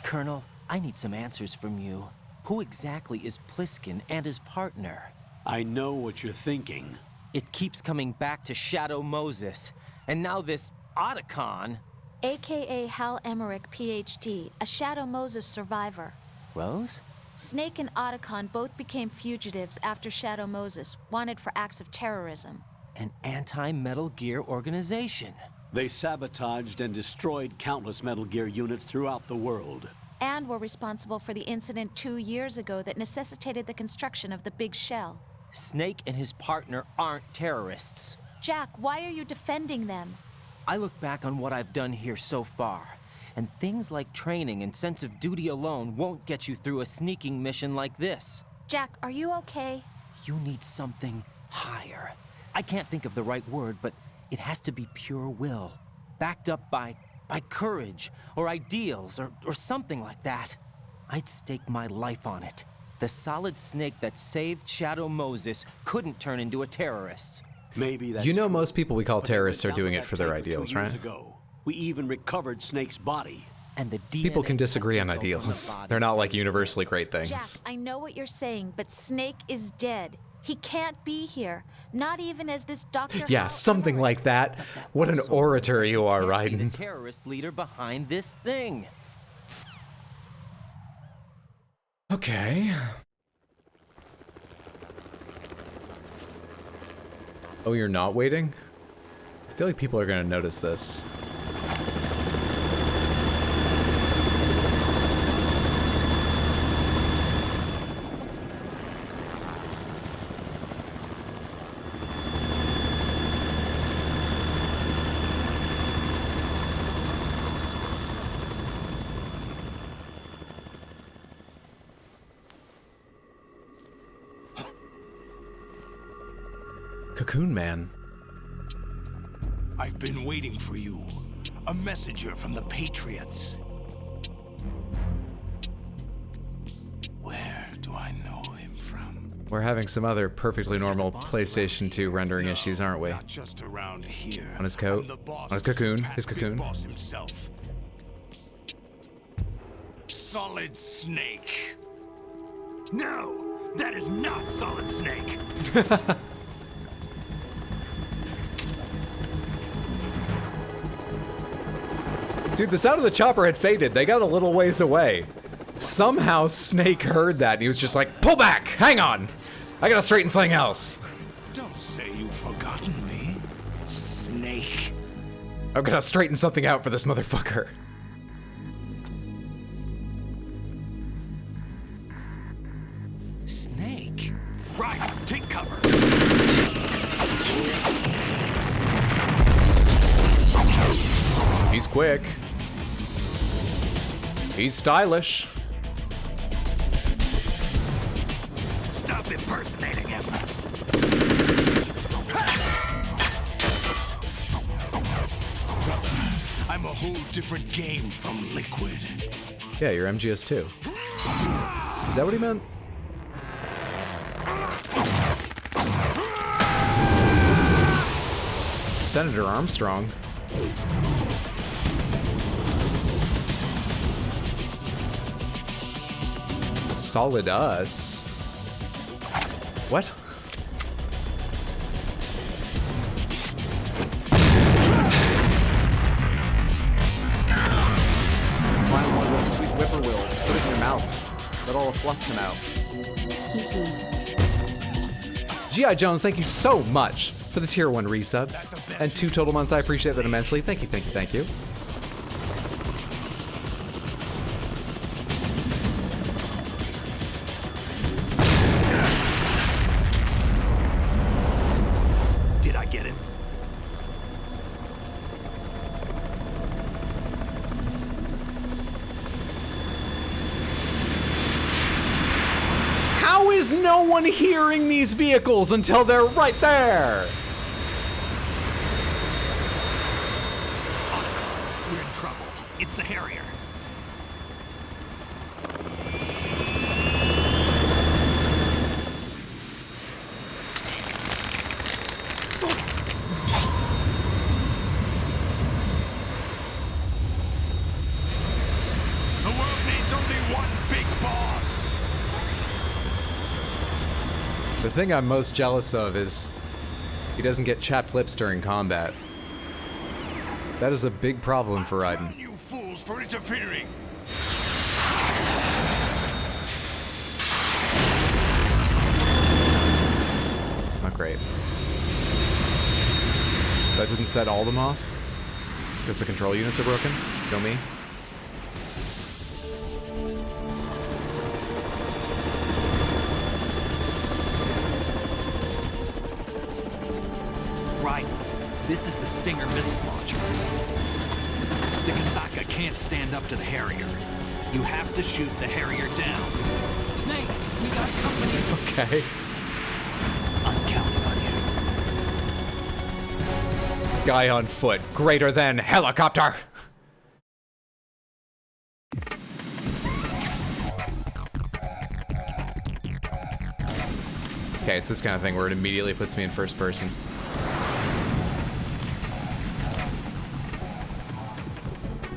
Colonel, I need some answers from you. Who exactly is Pliskin and his partner? I know what you're thinking. It keeps coming back to Shadow Moses. And now this Otacon. AKA Hal Emmerich, PhD, a Shadow Moses survivor. Rose? Snake and Otacon both became fugitives after Shadow Moses, wanted for acts of terrorism. An anti-Metal Gear organization. They sabotaged and destroyed countless Metal Gear units throughout the world. And were responsible for the incident 2 years ago that necessitated the construction of the Big Shell. Snake and his partner aren't terrorists. Jack, why are you defending them? I look back on what I've done here so far, and things like training and sense of duty alone won't get you through a sneaking mission like this. Jack, are you okay? You need something higher. I can't think of the right word, but it has to be pure will, backed up by courage or ideals or something like that. I'd stake my life on it. The solid snake that saved Shadow Moses couldn't turn into a terrorist. Maybe that's You know, true. most people we call But they went terrorists are down doing to it that for their tanker 2 ideals, years right? ago. We even recovered Snake's body. And the DNA People can disagree on test results ideals. the body They're not say like it's universally him. great Jack, things. I know what you're saying, but Snake is dead. He can't be here. Not even as this Dr. Yeah, House something like that. What an Also, orator you are, can't be the Raiden. terrorist leader behind this thing. Okay. Oh, you're not waiting? I feel like people are gonna notice this. Cocoon Man. I've been waiting for you. A messenger from the Patriots. Where do I know him from? We're having some other perfectly normal PlayStation 2 rendering issues, aren't we? Not just around here. On his coat, I'm the boss on his who's cocoon, surpassed his Big cocoon. Boss himself. Solid Snake. No, that is not Solid Snake. Dude, the sound of the chopper had faded. They got a little ways away. Somehow Snake heard that and he was just like, pull back, hang on. I gotta straighten something else. Don't say you've forgotten me, Snake. I'm gonna straighten something out for this motherfucker. Snake? Right, take cover. He's quick. He's stylish. Stop impersonating him. Brother, I'm a whole different game from Liquid. Yeah, you're MGS2. Is that what he meant? Senator Armstrong. Solid us. What? Find one of those sweet whippoorwills. Put it in your mouth. Let all the fluff come out. G.I. Jones, thank you so much for the tier 1 resub. And 2 total months, I appreciate that immensely. Thank you, thank you, thank you. Did I get it? How is no one hearing these vehicles until they're right there? We're in trouble. It's the Harrier. The world needs only one big boss. The thing I'm most jealous of is he doesn't get chapped lips during combat. That is a big problem for Raiden. You fools for interfering. Not great. That didn't set all them off? Because the control units are broken? Kill me. Right. This is the Stinger missile launcher. The Kasaka can't stand up to the Harrier. You have to shoot the Harrier down. Snake, we got company. Okay. I'm counting on you. Guy on foot, greater than helicopter! Okay, it's this kind of thing where it immediately puts me in first person.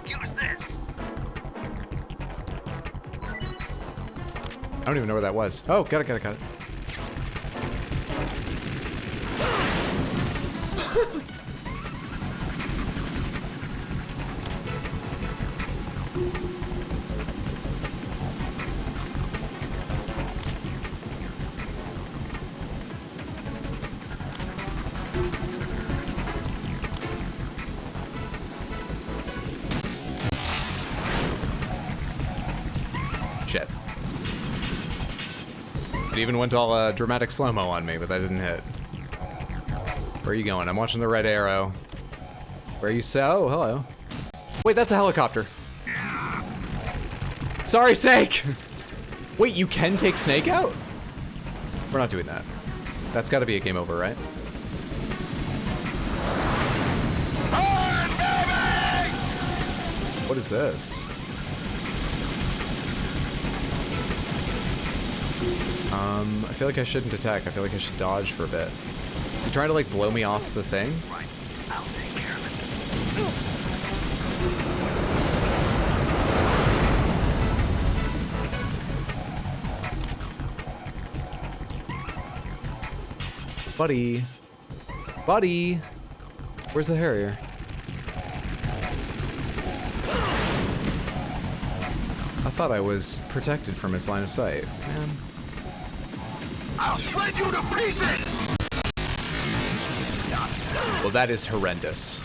Use this. I don't even know where that was. Oh, got it. Shit. It even went all dramatic slow-mo on me, but that didn't hit. Where are you going? I'm watching the red arrow. Where are you? Oh, hello. Wait, that's a helicopter. Sorry, Snake! Wait, you can take Snake out? We're not doing that. That's gotta be a game over, right? What is this? I feel like I shouldn't attack. I feel like I should dodge for a bit. Is he trying to, like, blow me off the thing? Right. I'll take care of it. Buddy. Buddy! Where's the Harrier? I thought I was protected from its line of sight. Man. I'll shred you to pieces! Well, that is horrendous.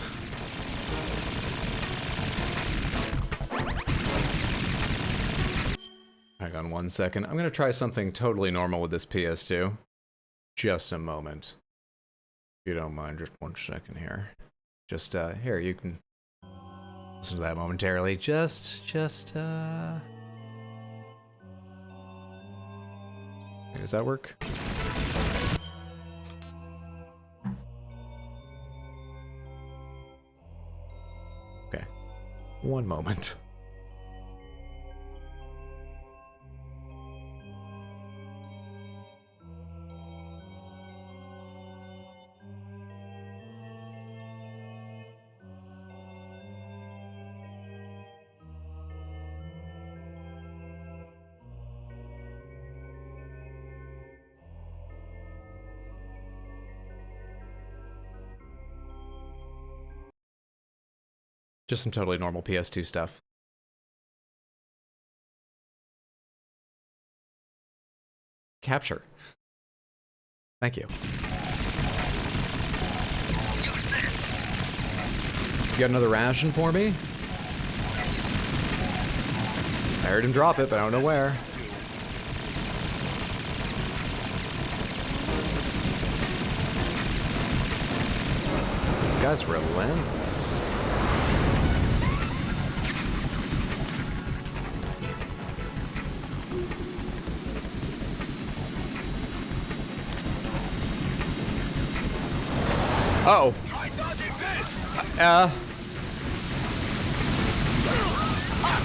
Hang on 1 second. I'm gonna try something totally normal with this PS2. Just a moment. If you don't mind, just 1 second here. Just, here, you can listen to that momentarily. Does that work? Okay. 1 moment. Just some totally normal PS2 stuff. Capture. Thank you. You got another ration for me? I heard him drop it, but I don't know where. This guy's relentless. Uh-oh.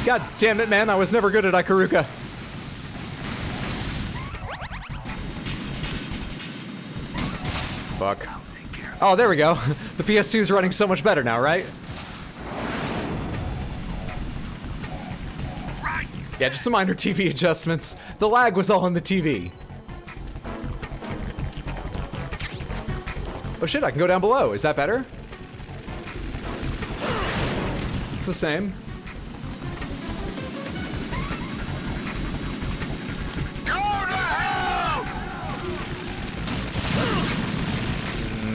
God damn it, man. I was never good at Ikaruga. Fuck. Oh, there we go. The PS2 is running so much better now, right? Yeah, just some minor TV adjustments. The lag was all on the TV. Oh shit, I can go down below. Is that better? It's the same.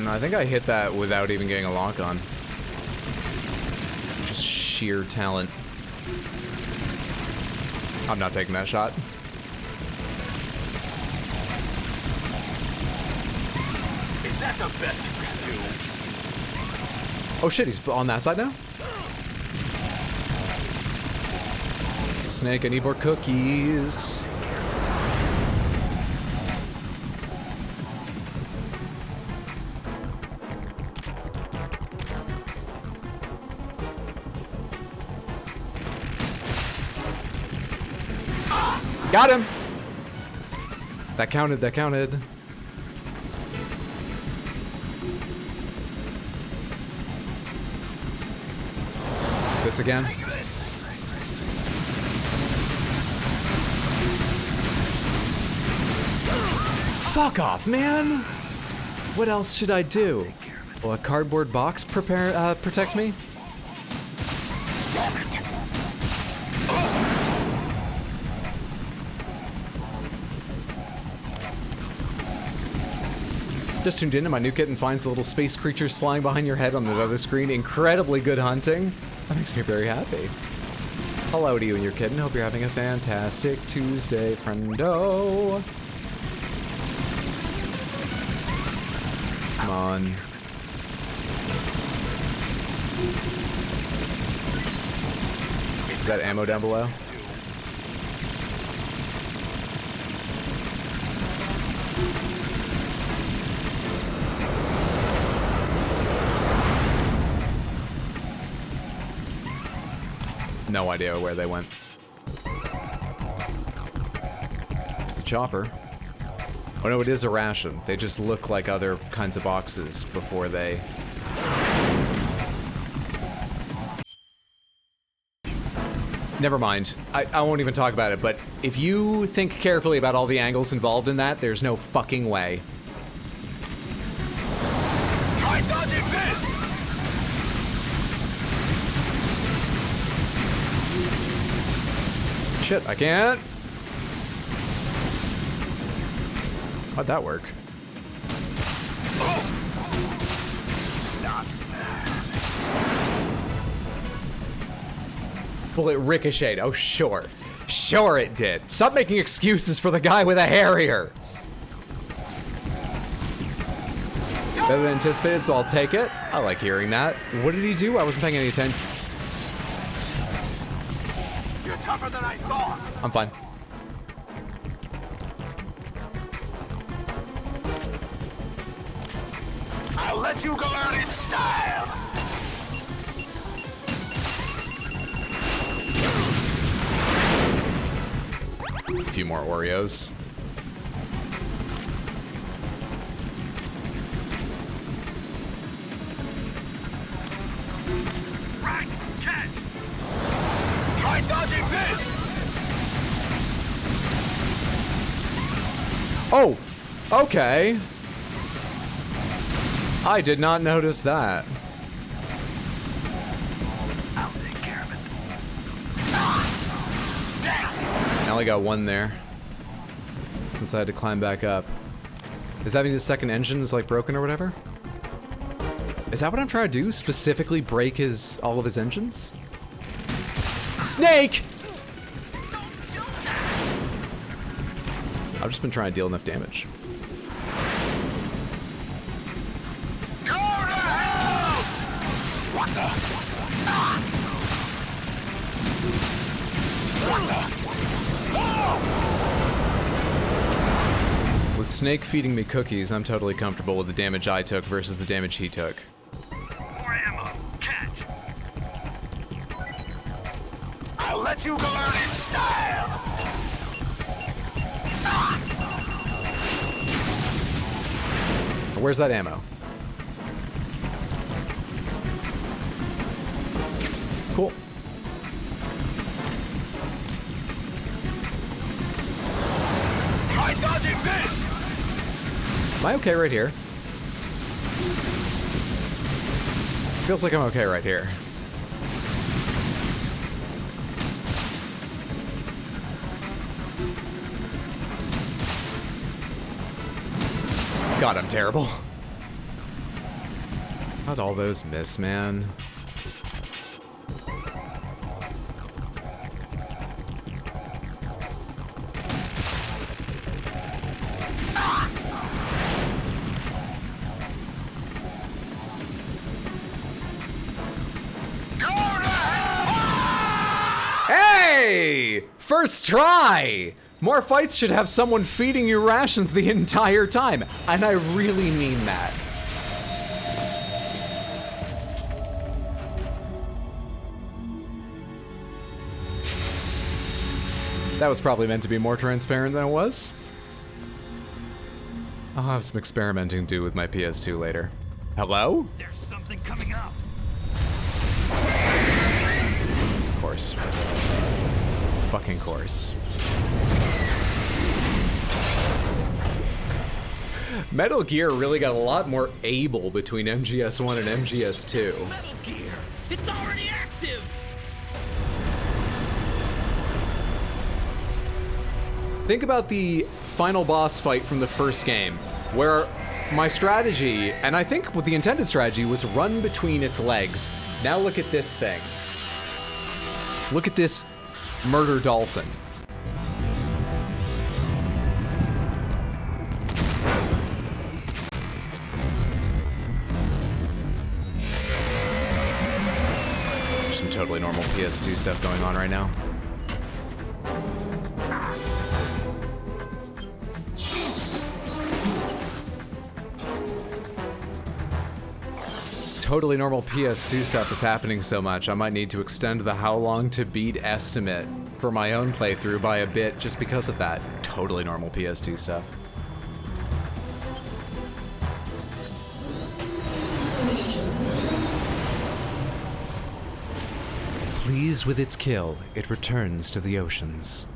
I think I hit that without even getting a lock on. Just sheer talent. I'm not taking that shot. Is that the best you can do? Oh shit, he's on that side now? Snake, I need more cookies. Got him! That counted, that counted. this again. Fuck off, man! What else should I do? Will a cardboard box protect me? Damn it! Just tuned in and my new kitten finds the little space creatures flying behind your head on the other screen. Incredibly good hunting. That makes me very happy. Hello to you and your kitten. Hope you're having a fantastic Tuesday, friendo. Come on. Is that ammo down below? No idea where they went. It's the chopper. Oh no, it is a ration. They just look like other kinds of boxes before they... Never mind. I won't even talk about it, but if you think carefully about all the angles involved in that, there's no fucking way. Try dodging this! Shit, I can't. How'd that work? Well, it ricocheted. Oh, sure. Sure it did. Stop making excuses for the guy with a Harrier. Better than anticipated, so I'll take it. I like hearing that. What did he do? I wasn't paying any attention. You're tougher than I thought. I'm fine. I'll let you go out in style. A few more Oreos. Right, catch. Try dodging this. Oh, okay. I did not notice that. I'll take care of it. I only got one there. Since I had to climb back up. Does that mean the second engine is like broken or whatever? Is that what I'm trying to do? Specifically break all of his engines? Snake! I've just been trying to deal enough damage. What the? With Snake feeding me cookies, I'm totally comfortable with the damage I took versus the damage he took. More ammo. Catch. I'll let you go out in style. Where's that ammo? Cool. Try dodging this. Am I okay right here? Feels like I'm okay right here. God, I'm terrible. How'd all those miss, man? Hey! First try! More fights should have someone feeding you rations the entire time. And I really mean that. That was probably meant to be more transparent than it was. I'll have some experimenting to do with my PS2 later. Hello? There's something coming up. course. Fucking course. Metal Gear really got a lot more able between MGS1 and MGS2. Metal Gear! It's already active! Think about the final boss fight from the first game, where my strategy, and I think what the intended strategy, was run between its legs. Now look at this thing. Look at this murder dolphin. There's some totally normal PS2 stuff going on right now. Totally normal PS2 stuff is happening so much, I might need to extend the how long to beat estimate for my own playthrough by a bit just because of that totally normal PS2 stuff. Pleased with its kill, it returns to the oceans.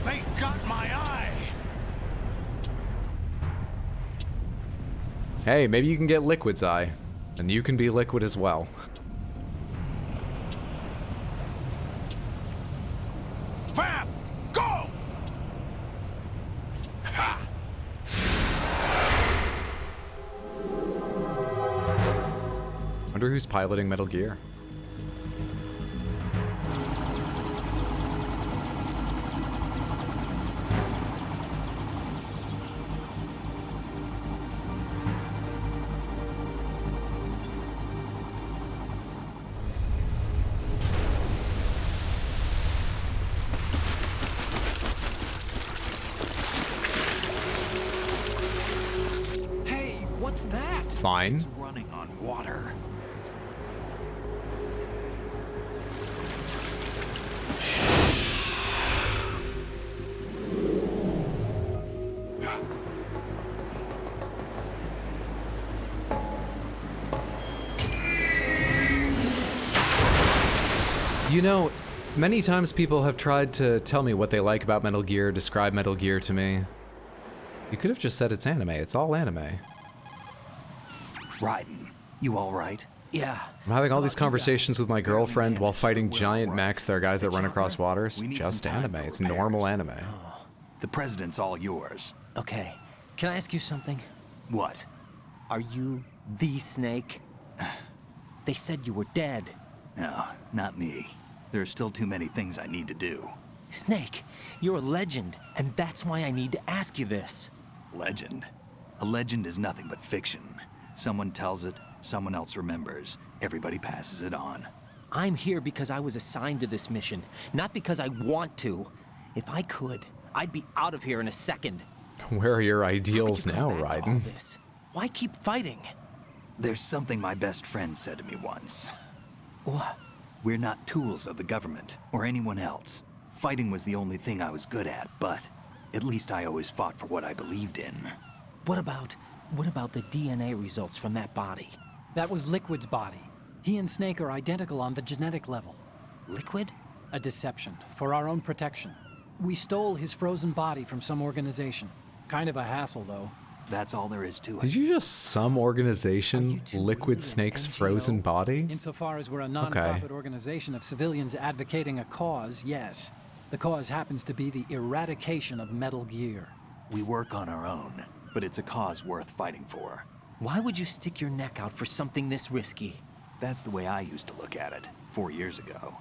They got my eye! Hey, maybe you can get Liquid's eye, and you can be Liquid as well. Fab! Go! Ha! Wonder who's piloting Metal Gear. What's that? Fine. It's running on water. You know, many times people have tried to tell me what they like about Metal Gear, describe Metal Gear to me. You could have just said it's anime. It's all anime. Raiden, you all right? Yeah. I'm having all these conversations with my girlfriend while fighting giant mechs that are guys that run across waters. Just anime. It's normal anime. The president's all yours. Okay. Can I ask you something? What? Are you the Snake? They said you were dead. No, not me. There are still too many things I need to do. Snake, you're a legend, and that's why I need to ask you this. Legend? A legend is nothing but fiction. Someone tells it, someone else remembers. Everybody passes it on. I'm here because I was assigned to this mission, not because I want to. If I could, I'd be out of here in a second. Where are your ideals now, Raiden? Why keep fighting? There's something my best friend said to me once. What? We're not tools of the government or anyone else. Fighting was the only thing I was good at, but at least I always fought for what I believed in. What about the DNA results from that body? That was Liquid's body. He and Snake are identical on the genetic level. Liquid? A deception, for our own protection. We stole his frozen body from some organization. Kind of a hassle, though. That's all there is to it. Did you just some organization Liquid Snake's frozen body? Insofar as we're a non-profit organization of civilians advocating a cause, yes. The cause happens to be the eradication of Metal Gear. We work on our own, but it's a cause worth fighting for. Why would you stick your neck out for something this risky? That's the way I used to look at it 4 years ago.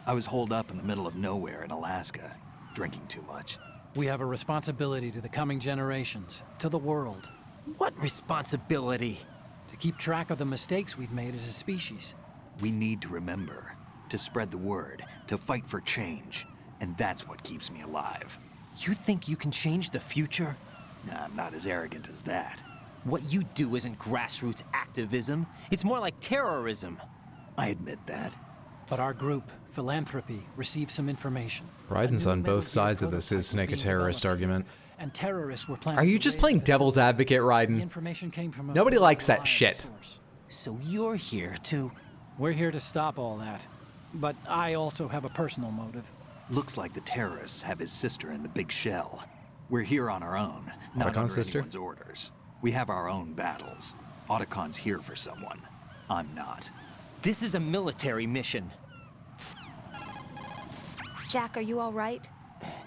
I was holed up in the middle of nowhere in Alaska, drinking too much. We have a responsibility to the coming generations, to the world. What responsibility? To keep track of the mistakes we've made as a species. We need to remember, to spread the word, to fight for change, and that's what keeps me alive. You think you can change the future? Nah, I'm not as arrogant as that. What you do isn't grassroots activism. It's more like terrorism. I admit that. But our group, Philanthropy, received some information. Raiden's on both sides of this. Is Snake a terrorist argument? And terrorists were planning. Are you just playing devil's advocate, Raiden? The information came from Nobody likes that shit. So you're here to... We're here to stop all that. But I also have a personal motive. Looks like the terrorists have his sister in the big shell. We're here on our own, not under sister? anyone's orders. We have our own battles. Otacon's here for someone. I'm not. This is a military mission. Jack, are you all right?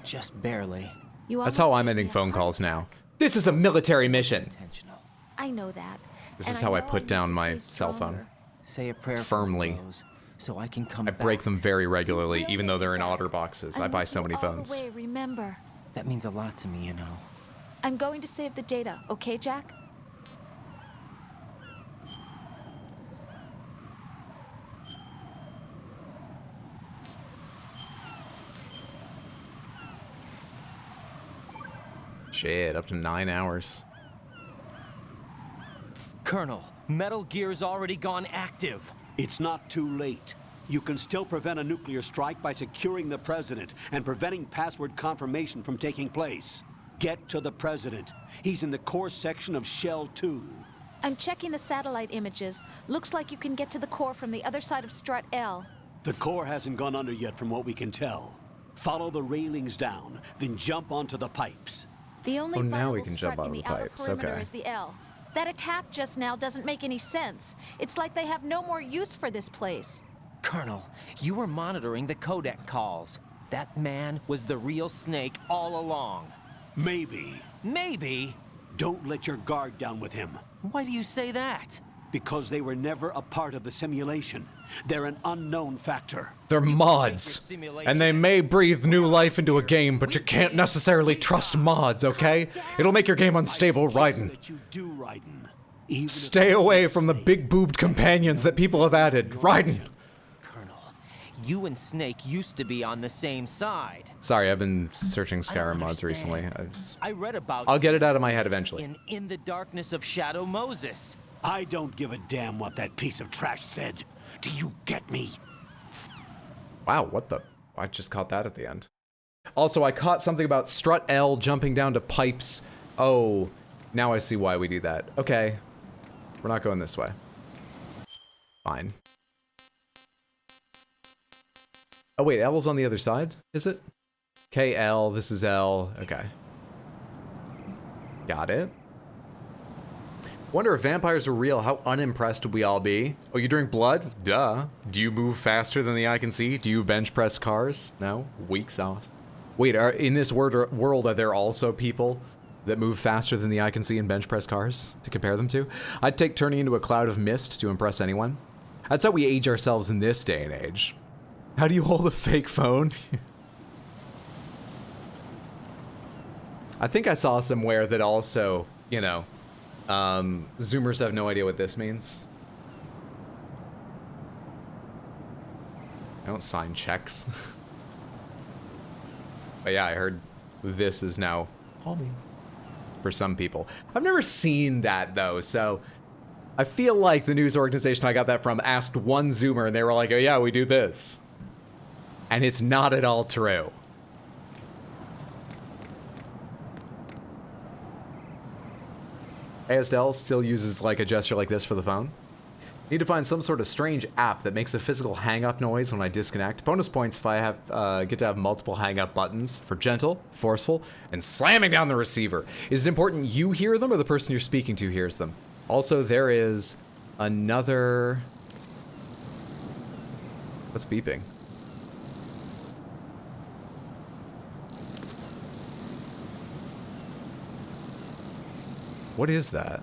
Just barely. You That's almost how I'm gave ending me a phone heart calls attack. now. This is a military mission. I know that. This and is how I know put need down to my stay cell phone. stronger. Say a prayer Firmly. for Rose, so I can come I back. break them very regularly, will even though they're in make it otter back. boxes. I I'm buy with so you many all phones. the way, remember. That means a lot to me, you know. I'm going to save the data, okay, Jack? Shit, up to 9 hours. Colonel, Metal Gear's already gone active. It's not too late. You can still prevent a nuclear strike by securing the president and preventing password confirmation from taking place. Get to the president. He's in the core section of Shell 2. I'm checking the satellite images. Looks like you can get to the core from the other side of Strut L. The core hasn't gone under yet from what we can tell. Follow the railings down, then jump onto the pipes. The only now we viable can strut jump in onto the the outer pipes, perimeter okay. is the L. That attack just now doesn't make any sense. It's like they have no more use for this place. Colonel, you were monitoring the codec calls. That man was the real Snake all along. Maybe. Maybe? Don't let your guard down with him. Why do you say that? Because they were never a part of the simulation. They're an unknown factor. They're mods, and they may breathe new life into a game, but you can't necessarily trust mods, okay? It'll make your game unstable, Raiden. That you do, Raiden. Even if Stay away from the big-boobed companions that people have added, Raiden. Colonel, you and Snake used to be on the same side. Sorry, I've been searching Skyrim mods recently. I read about I'll get it out of my head eventually. in the darkness of Shadow Moses. I don't give a damn what that piece of trash said. Do you get me? Wow, what the? I just caught that at the end. Also, I caught something about Strut L jumping down to pipes. Oh, now I see why we do that. Okay, we're not going this way. Fine. Oh wait, L's on the other side, is it? KL, this is L, okay. Got it. Wonder if vampires were real, how unimpressed would we all be? Oh, you drink blood? Duh. Do you move faster than the eye can see? Do you bench press cars? No? Weak sauce. Wait, in this world, are there also people that move faster than the eye can see and bench press cars to compare them to? I'd take turning into a cloud of mist to impress anyone. That's how we age ourselves in this day and age. How do you hold a fake phone? I think I saw somewhere that also, you know, Zoomers have no idea what this means. I don't sign checks. But yeah, I heard this is now homie for some people. I've never seen that though, so I feel like the news organization I got that from asked one Zoomer and they were like, oh yeah, we do this. And it's not at all true. ASL still uses like a gesture like this for the phone. Need to find some sort of strange app that makes a physical hang-up noise when I disconnect. Bonus points if I have get to have multiple hang-up buttons for gentle, forceful, and slamming down the receiver. Is it important you hear them or the person you're speaking to hears them? Also, there is another... What's beeping? What is that?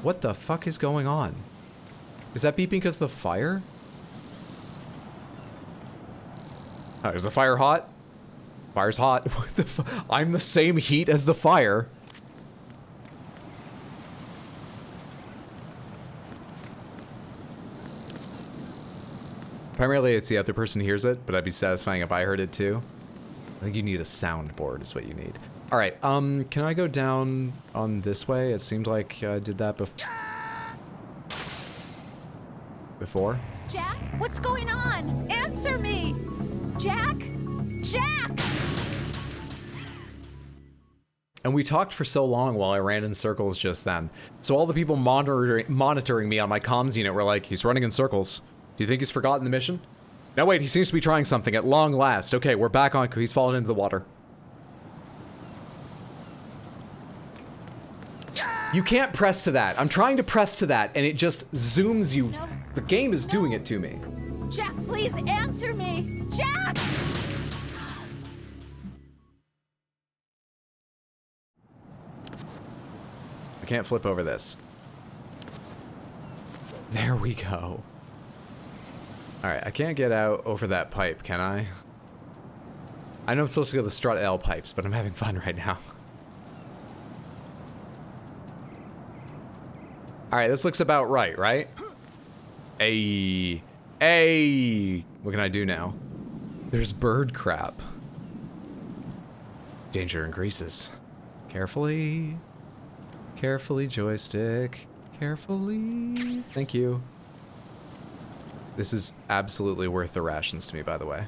What the fuck is going on? Is that beeping because of the fire? Oh, is the fire hot? Fire's hot. What the I'm the same heat as the fire. Primarily it's the other person who hears it, but I'd be satisfying if I heard it too. I think you need a soundboard is what you need. All right, can I go down on this way? It seemed like I did that before. Jack, what's going on? Answer me! Jack? Jack! And we talked for so long while I ran in circles just then. So all the people monitoring me on my comms unit were like, he's running in circles. Do you think he's forgotten the mission? No, wait, he seems to be trying something at long last. Okay, we're back on. He's fallen into the water. You can't press to that. I'm trying to press to that, and it just zooms you. No. The game is doing it to me. Jack, please answer me! Jack! I can't flip over this. There we go. Alright, I can't get out over that pipe, can I? I know I'm supposed to go to the strut L pipes, but I'm having fun right now. Alright, this looks about right, right? Hey. Hey! What can I do now? There's bird crap. Danger increases. Carefully. Carefully, joystick. Carefully. Thank you. This is absolutely worth the rations to me, by the way.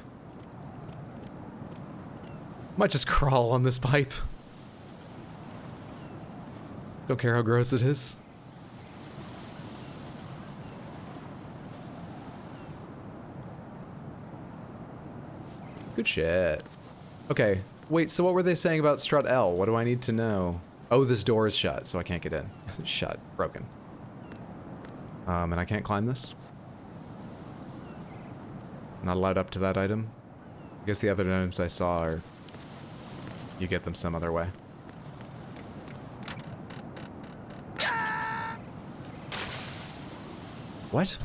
Might just crawl on this pipe. Don't care how gross it is. Good shit. Okay, wait, so what were they saying about strut L? What do I need to know? Oh, this door is shut, so I can't get in. Shut. Broken. And I can't climb this? Not allowed up to that item? I guess the other items I saw are... You get them some other way. What?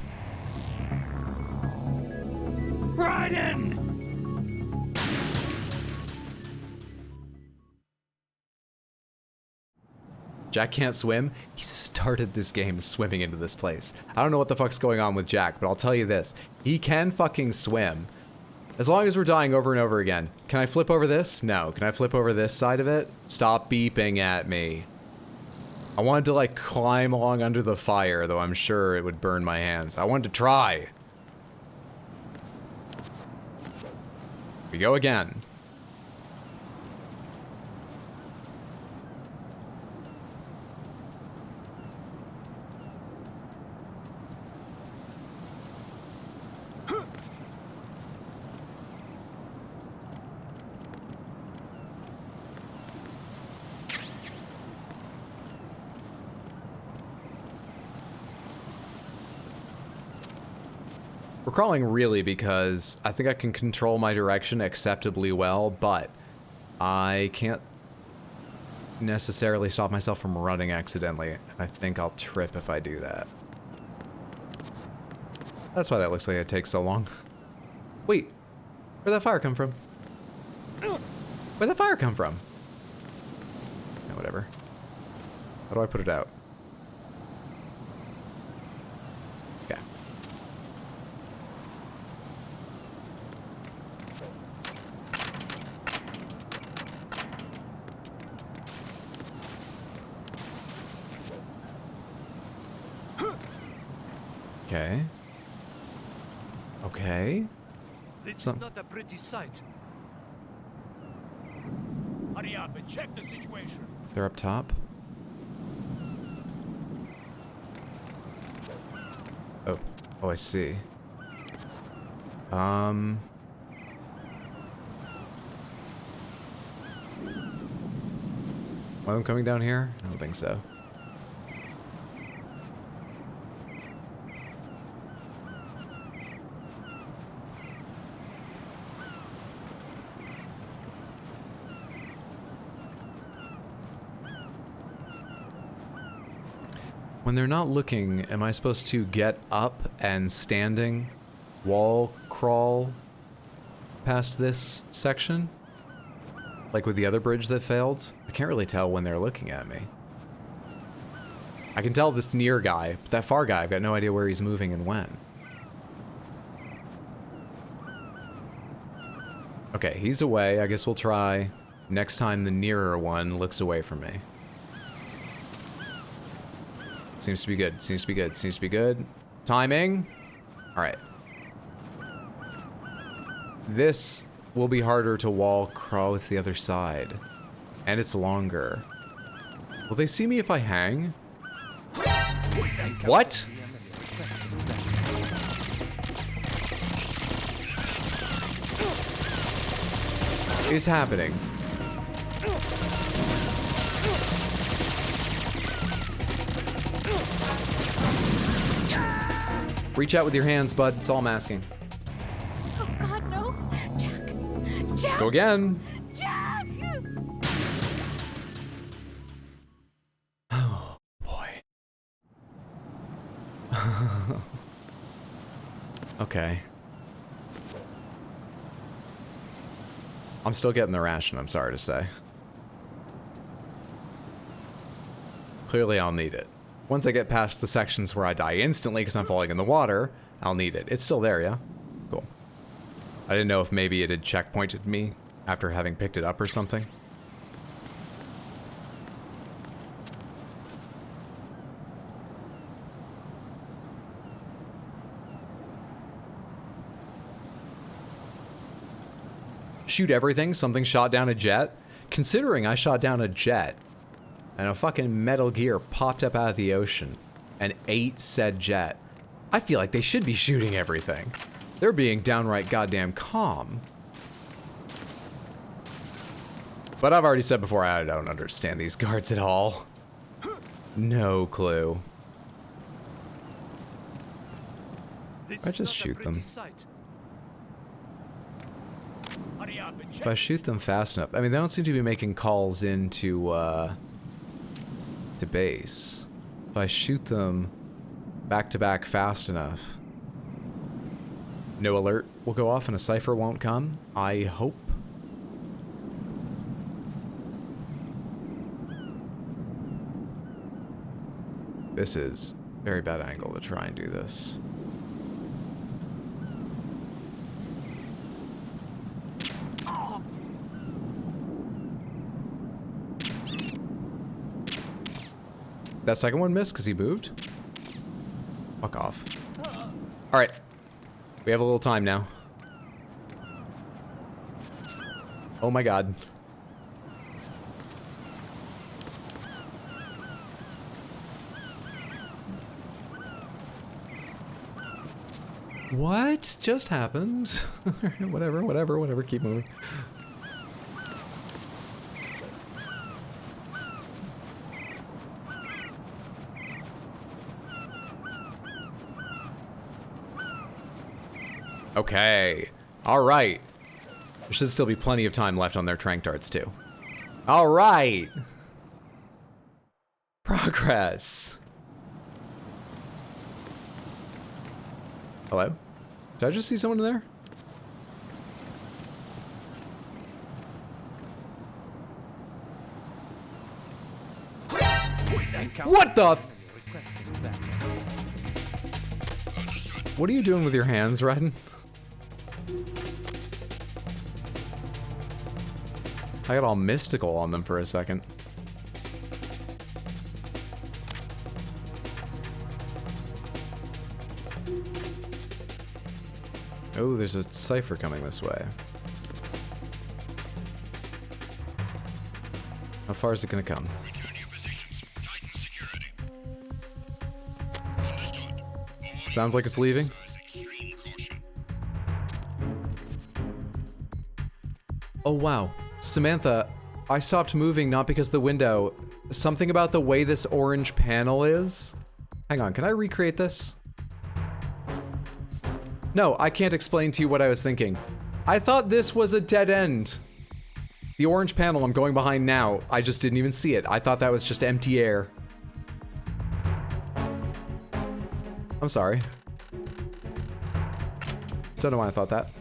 Raiden! Jack can't swim? He started this game swimming into this place. I don't know what the fuck's going on with Jack, but I'll tell you this. He can fucking swim. As long as we're dying over and over again. Can I flip over this? No. Can I flip over this side of it? Stop beeping at me. I wanted to, like, climb along under the fire, though I'm sure it would burn my hands. I wanted to try. Here we go again. We're crawling really because I think I can control my direction acceptably well, but I can't necessarily stop myself from running accidentally, and I think I'll trip if I do that. That's why that looks like it takes so long. Wait, where'd that fire come from? Where'd that fire come from? Yeah, whatever. How do I put it out? Okay. Okay. Okay. This is not a pretty sight. Hurry up and check the situation. They're up top. Oh. Oh, I see. Are them coming down here? I don't think so. When they're not looking, am I supposed to get up and standing wall crawl past this section? Like with the other bridge that failed? I can't really tell when they're looking at me. I can tell this near guy, but that far guy, I've got no idea where he's moving and when. Okay, he's away. I guess we'll try next time the nearer one looks away from me. Seems to be good, seems to be good, seems to be good. Timing. Alright. This will be harder to wall crawl to the other side. And it's longer. Will they see me if I hang? What? Is happening? Reach out with your hands, bud. It's all I'm asking. Oh God, no! Jack! Jack! Let's go again. Jack! Oh boy. Okay. I'm still getting the ration, I'm sorry to say. Clearly I'll need it. Once I get past the sections where I die instantly because I'm falling in the water, I'll need it. It's still there, yeah? Cool. I didn't know if maybe it had checkpointed me after having picked it up or something. Shoot everything, something shot down a jet? Considering I shot down a jet, and a fucking Metal Gear popped up out of the ocean and ate said jet, I feel like they should be shooting everything. They're being downright goddamn calm. But I've already said before, I don't understand these guards at all. No clue. I just shoot them. If I shoot them fast enough, I mean, they don't seem to be making calls into to base. If I shoot them back to back fast enough, no alert will go off and a cipher won't come. I hope. This is a very bad angle to try and do this. That second one missed because he moved? Fuck off. Alright. We have a little time now. Oh my god. What just happened? whatever, keep moving. Okay. Alright. There should still be plenty of time left on their trank darts, too. Alright. Progress. Hello? Did I just see someone in there? What the? What are you doing with your hands, Redden? I got all mystical on them for a second. Oh, there's a cipher coming this way. How far is it gonna come? Sounds like it's leaving. Oh wow. Samantha, I stopped moving not because of the window. Something about the way this orange panel is. Hang on, can I recreate this? No, I can't explain to you what I was thinking. I thought this was a dead end. The orange panel I'm going behind now, I just didn't even see it. I thought that was just empty air. I'm sorry. Don't know why I thought that.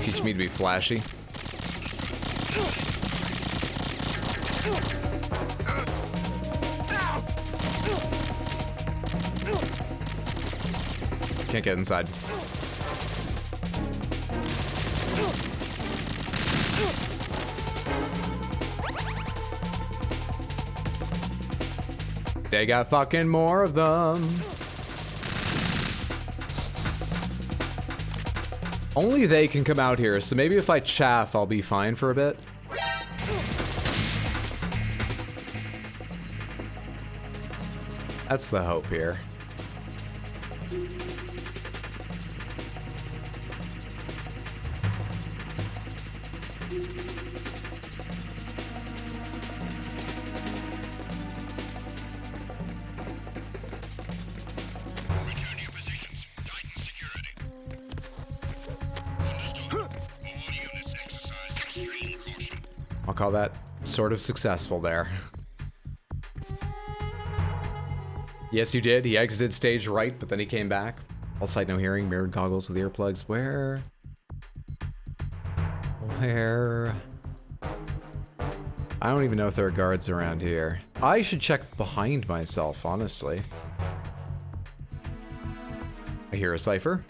Teach me to be flashy. Can't get inside. They got fucking more of them. Only they can come out here, so maybe if I chaff, I'll be fine for a bit. That's the hope here. I'll call that sort of successful there. Yes, you did. He exited stage right, but then he came back. All sight, no hearing, mirrored goggles with earplugs. Where? I don't even know if there are guards around here. I should check behind myself, honestly. I hear a cipher.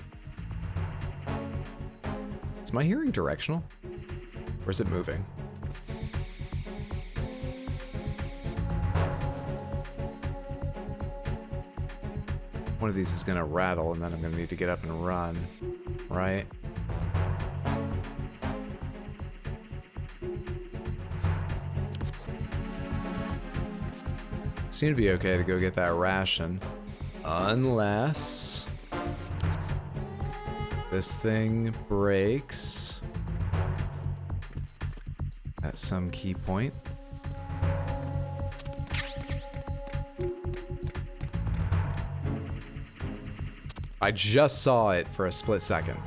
Is my hearing directional? Or is it moving? One of these is gonna rattle and then I'm gonna need to get up and run, right? Seem to be okay to go get that ration. Unless this thing breaks at some key point. I just saw it for a split second.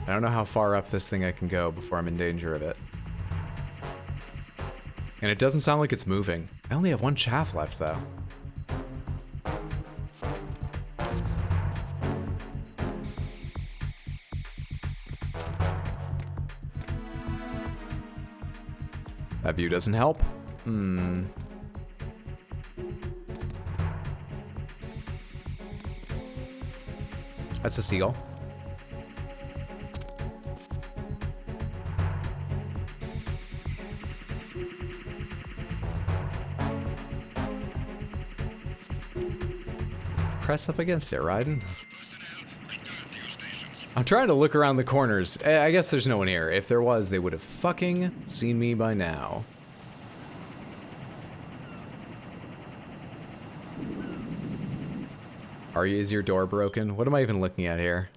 I don't know how far up this thing I can go before I'm in danger of it. And it doesn't sound like it's moving. I only have one chaff left, though. That view doesn't help. That's a seagull. Press up against it, Raiden. I'm trying to look around the corners. I guess there's no one here. If there was, they would have fucking seen me by now. Is your door broken? What am I even looking at here?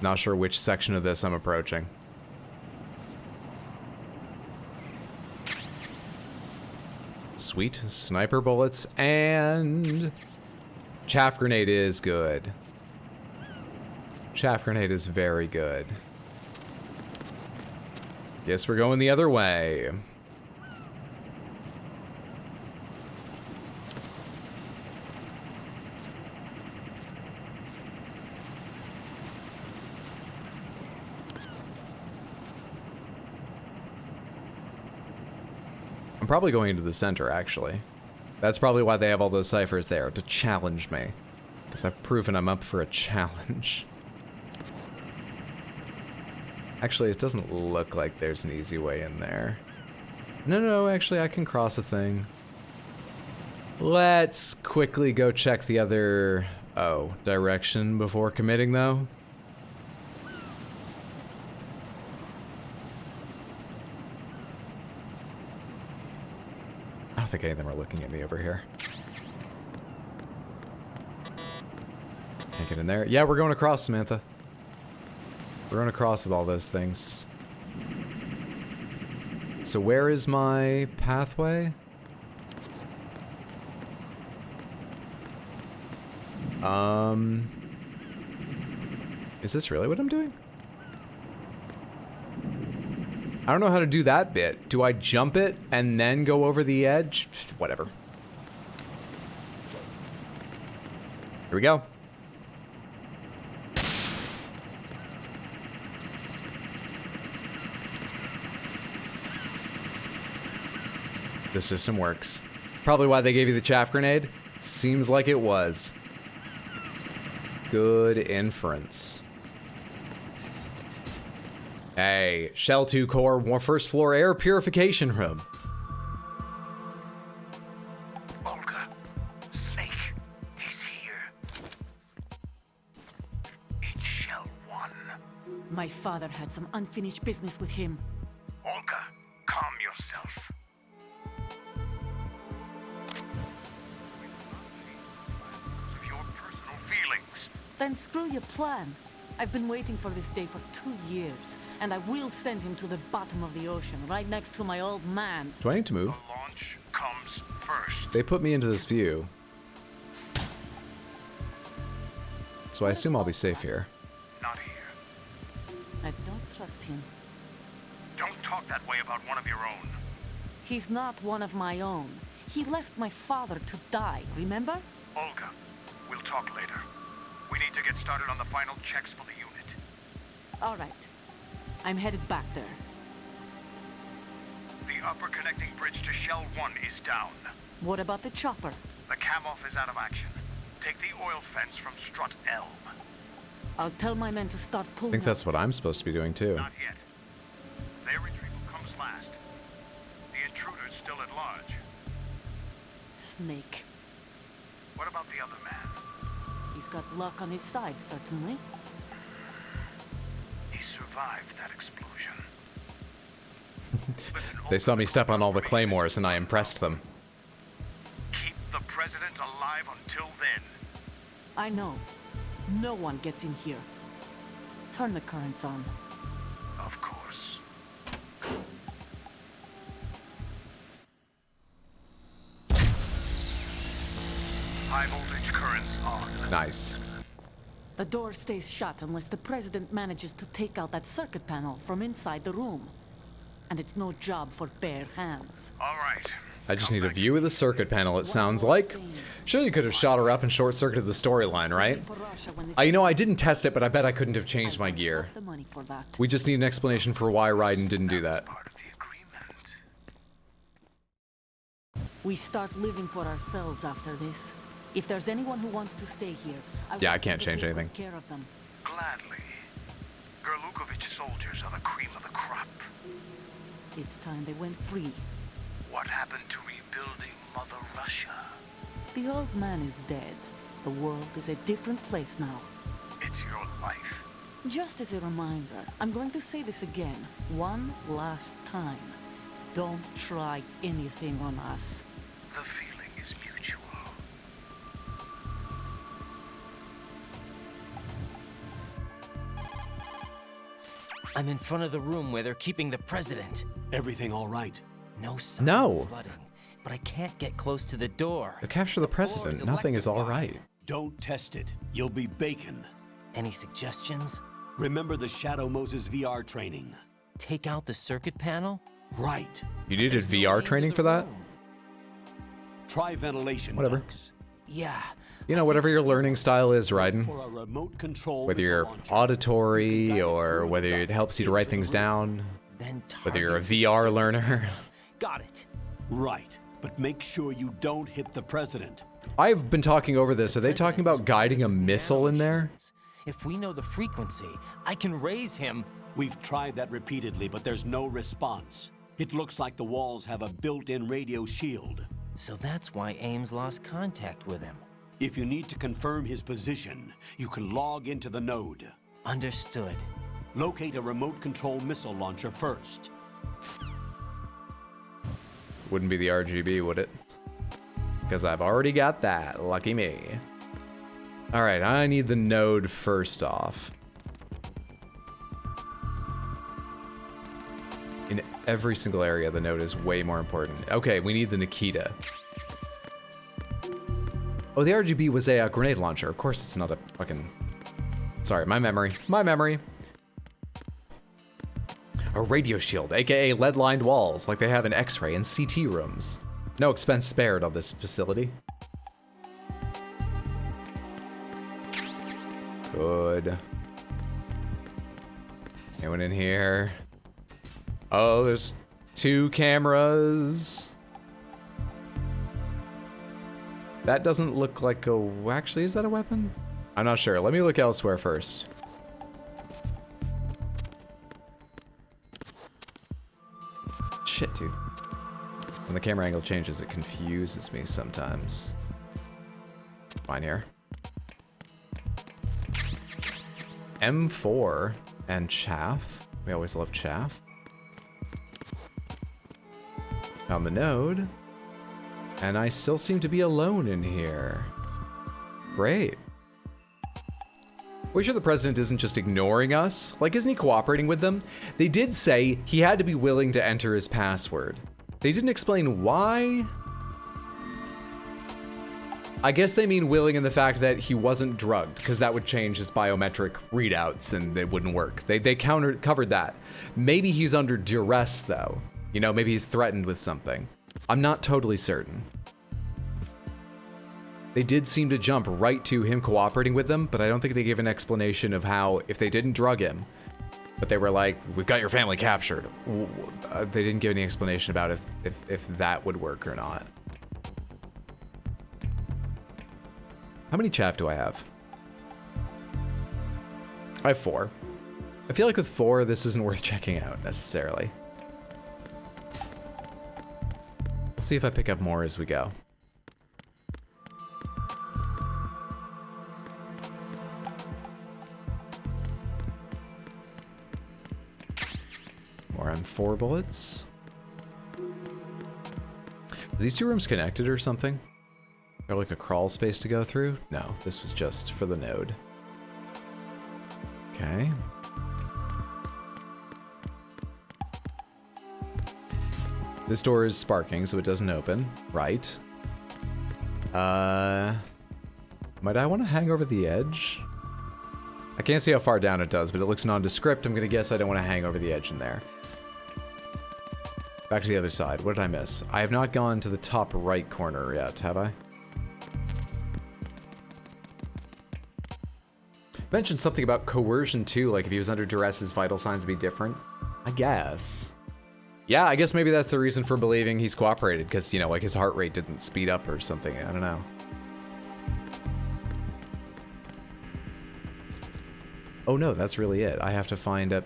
Not sure which section of this I'm approaching. Sweet. Sniper bullets and... chaff grenade is good. Chaff grenade is very good. Guess we're going the other way. I'm probably going into the center, actually. That's probably why they have all those ciphers there, to challenge me. Because I've proven I'm up for a challenge. Actually, it doesn't look like there's an easy way in there. No, actually, I can cross a thing. Let's quickly go check the other, direction before committing, though. I don't think any of them are looking at me over here. Can't get in there. Yeah, we're going across, Samantha. We're going across with all those things. So where is my pathway? Is this really what I'm doing? I don't know how to do that bit. Do I jump it and then go over the edge? Whatever. Here we go. The system works. Probably why they gave you the chaff grenade. Seems like it was. Good inference. Hey, Shell 2 core, first floor air purification room. Olga, Snake, he's here. In Shell 1. My father had some unfinished business with him. Olga, calm yourself. Because of your personal feelings. Then screw your plan. I've been waiting for this day for 2 years, and I will send him to the bottom of the ocean, right next to my old man. Do I need to move? The launch comes first. They put me into this view. So I assume I'll be safe here. Not here. I don't trust him. Don't talk that way about one of your own. He's not one of my own. He left my father to die, remember? Olga, we'll talk later. We need to get started on the final checks for the unit. All right. I'm headed back there. The upper connecting bridge to Shell 1 is down. What about the chopper? The cam-off is out of action. Take the oil fence from Strut Elm. I'll tell my men to start I pulling. think that's what I'm supposed to be doing too. Not yet. Their retrieval comes last. The intruder's still at large. Snake. What about the other man? He's got luck on his side, certainly. He survived that explosion. Listen, They saw me step on all the claymores and I impressed them. keep the president alive until then. I know. No one gets in here. Turn the currents on. Of course. High voltage currents on. Nice. The door stays shut unless the president manages to take out that circuit panel from inside the room. And it's no job for bare hands. All right. I just need a view of the circuit panel, it sounds like. Sure, you could have shot her up and short-circuited the storyline, right? You know, I didn't test it, but I bet I couldn't have changed my gear. The money for that. We just need an explanation for why Raiden didn't do that. We start living for ourselves after this. If there's anyone who wants to stay here, Yeah, I can't change anything. Take care of them. Gladly. Gerlukovich soldiers are the cream of the crop. It's time they went free. What happened to rebuilding Mother Russia? The old man is dead. The world is a different place now. It's your life. Just as a reminder, I'm going to say this again, one last time. Don't try anything on us. The feeling is mutual. I'm in front of the room where they're keeping the president. Everything all right? No sign No. of flooding, but I can't get close to the door. To capture the president, nothing is all right. Don't test it. You'll be bacon. Any suggestions? Remember the Shadow Moses VR training. Take out the circuit panel? Right. You needed VR training for that? Try ventilation Whatever. ducts. Yeah. You know, whatever your learning style is, Raiden. For a remote control Whether you're missile launcher. auditory or whether it helps you to write things down. Then Whether you're a target the VR circuit learner. panel. Got it. Right. But make sure you don't hit the president. I've been talking over this. Are they talking about guiding a missile in there? If we know the frequency, I can raise him. We've tried that repeatedly, but there's no response. It looks like the walls have a built-in radio shield. So that's why Ames lost contact with him. If you need to confirm his position, you can log into the node. Understood. Locate a remote control missile launcher first. Wouldn't be the RGB, would it? Because I've already got that. Lucky me. Alright, I need the node first off. In every single area, the node is way more important. Okay, we need the Nikita. Oh, the RGB was a grenade launcher. Of course it's not a fucking... Sorry, my memory. My memory. A radio shield, aka lead-lined walls, like they have in X-ray and CT rooms. No expense spared on this facility. Good. Anyone in here? Oh, there's 2 cameras. That doesn't look like a... Actually, is that a weapon? I'm not sure. Let me look elsewhere first. Shit, dude. When the camera angle changes, it confuses me sometimes. Fine here. M4 and chaff. We always love chaff. Found the node. And I still seem to be alone in here. Great. We sure the president isn't just ignoring us? Like, isn't he cooperating with them? They did say he had to be willing to enter his password. They didn't explain why. I guess they mean willing in the fact that he wasn't drugged, because that would change his biometric readouts and it wouldn't work. They covered that. Maybe he's under duress, though. You know, maybe he's threatened with something. I'm not totally certain. They did seem to jump right to him cooperating with them, but I don't think they gave an explanation of how, if they didn't drug him, but they were like, we've got your family captured. They didn't give any explanation about if that would work or not. How many chaff do I have? I have 4. I feel like with 4, this isn't worth checking out necessarily. Let's see if I pick up more as we go. More on 4 bullets. Are these 2 rooms connected or something? Or like a crawl space to go through? No, this was just for the node. Okay. This door is sparking, so it doesn't open. Right. Might I want to hang over the edge? I can't see how far down it does, but it looks nondescript. I'm gonna guess I don't want to hang over the edge in there. Back to the other side. What did I miss? I have not gone to the top right corner yet, have I? Mentioned something about coercion too, like if he was under duress, his vital signs would be different. I guess. Yeah, I guess maybe that's the reason for believing he's cooperated, because, you know, like his heart rate didn't speed up or something. I don't know. Oh no, that's really it. I have to find a...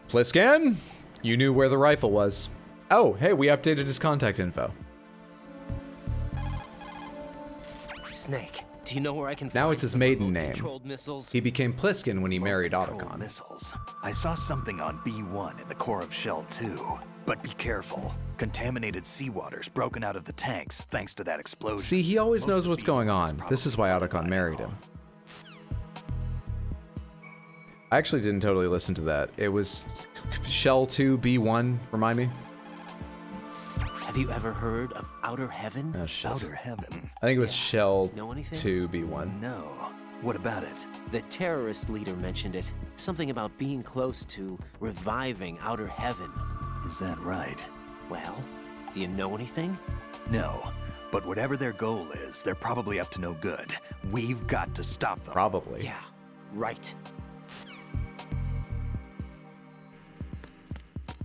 Pliskin? You knew where the rifle was. Oh, hey, we updated his contact info. Snake, do you know where I can Now find it's his some maiden name. remote-controlled missiles? He became Pliskin when he married Otacon. Missiles. I saw something on B1 in the core of Shell 2. But be careful. Contaminated seawater's broken out of the tanks thanks to that explosion. See, he always knows what's going on. This is why Otacon married him. I actually didn't totally listen to that. It was Shell 2 B1, remind me? Have you ever heard of Outer Heaven? Oh, shit. Outer Heaven. I think it was Shell Know anything? 2 B1. No. What about it? The terrorist leader mentioned it. Something about being close to reviving Outer Heaven. Is that right? Well, do you know anything? No. But whatever their goal is, they're probably up to no good. We've got to stop them. Probably. Yeah, right.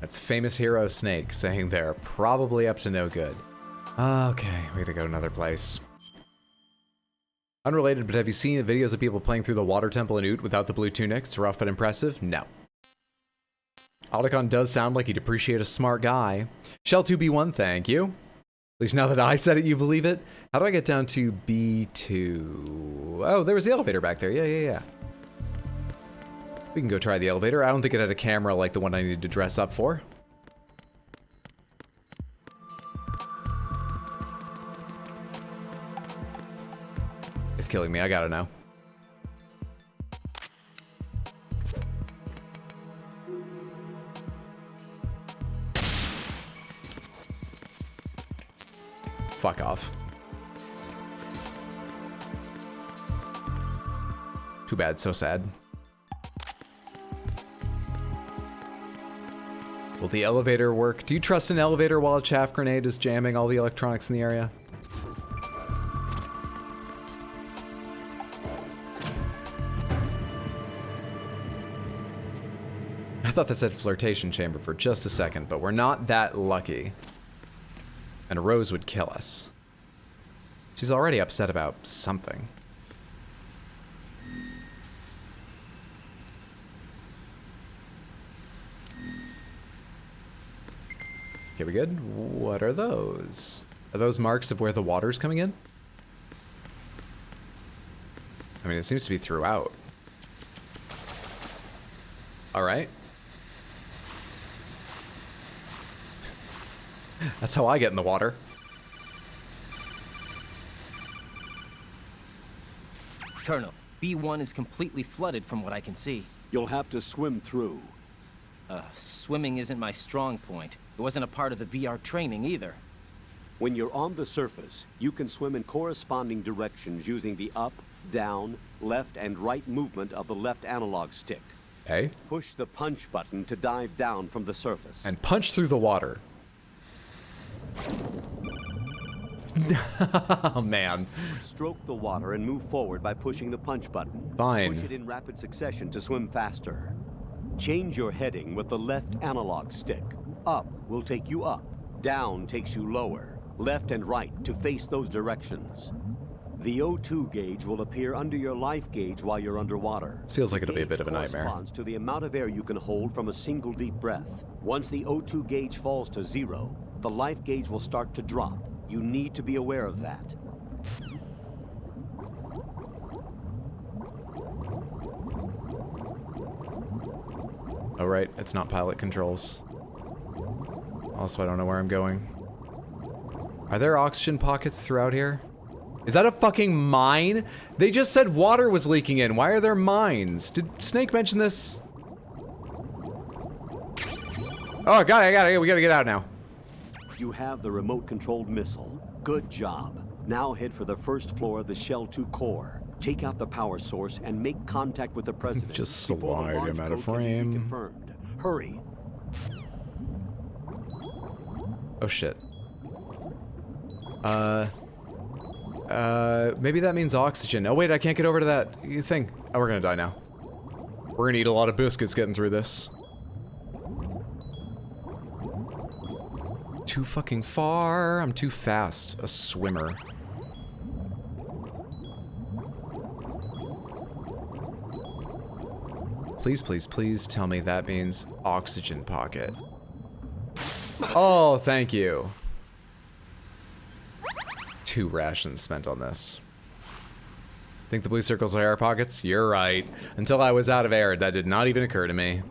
That's famous hero Snake saying they're probably up to no good. Okay, we gotta go another place. Unrelated, but have you seen the videos of people playing through the water temple in Oot without the blue tunic? It's rough but impressive? No. Otacon does sound like he'd appreciate a smart guy. Shell 2B1, thank you. At least now that I said it, you believe it. How do I get down to B2? Oh, there was the elevator back there. Yeah. We can go try the elevator. I don't think it had a camera like the one I needed to dress up for. It's killing me. I gotta know. Fuck off. Too bad, so sad. Will the elevator work? Do you trust an elevator while a chaff grenade is jamming all the electronics in the area? I thought that said flirtation chamber for just a second, but we're not that lucky. And Rose would kill us. She's already upset about something. Okay, we good? What are those? Are those marks of where the water's coming in? I mean, it seems to be throughout. All right. That's how I get in the water. Colonel, B1 is completely flooded from what I can see. You'll have to swim through. Swimming isn't my strong point. It wasn't a part of the VR training either. When you're on the surface, you can swim in corresponding directions using the up, down, left, and right movement of the left analog stick. Okay. Push the punch button to dive down from the surface. And punch through the water. Oh, man. Stroke the water and move forward by pushing the punch button. Fine. Push it in rapid succession to swim faster. Change your heading with the left analog stick. Up will take you up. Down takes you lower. Left and right to face those directions. The O2 gauge will appear under your life gauge while you're underwater. This feels like it'll be a bit of a nightmare. Corresponds to the amount of air you can hold from a single deep breath. Once the O2 gauge falls to 0, the life gauge will start to drop. You need to be aware of that. Oh, right. It's not pilot controls. Also, I don't know where I'm going. Are there oxygen pockets throughout here? Is that a fucking mine? They just said water was leaking in. Why are there mines? Did Snake mention this? Oh, I got it. We gotta get out now. You have the remote-controlled missile. Good job. Now head for the first floor of the Shell 2 core. Take out the power source and make contact with the president. Just slide him out of frame. Confirmed. Hurry. Oh shit. Maybe that means oxygen. Oh wait, I can't get over to that thing. Oh, we're gonna die now. We're gonna eat a lot of biscuits getting through this. Too fucking far. I'm too fast. A swimmer. Please, please, please tell me that means oxygen pocket. Oh, thank you. 2 rations spent on this. Think the blue circles are air pockets? You're right. Until I was out of air, that did not even occur to me.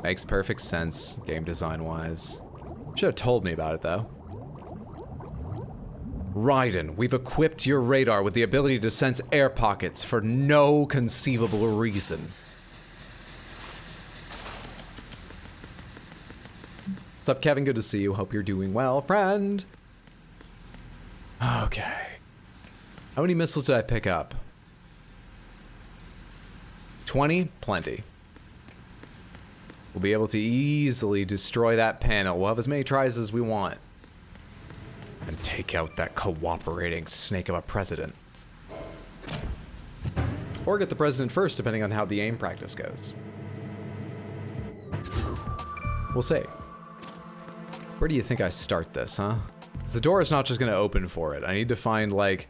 Makes perfect sense, game design-wise. Should have told me about it, though. Raiden, we've equipped your radar with the ability to sense air pockets for no conceivable reason. What's up, Kevin? Good to see you. Hope you're doing well, friend. Okay. How many missiles did I pick up? 20? Plenty. We'll be able to easily destroy that panel. We'll have as many tries as we want. And take out that cooperating snake of a president. Or get the president first, depending on how the aim practice goes. We'll see. Where do you think I start this, huh? Because the door is not just going to open for it. I need to find, like,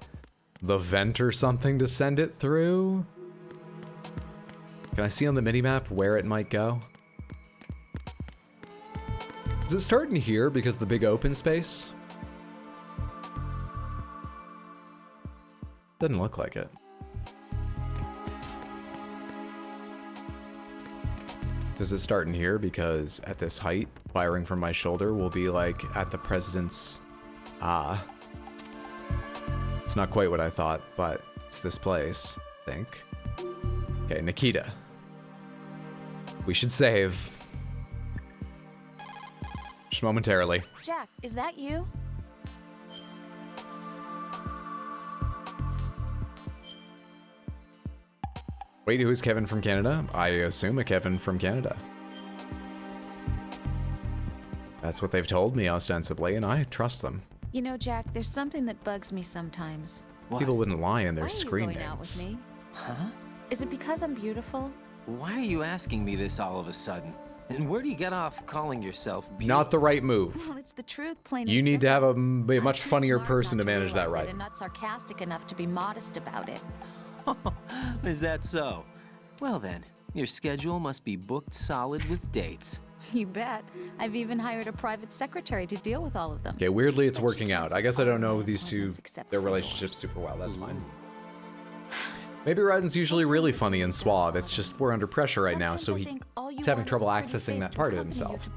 the vent or something to send it through. Can I see on the minimap where it might go? Does it start in here because of the big open space? Doesn't look like it. Does it start in here because at this height, firing from my shoulder will be like at the president's... It's not quite what I thought, but it's this place, I think. Okay, Nikita. We should save. Just momentarily. Jack, is that you? Wait, who is Kevin from Canada? I assume a Kevin from Canada. That's what they've told me, ostensibly, and I trust them. You know, Jack, there's something that bugs me sometimes. What? People wouldn't lie in their Why are you screen going names. out with me? Huh? Is it because I'm beautiful? Why are you asking me this all of a sudden? And where do you get off calling yourself beautiful? Not the right move. Well, it's the truth, plain You and need to have a simple. much I'm too funnier smart person to not manage that realize right. it and not sarcastic enough to be modest about it. Is that so? Well then, your schedule must be booked solid with dates. You bet. I've even hired a private secretary to deal with all of them. Okay, weirdly it's working out. I guess I don't know these two, their relationship super well. That's fine. Maybe Raiden's usually really funny and suave. It's just we're under pressure right now, so he's having trouble accessing that part of himself.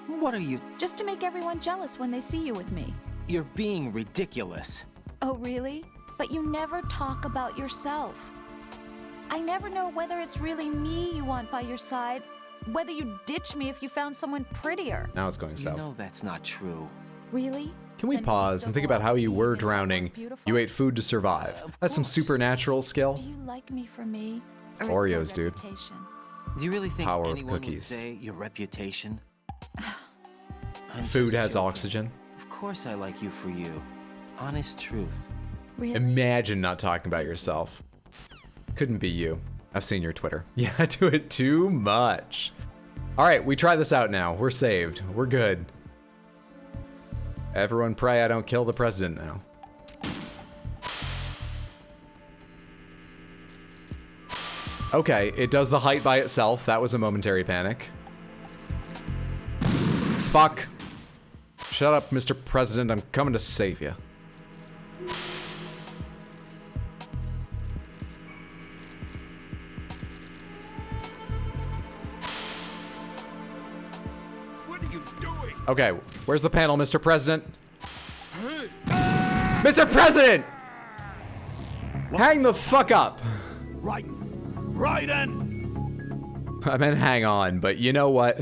What are you? Just to make everyone jealous when they see you with me. You're being ridiculous. Oh, really? But you never talk about yourself. I never know whether it's really me you want by your side, whether you'd ditch me if you found someone prettier. Now it's going south. You know that's not true. Really? Can we pause and think about how you were drowning? You ate food to survive. That's some supernatural skill. Do you like me for me? Oreos, dude. Do you really think Power of anyone would cookies. say your reputation? Food has oxygen. Of course I like you for you. Honest truth. Really? Imagine not talking about yourself. Couldn't be you. I've seen your Twitter. Yeah, I do it too much. All right, we try this out now. We're saved. We're good. Everyone pray I don't kill the president now. Okay, it does the height by itself. That was a momentary panic. Fuck. Shut up, Mr. President. I'm coming to save you. What are you doing? Okay, where's the panel, Mr. President? Mr. President! Hang the fuck up. Raiden! I meant hang on, but you know what?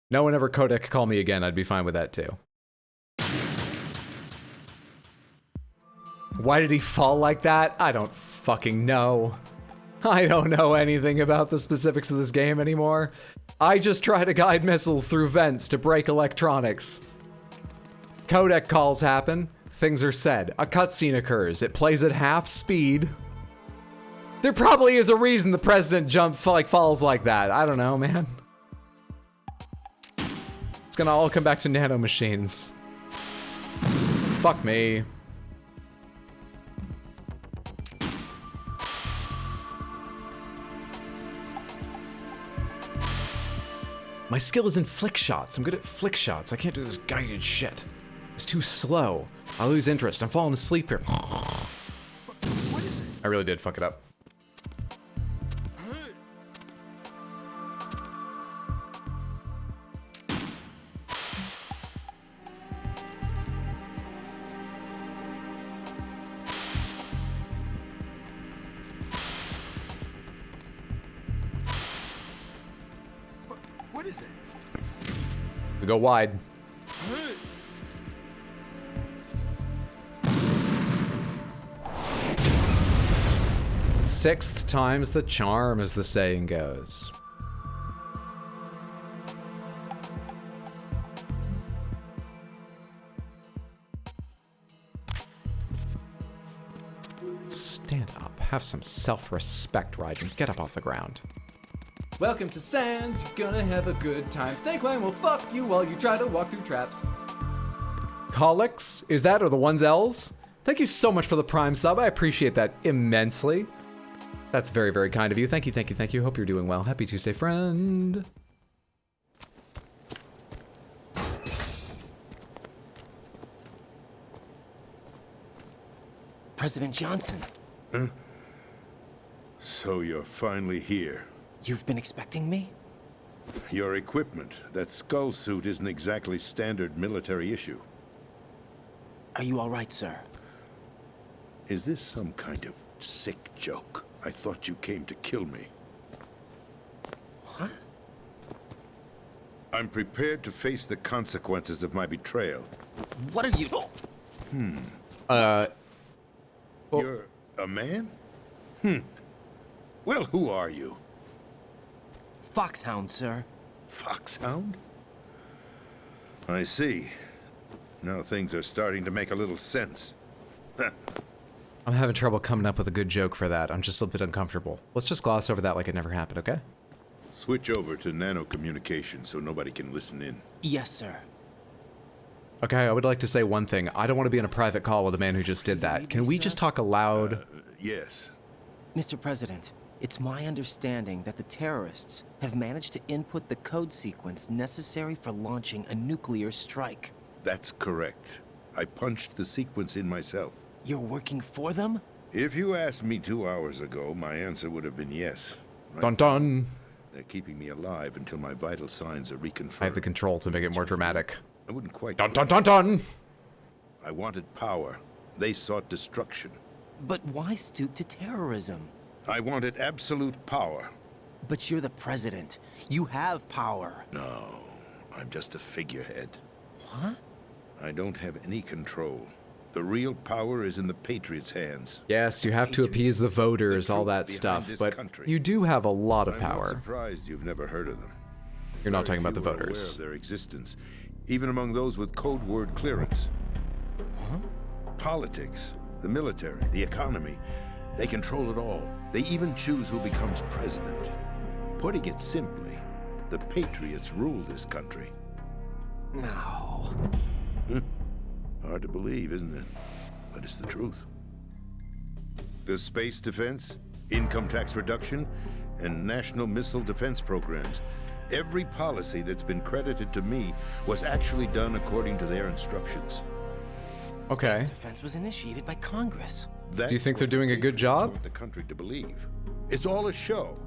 No one ever Kodak call me again, I'd be fine with that too. Why did he fall like that? I don't fucking know. I don't know anything about the specifics of this game anymore. I just try to guide missiles through vents to break electronics. Codec calls happen, things are said, a cutscene occurs, it plays at half speed. There probably is a reason the president falls like that. I don't know, man. It's gonna all come back to nanomachines. Fuck me. My skill is in flick shots. I'm good at flick shots. I can't do this guided shit. It's too slow. I lose interest. I'm falling asleep here. I really did fuck it up. What is that? We go wide. Sixth time's the charm, as the saying goes. Stand up. Have some self-respect, Raiden. Get up off the ground. Welcome to Sands, you're gonna have a good time. Snake Line will fuck you while you try to walk through traps. Colix? Is that, or the ones L's? Thank you so much for the Prime sub. I appreciate that immensely. That's very, very kind of you. Thank you, thank you, thank you. Hope you're doing well. Happy Tuesday, friend. President Johnson. Huh? So you're finally here. You've been expecting me? Your equipment, that skull suit isn't exactly standard military issue. Are you all right, sir? Is this some kind of sick joke? I thought you came to kill me. What? I'm prepared to face the consequences of my betrayal. What are you... You're a man? Well, who are you? Foxhound, sir. Foxhound? I see. Now things are starting to make a little sense. I'm having trouble coming up with a good joke for that. I'm just a bit uncomfortable. Let's just gloss over that like it never happened, okay? Switch over to nano-communication so nobody can listen in. Yes, sir. Okay, I would like to say one thing. I don't want to be in a private call with the man who just did that. Can we just talk aloud? Yes. Mr. President, It's my understanding that the terrorists have managed to input the code sequence necessary for launching a nuclear strike. That's correct. I punched the sequence in myself. You're working for them? If you asked me 2 hours ago, my answer would have been yes. Right Dun dun. now, they're keeping me alive until my vital signs are reconfirmed. I have the control to make it more dramatic. I wouldn't quite... Dun dun dun dun! I wanted power. They sought destruction. But why stoop to terrorism? I wanted absolute power. But you're the president. You have power. No, I'm just a figurehead. What? I don't have any control. The real power is in the Patriots' hands. Yes, you have to appease the voters, all that stuff, but you do have a lot of I'm not power. surprised you've never heard of them. You're not talking Very about the few are aware voters. of their existence, even among those with code word clearance. Huh? Politics, the military, the economy, they control it all. They even choose who becomes president. Putting it simply, the Patriots rule this country. No. Hard to believe, isn't it? But it's the truth. The space defense, income tax reduction, and national missile defense programs. Every policy that's been credited to me was actually done according to their instructions. Okay. Space defense was initiated by Congress. Do you think they're doing a good job? Want the country to believe. It's all a show.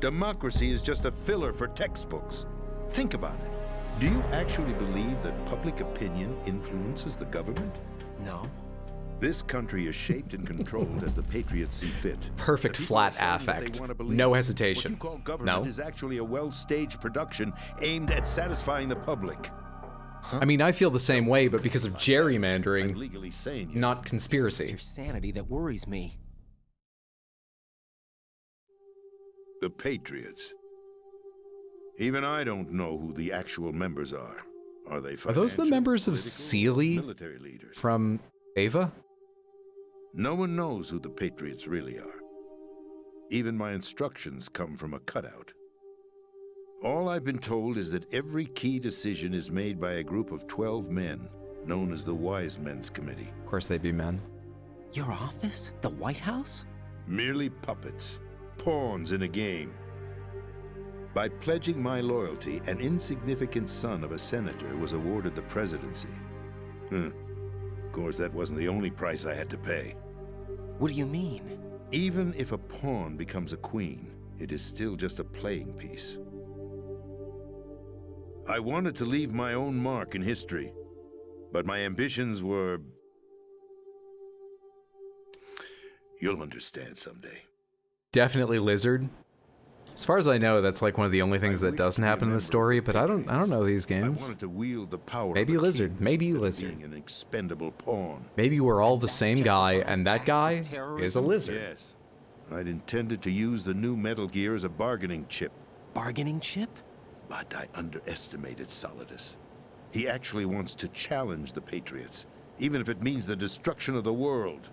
Democracy is just a filler for textbooks. Think about it. Do you actually believe that public opinion influences the government? No. This country is shaped and controlled as the Patriots see fit. Perfect flat affect. No hesitation. What you call government is actually a well-staged production aimed at satisfying the public. I mean, I feel the same way, but because of gerrymandering, I'm legally sane. not conspiracy. It's your sanity that worries me. The Patriots. Even I don't know who the actual members are. Are they Are those the financial, members of political, Sealy military leaders? from Ava? No one knows who the Patriots really are. Even my instructions come from a cutout. All I've been told is that every key decision is made by a group of 12 men, known as the Wise Men's Committee. Of course they'd be men. Your office? The White House? Merely puppets, pawns in a game. By pledging my loyalty, an insignificant son of a senator was awarded the presidency. Of course, that wasn't the only price I had to pay. What do you mean? Even if a pawn becomes a queen, it is still just a playing piece. I wanted to leave my own mark in history, but my ambitions were... You'll understand someday. Definitely lizard. As far as I know, that's like one of the only things that doesn't happen in the story, but I don't know these games. I wanted to wield the power Maybe of a lizard, king maybe instead of lizard. being an expendable pawn. Maybe we're all the same guy, and that guy is a lizard. Yes. I'd intended to use the new Metal Gear as a bargaining chip. Bargaining chip? But I underestimated Solidus. He actually wants to challenge the Patriots, even if it means the destruction of the world.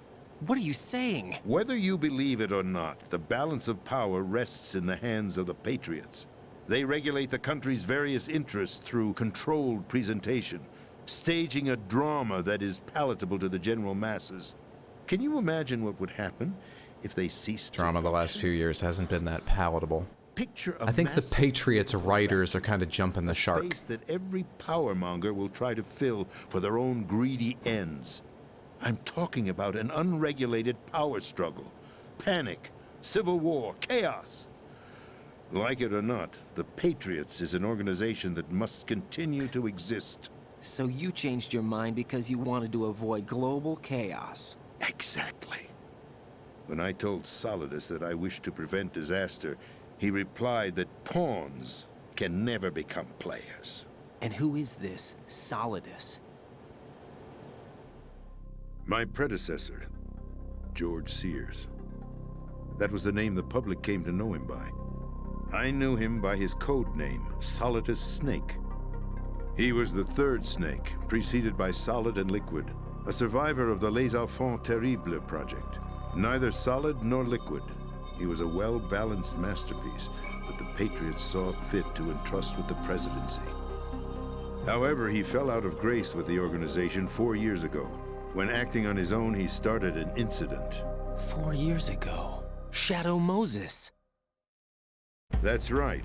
What are you saying? Whether you believe it or not, the balance of power rests in the hands of the Patriots. They regulate the country's various interests through controlled presentation, staging a drama that is palatable to the general masses. Can you imagine what would happen if they ceased Drama to the last few years hasn't been that palatable. Picture a I think the massive Patriots writers are kind of jumping the shark. space that every powermonger will try to fill for their own greedy ends. I'm talking about an unregulated power struggle, panic, civil war, chaos. Like it or not, the Patriots is an organization that must continue to exist. So you changed your mind because you wanted to avoid global chaos. Exactly. When I told Solidus that I wished to prevent disaster, he replied that pawns can never become players. And who is this Solidus? My predecessor, George Sears. That was the name the public came to know him by. I knew him by his code name, Solidus Snake. He was the third snake, preceded by Solid and Liquid, a survivor of the Les Enfants Terribles project. Neither solid nor liquid, he was a well-balanced masterpiece that the Patriots saw fit to entrust with the presidency. However, he fell out of grace with the organization 4 years ago. When acting on his own, he started an incident. 4 years ago. Shadow Moses. That's right.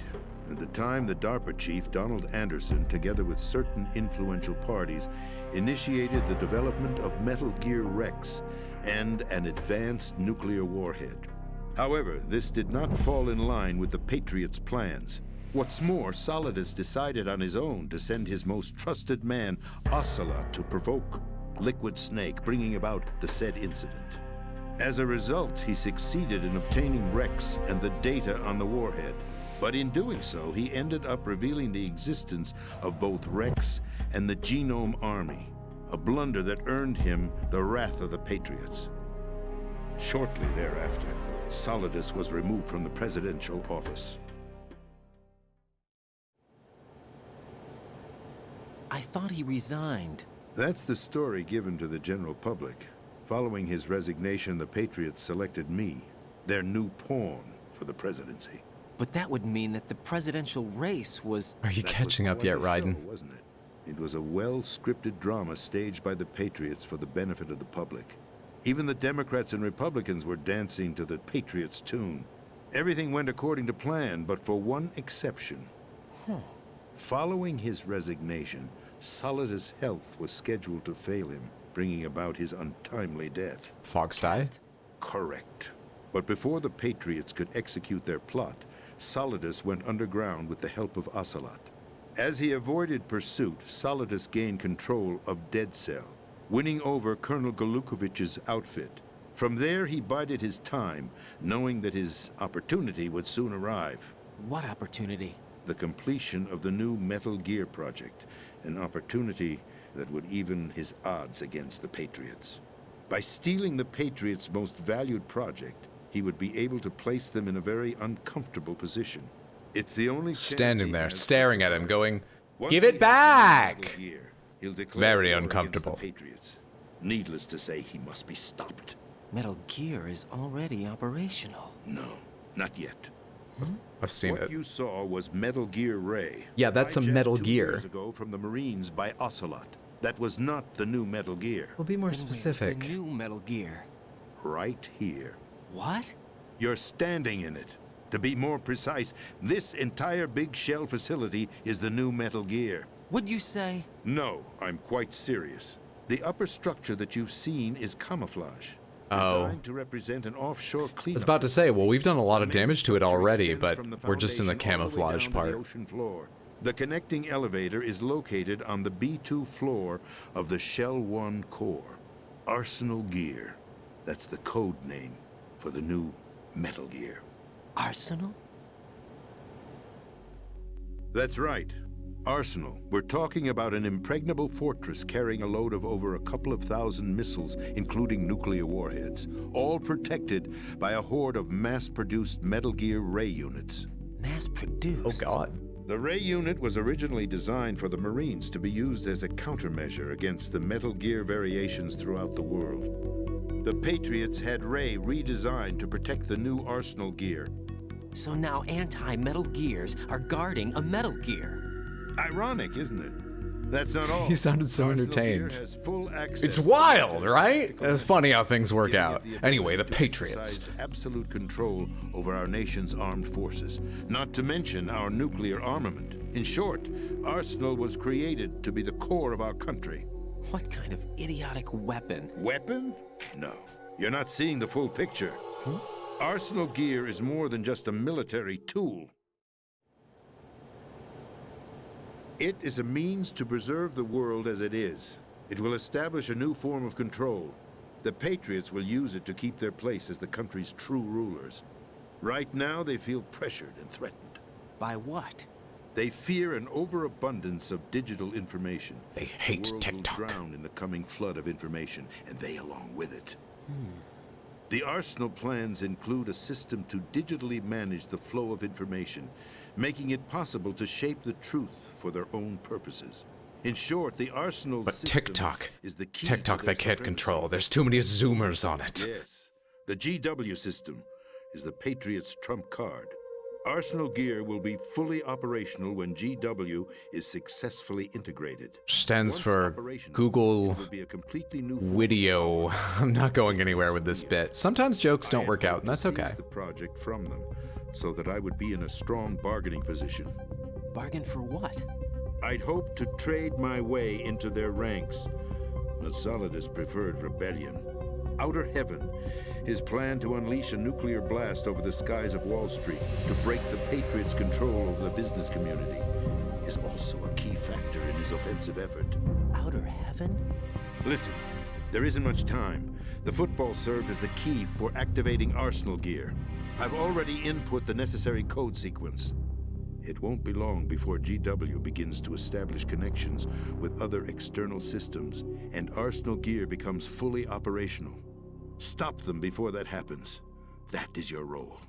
At the time, the DARPA chief, Donald Anderson, together with certain influential parties, initiated the development of Metal Gear Rex and an advanced nuclear warhead. However, this did not fall in line with the Patriots' plans. What's more, Solidus decided on his own to send his most trusted man, Ocelot, to provoke Liquid Snake, bringing about the said incident. As a result, he succeeded in obtaining Rex and the data on the warhead. But in doing so, he ended up revealing the existence of both Rex and the Genome Army, a blunder that earned him the wrath of the Patriots. Shortly thereafter, Solidus was removed from the presidential office. I thought he resigned. That's the story given to the general public. Following his resignation, the Patriots selected me, their new pawn, for the presidency. But that would mean that the presidential race was... Are you catching up yet, Raiden? Wasn't it? It was a well-scripted drama staged by the Patriots for the benefit of the public. Even the Democrats and Republicans were dancing to the Patriots' tune. Everything went according to plan, but for one exception. Following his resignation, Solidus' health was scheduled to fail him, bringing about his untimely death. Fox died? Correct. But before the Patriots could execute their plot, Solidus went underground with the help of Ocelot. As he avoided pursuit, Solidus gained control of Dead Cell, winning over Colonel Golukovich's outfit. From there, he bided his time, knowing that his opportunity would soon arrive. What opportunity? The completion of the new Metal Gear project, an opportunity that would even his odds against the Patriots. By stealing the Patriots' most valued project, he would be able to place them in a very uncomfortable position. It's the only standing there, staring at him, going, "Give it back!" Very uncomfortable. Patriots. Needless to say, he must be stopped. Metal Gear is already operational. No, not yet. I've seen what it. You saw was Metal Gear Ray. Yeah, that's a Metal Gear. 2 years ago from the Marines by Ocelot. That was not the new Metal Gear. Well, be more specific. The new Metal Gear. Right here. What? You're standing in it. To be more precise, this entire big shell facility is the new Metal Gear. Would you say? No, I'm quite serious. The upper structure that you've seen is camouflage. Oh. Designed to represent an offshore cleanup. I was about to say, well, we've done a lot of damage to it already, but we're just in the camouflage part. The ocean floor. The connecting elevator is located on the B2 floor of the Shell 1 core. Arsenal Gear. That's the code name for the new Metal Gear. Arsenal? That's right. Arsenal. We're talking about an impregnable fortress carrying a load of over a couple of thousand missiles, including nuclear warheads, all protected by a horde of mass-produced Metal Gear Ray units. Mass-produced? Oh, God. The Ray unit was originally designed for the Marines to be used as a countermeasure against the Metal Gear variations throughout the world. The Patriots had Ray redesigned to protect the new Arsenal Gear. So now anti-Metal Gears are guarding a Metal Gear. Ironic, isn't it? That's not all. He sounded so entertained. Has full access it's wild, right? It's funny how things work out. Anyway, the Patriots. Absolute control over our nation's armed forces, not to mention our nuclear armament. In short, Arsenal was created to be the core of our country. What kind of idiotic weapon? Weapon? No. You're not seeing the full picture. Arsenal Gear is more than just a military tool. It is a means to preserve the world as it is. It will establish a new form of control. The Patriots will use it to keep their place as the country's true rulers. Right now, they feel pressured and threatened. By what? They fear an overabundance of digital information. They hate the world TikTok. Will drown in the coming flood of information, and they along with it. The Arsenal plans include a system to digitally manage the flow of information, making it possible to shape the truth for their own purposes. In short, the Arsenal system TikTok. is the key TikTok to they their can't supremacy. control. There's too many zoomers on it. Yes. The GW system is the Patriots' trump card. Arsenal Gear will be fully operational when GW is successfully integrated. Stands Once for operational, Google it will be a completely new form of Video. operation. I'm not going anywhere with this bit. Sometimes jokes don't work out, and that's I have okay. seized the project from them. so that I would be in a strong bargaining position. Bargain for what? I'd hoped to trade my way into their ranks, but Solidus preferred rebellion. Outer Heaven, his plan to unleash a nuclear blast over the skies of Wall Street to break the Patriots' control over the business community, is also a key factor in his offensive effort. Outer Heaven? Listen, there isn't much time. The football served as the key for activating Arsenal gear. I've already input the necessary code sequence. It won't be long before GW begins to establish connections with other external systems, and Arsenal gear becomes fully operational. Stop them before that happens. That is your role.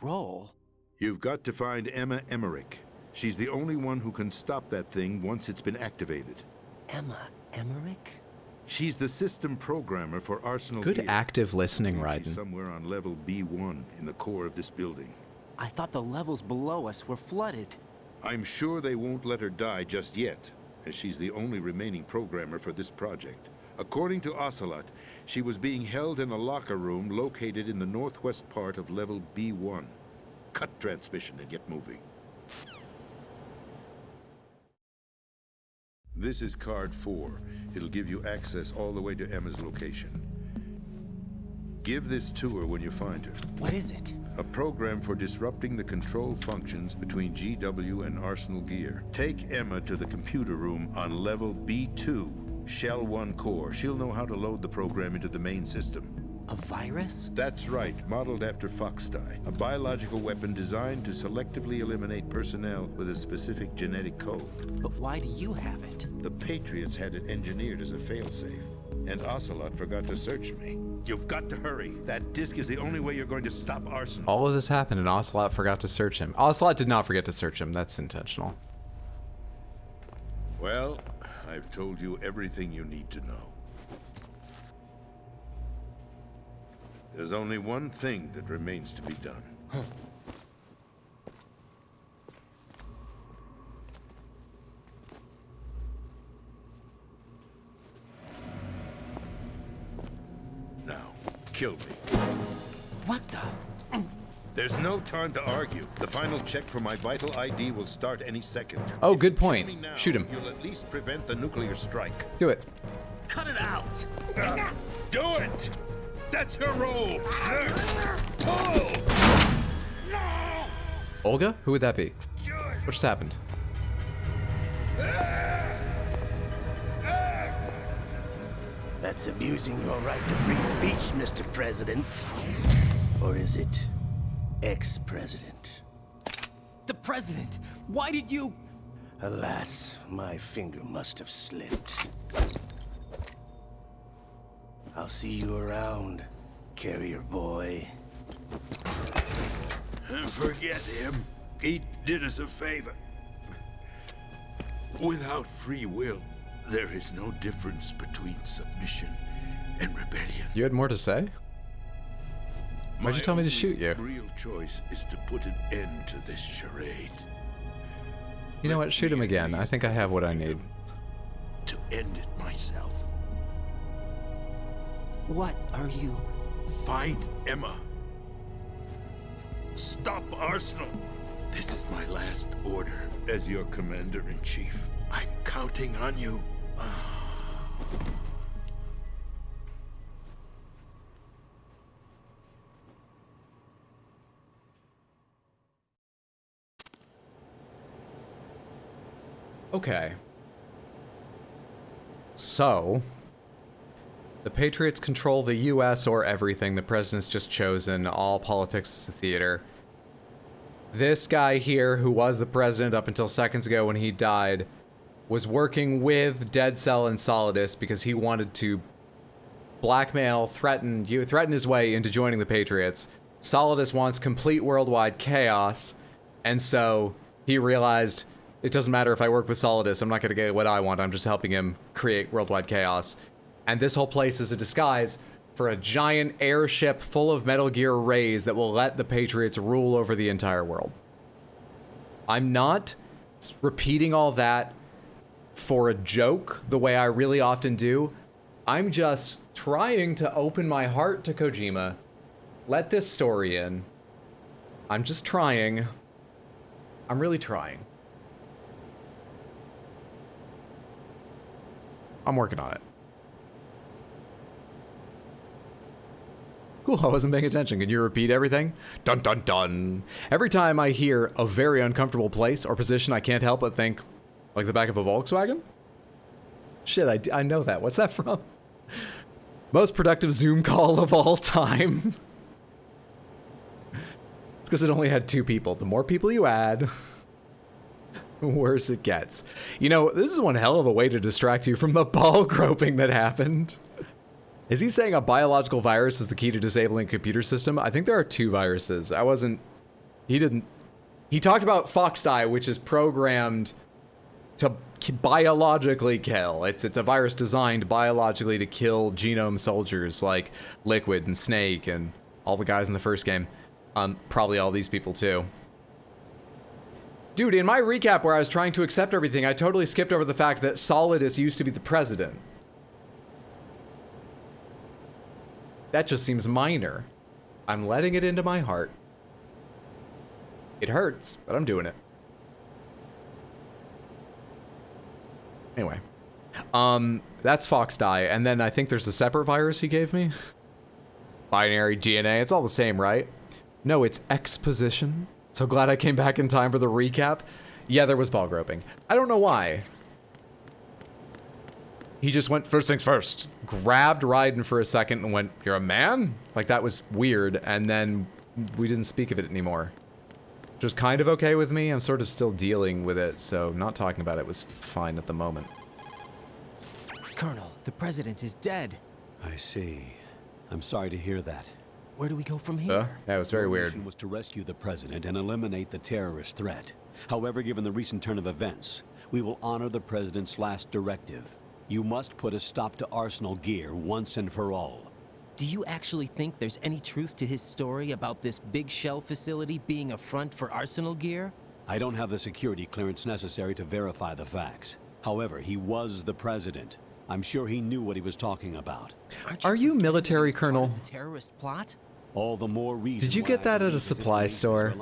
Role? You've got to find Emma Emmerich. She's the only one who can stop that thing once it's been activated. Emma Emmerich? She's the system programmer for Arsenal Good gear. active listening, She's Raiden. somewhere on level B1 in the core of this building. I thought the levels below us were flooded. I'm sure they won't let her die just yet, as she's the only remaining programmer for this project. According to Ocelot, she was being held in a locker room located in the northwest part of level B1. Cut transmission and get moving. This is card 4. It'll give you access all the way to Emma's location. Give this to her when you find her. What is it? A program for disrupting the control functions between GW and Arsenal gear. Take Emma to the computer room on level B2, Shell 1 core. She'll know how to load the program into the main system. A virus? That's right, modeled after Foxdie, a biological weapon designed to selectively eliminate personnel with a specific genetic code. But why do you have it? The Patriots had it engineered as a failsafe, and Ocelot forgot to search me. You've got to hurry. That disk is the only way you're going to stop Arsenal. All of this happened and Ocelot forgot to search him. Ocelot did not forget to search him. That's intentional. Well, I've told you everything you need to know. There's only one thing that remains to be done. Now, kill me. What the? There's no time to argue. The final check for my vital ID will start any second. Oh, good point. Shoot him. You'll at least prevent the nuclear strike. Do it. Cut it out! Do it! That's your role! Olga? Who would that be? What just happened? That's abusing your right to free speech, Mr. President. Or is it ex-president? The president! Why did you... Alas, my finger must have slipped. I'll see you around, carrier boy. Forget him. He did us a favor. Without free will, there is no difference between submission and rebellion. You had more to say? Why'd you tell me to shoot you? Real choice is to put an end to this charade. You know what? Shoot him again. I think I have what I need. To end it myself. What are you... Find Emma. Stop Arsenal. This is my last order as your commander-in-chief. I'm counting on you. Okay. So, the Patriots control the US or everything. The president's just chosen. All politics is a theater. This guy here, who was the president up until seconds ago when he died, was working with Dead Cell and Solidus because he wanted to blackmail, threaten his way into joining the Patriots. Solidus wants complete worldwide chaos, and so he realized it doesn't matter if I work with Solidus, I'm not going to get what I want, I'm just helping him create worldwide chaos. And this whole place is a disguise for a giant airship full of Metal Gear rays that will let the Patriots rule over the entire world. I'm not repeating all that for a joke, the way I really often do. I'm just trying to open my heart to Kojima, let this story in, I'm just trying. I'm really trying. I'm working on it. Cool, I wasn't paying attention. Can you repeat everything? Dun dun dun. Every time I hear a very uncomfortable place or position, I can't help but think, like the back of a Volkswagen? Shit, I know that. What's that from? Most productive Zoom call of all time. It's because it only had 2 people. The more people you add, the worse it gets. You know, this is one hell of a way to distract you from the ball groping that happened. Is he saying a biological virus is the key to disabling a computer system? I think there are 2 viruses. He talked about Foxdie, which is programmed to biologically kill. It's a virus designed biologically to kill genome soldiers like Liquid and Snake and all the guys in the first game. Probably all these people too. Dude, in my recap where I was trying to accept everything, I totally skipped over the fact that Solidus used to be the president. That just seems minor. I'm letting it into my heart. It hurts, but I'm doing it. Anyway. That's Foxdie, and then I think there's a separate virus he gave me. Binary DNA, it's all the same, right? No, it's exposition. So glad I came back in time for the recap. Yeah, there was ball groping. I don't know why. He just went first things first. Grabbed Raiden for a second and went, "You're a man?" Like, that was weird, and then we didn't speak of it anymore. Which was kind of okay with me. I'm sort of still dealing with it, so not talking about it was fine at the moment. Colonel, the president is dead. I see. I'm sorry to hear that. Where do we go from here? That was very weird. Our mission was to rescue the president and eliminate the terrorist threat. However, given the recent turn of events, we will honor the president's last directive. You must put a stop to Arsenal Gear once and for all. Do you actually think there's any truth to his story about this big shell facility being a front for Arsenal Gear? I don't have the security clearance necessary to verify the facts. However, he was the president. I'm sure he knew what he was talking about. Are you military, Colonel? The terrorist plot? All the more reason. Did you get that at a supply store?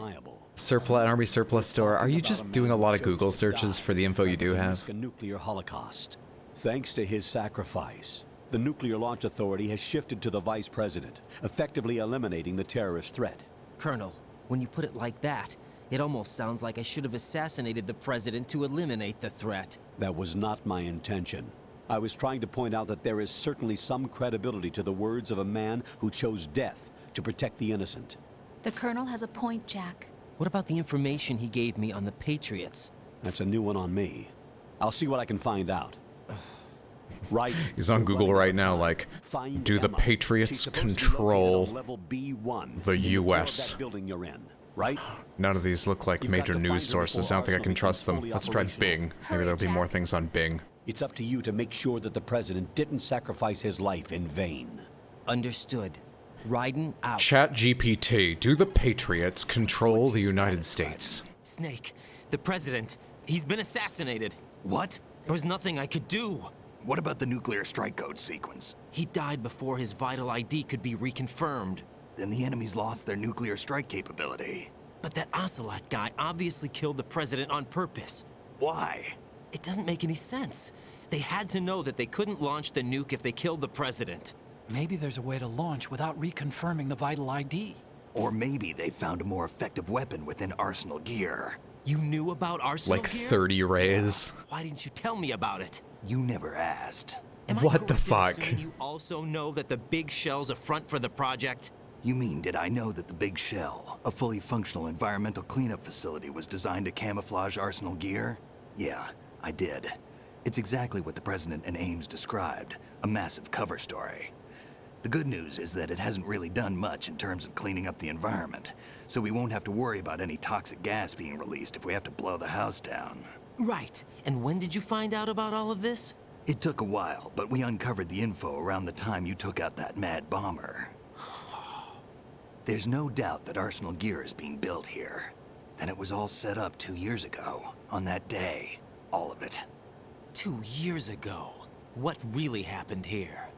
Army surplus store? Are you just doing a lot of Google searches for the info you do have? A nuclear holocaust. Thanks to his sacrifice, the Nuclear Launch Authority has shifted to the vice president, effectively eliminating the terrorist threat. Colonel, when you put it like that, it almost sounds like I should have assassinated the president to eliminate the threat. That was not my intention. I was trying to point out that there is certainly some credibility to the words of a man who chose death to protect the innocent. The Colonel has a point, Jack. What about the information he gave me on the Patriots? That's a new one on me. I'll see what I can find out. Right. He's on Google right now, like, do the Patriots control the U.S.? Right? None of these look like major news sources. I don't think I can trust them. Let's try Bing. Maybe there'll be more things on Bing. It's up to you to make sure that the president didn't sacrifice his life in vain. Understood. Raiden out. ChatGPT, do the Patriots control the United States? Snake, the president, he's been assassinated. What? There was nothing I could do. What about the nuclear strike code sequence? He died before his vital ID could be reconfirmed. Then the enemy's lost their nuclear strike capability. But that Ocelot guy obviously killed the president on purpose. Why? It doesn't make any sense. They had to know that they couldn't launch the nuke if they killed the president. Maybe there's a way to launch without reconfirming the vital ID. Or maybe they found a more effective weapon within Arsenal Gear. You knew about Arsenal Gear? Gear? 30 rays. Why didn't you tell me about it? You never asked. What the fuck? You also know that the big shell's a front for the project? You mean, did I know that the Big Shell, a fully functional environmental cleanup facility, was designed to camouflage Arsenal Gear? Yeah, I did. It's exactly what the President and Ames described, a massive cover story. The good news is that it hasn't really done much in terms of cleaning up the environment, so we won't have to worry about any toxic gas being released if we have to blow the house down. Right. And when did you find out about all of this? It took a while, but we uncovered the info around the time you took out that mad bomber. There's no doubt that Arsenal Gear is being built here. Then it was all set up 2 years ago, on that day. All of it. 2 years ago? What really happened here?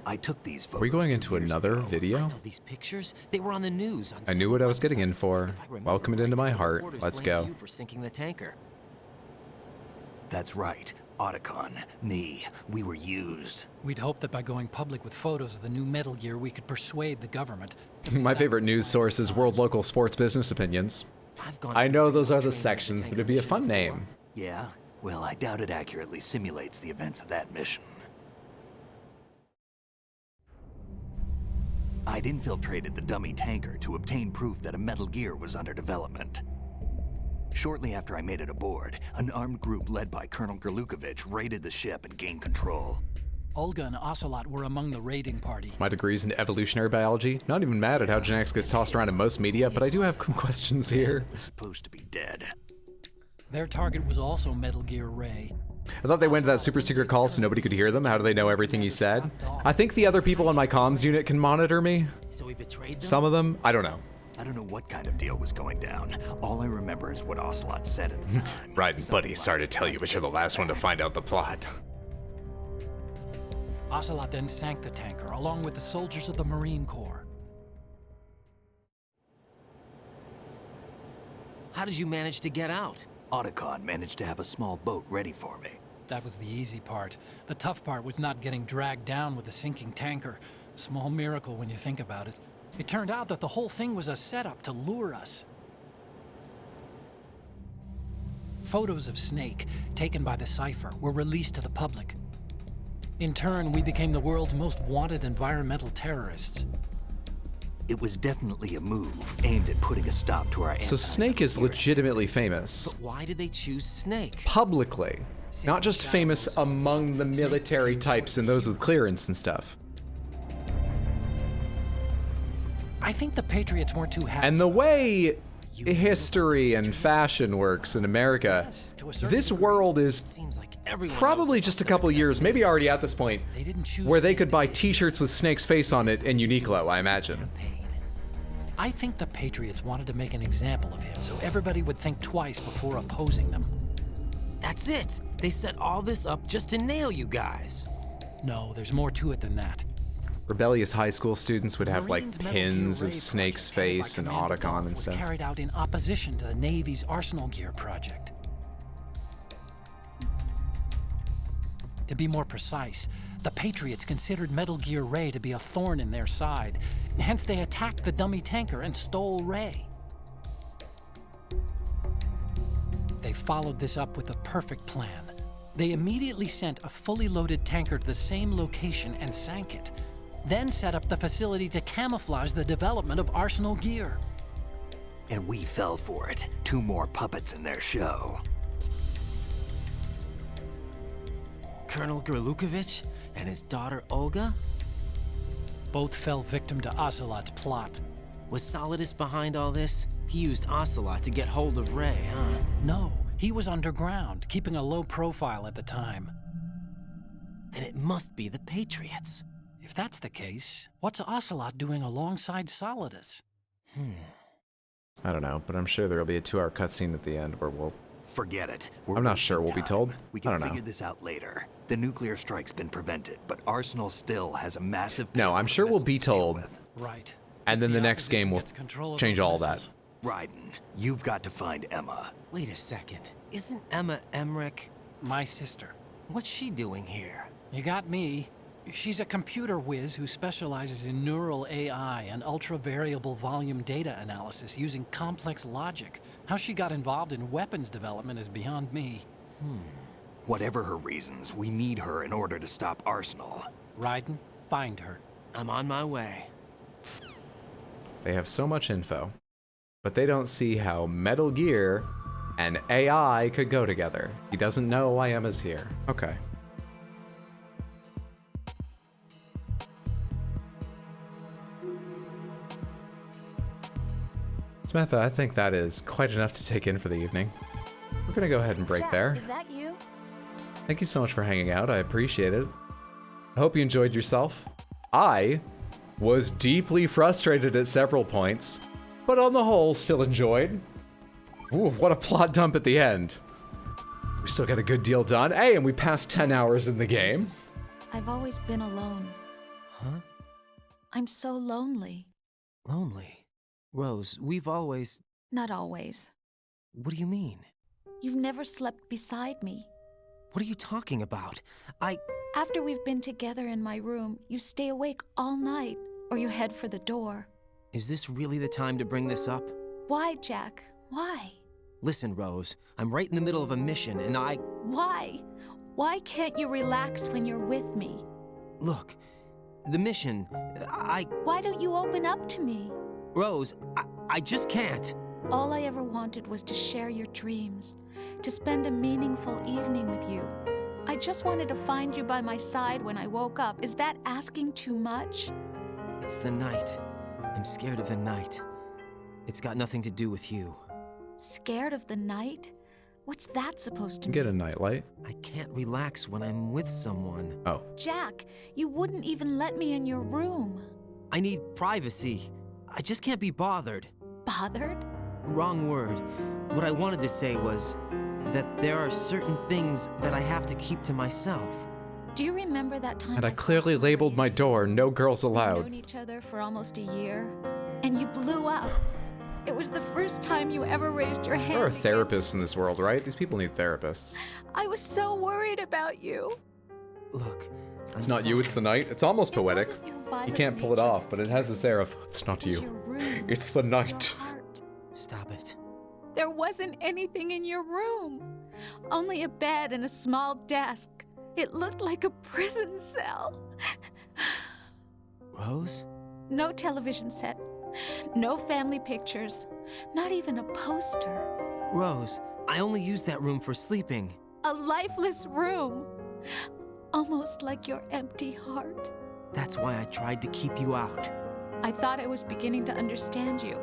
I took these photos. Are we going into another video? I know these pictures. They were on the news. I knew what I was getting in for. Welcome it into my heart. Let's go. You for sinking the tanker. That's right. Otacon, me, we were used. We'd hoped that by going public with photos of the new Metal Gear, we could persuade the government. My favorite news source is World Local Sports Business Opinions. I know those are the sections, but it'd be a fun name. Yeah? Well, I doubt it accurately simulates the events of that mission. I'd infiltrated the dummy tanker to obtain proof that a Metal Gear was under development. Shortly after I made it aboard, an armed group led by Colonel Gerlukovich raided the ship and gained control. Olga and Ocelot were among the raiding party. My degree's in evolutionary biology. Not even mad at how genetics gets tossed around in most media, but I do have some questions here. It was supposed to be dead. Their target was also Metal Gear Ray. I thought they went to that super secret call so nobody could hear them. How do they know everything he said? I think the other people on my comms unit can monitor me. So we betrayed them? Some of them? I don't know. I don't know what kind of deal was going down. All I remember is what Ocelot said at the time. Right, and buddy, sorry to tell you, but you're the last one to find out the plot. Ocelot then sank the tanker, along with the soldiers of the Marine Corps. How did you manage to get out? Otacon managed to have a small boat ready for me. That was the easy part. The tough part was not getting dragged down with the sinking tanker. A small miracle when you think about it. It turned out that the whole thing was a setup to lure us. Photos of Snake, taken by the Cypher, were released to the public. In turn, we became the world's most wanted environmental terrorists. It was definitely a move aimed at putting a stop to our So Snake is legitimately famous. But why did they choose Snake? Publicly. Not just famous among the military types and those with clearance and stuff. I think the Patriots weren't too happy. And the way history and fashion works in America, this world is probably just a couple years, maybe already at this point, where they could buy t-shirts with Snake's face on it in Uniqlo, I imagine. I think the Patriots wanted to make an example of him so everybody would think twice before opposing them. That's it! They set all this up just to nail you guys. No, there's more to it than that. Rebellious high school students would have like pins of Snake's face and Otacon and stuff. Was carried out in opposition to the Navy's Arsenal Gear project. To be more precise, the Patriots considered Metal Gear Ray to be a thorn in their side. Hence they attacked the dummy tanker and stole Ray. They followed this up with a perfect plan. They immediately sent a fully loaded tanker to the same location and sank it. Then set up the facility to camouflage the development of Arsenal Gear. And we fell for it. 2 more puppets in their show. Colonel Gerlukovich and his daughter Olga? Both fell victim to Ocelot's plot. Was Solidus behind all this? He used Ocelot to get hold of Ray, huh? No, he was underground, keeping a low profile at the time. Then it must be the Patriots. If that's the case, what's Ocelot doing alongside Solidus? I don't know, but I'm sure there'll be a 2-hour cutscene at the end where we'll... Forget it. I'm not sure we'll be told. We I can don't know. figure this out later. The nuclear strike's been prevented, but Arsenal still has a massive... No, I'm sure we'll be told. Right. And then the next game will change all that. Raiden, you've got to find Emma. Wait a second. Isn't Emma Emmerich... My sister. What's she doing here? You got me. She's a computer whiz who specializes in neural AI and ultra-variable volume data analysis using complex logic. How she got involved in weapons development is beyond me. Whatever her reasons, we need her in order to stop Arsenal. Raiden, find her. I'm on my way. They have so much info, but they don't see how Metal Gear and AI could go together. He doesn't know why Emma's here. Okay. Samantha, I think that is quite enough to take in for the evening. We're gonna go ahead and break Jack, there. Is that you? Thank you so much for hanging out. I appreciate it. I hope you enjoyed yourself. I was deeply frustrated at several points, but on the whole, still enjoyed. Ooh, what a plot dump at the end. We still got a good deal done. Hey, and we passed 10 hours in the game. I've always been alone. Huh? I'm so lonely. Lonely? Rose, we've always... Not always. What do you mean? You've never slept beside me. What are you talking about? After we've been together in my room, you stay awake all night, or you head for the door. Is this really the time to bring this up? Why, Jack? Why? Listen, Rose, I'm right in the middle of a mission, and Why? Why can't you relax when you're with me? Look, the mission, Why don't you open up to me? Rose, I just can't. All I ever wanted was to share your dreams, to spend a meaningful evening with you. I just wanted to find you by my side when I woke up. Is that asking too much? It's the night. I'm scared of the night. It's got nothing to do with you. Scared of the night? What's that supposed to mean? Get a nightlight. I can't relax when I'm with someone. Oh. Jack, you wouldn't even let me in your room. I need privacy. I just can't be bothered. Bothered? Wrong word. What I wanted to say was that there are certain things that I have to keep to myself. Do you remember that time? And I clearly labeled my door, no girls allowed. We've known each other for almost a year, and you blew up. It was the first time you ever raised your hand. There are therapists in this world, right? These people need therapists. I was so worried about you. Look, it's not you, it's the night. It's almost poetic. You can't pull it off, but it has this air of, it's not you. It's the night. Stop it. There wasn't anything in your room. Only a bed and a small desk. It looked like a prison cell. Rose? No television set. No family pictures. Not even a poster. Rose, I only use that room for sleeping. A lifeless room. Almost like your empty heart. That's why I tried to keep you out. I thought I was beginning to understand you.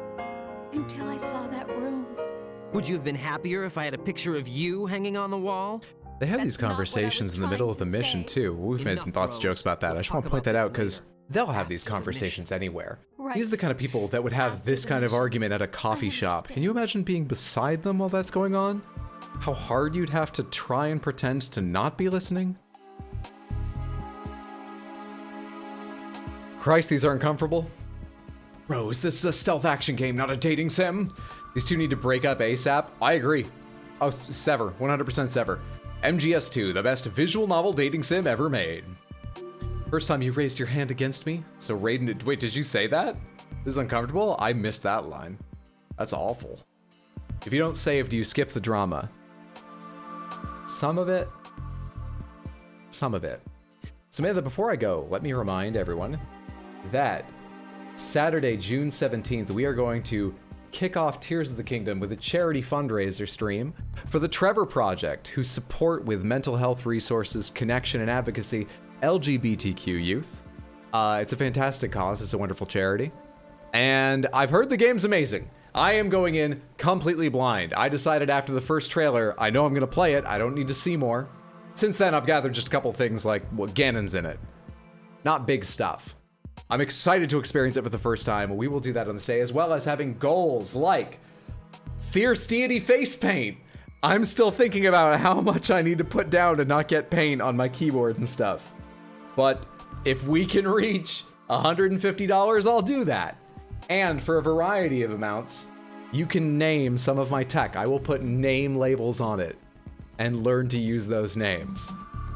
Until I saw that room. Would you have been happier if I had a picture of you hanging on the wall? They have these conversations in the middle of the mission, too. We've made lots of jokes about that. I just want to point that out because they'll have these conversations anywhere. Right. These are the kind of people that would have this kind of argument at a coffee shop. Can you imagine being beside them while that's going on? How hard you'd have to try and pretend to not be listening? Christ, these are uncomfortable. Rose, this is a stealth action game, not a dating sim. These two need to break up ASAP. I agree. Oh, sever. 100% sever. MGS2, the best visual novel dating sim ever made. First time you raised your hand against me, so Raiden... Wait, did you say that? This is uncomfortable? I missed that line. That's awful. If you don't save, do you skip the drama? Some of it. Some of it. Samantha, before I go, let me remind everyone that Saturday, June 17th, we are going to kick off Tears of the Kingdom with a charity fundraiser stream for the Trevor Project, who support with mental health resources, connection, and advocacy LGBTQ youth. It's a fantastic cause. It's a wonderful charity. And I've heard the game's amazing. I am going in completely blind. I decided after the first trailer, I know I'm going to play it. I don't need to see more. Since then, I've gathered just a couple things like what Ganon's in it. Not big stuff. I'm excited to experience it for the first time. We will do that on this day, as well as having goals like Fierce Deity face paint. I'm still thinking about how much I need to put down to not get paint on my keyboard and stuff. But if we can reach $150, I'll do that. And for a variety of amounts, you can name some of my tech. I will put name labels on it and learn to use those names.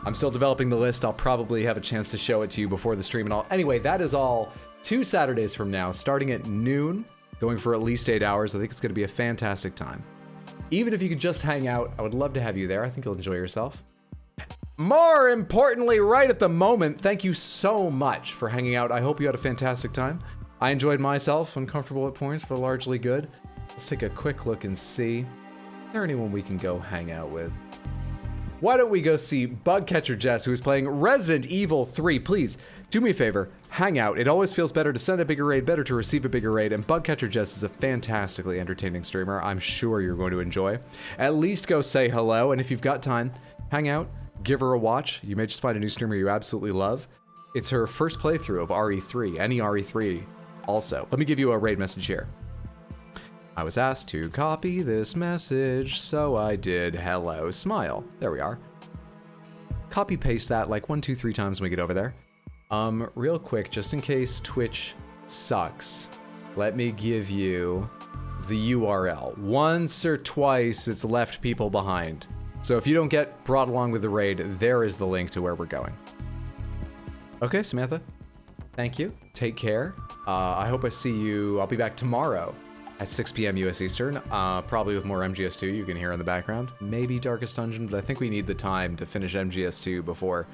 I'm still developing the list. I'll probably have a chance to show it to you before the stream and all. Anyway, that is all 2 Saturdays from now, starting at noon, going for at least 8 hours. I think it's going to be a fantastic time. Even if you could just hang out, I would love to have you there. I think you'll enjoy yourself. More importantly, right at the moment, thank you so much for hanging out. I hope you had a fantastic time. I enjoyed myself, uncomfortable at points, but largely good. Let's take a quick look and see. Is there anyone we can go hang out with? Why don't we go see Bugcatcher Jess, who is playing Resident Evil 3. Please, do me a favor, hang out. It always feels better to send a bigger raid, better to receive a bigger raid, and Bugcatcher Jess is a fantastically entertaining streamer I'm sure you're going to enjoy. At least go say hello, and if you've got time, hang out, give her a watch. You may just find a new streamer you absolutely love. It's her first playthrough of RE3, any RE3 also. Let me give you a raid message here. I was asked to copy this message, so I did. Hello, smile. There we are. Copy paste that like 1, 2, 3 times when we get over there. Real quick, just in case Twitch sucks, let me give you the URL. Once or twice, it's left people behind. So if you don't get brought along with the raid, there is the link to where we're going. Okay, Samantha, thank you. Take care. I hope I see you. I'll be back tomorrow at 6 p.m. US Eastern, probably with more MGS2 you can hear in the background. Maybe Darkest Dungeon, but I think we need the time to finish MGS2 before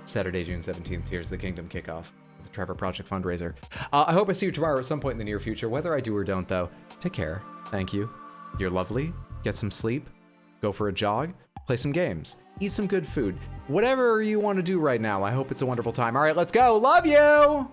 Saturday, June 17th, Tears of the Kingdom kickoff, the Trevor Project fundraiser. I hope I see you tomorrow at some point in the near future. Whether I do or don't, though, take care. Thank you. You're lovely. Get some sleep. Go for a jog. Play some games. Eat some good food. Whatever you want to do right now, I hope it's a wonderful time. All right, let's go. Love you!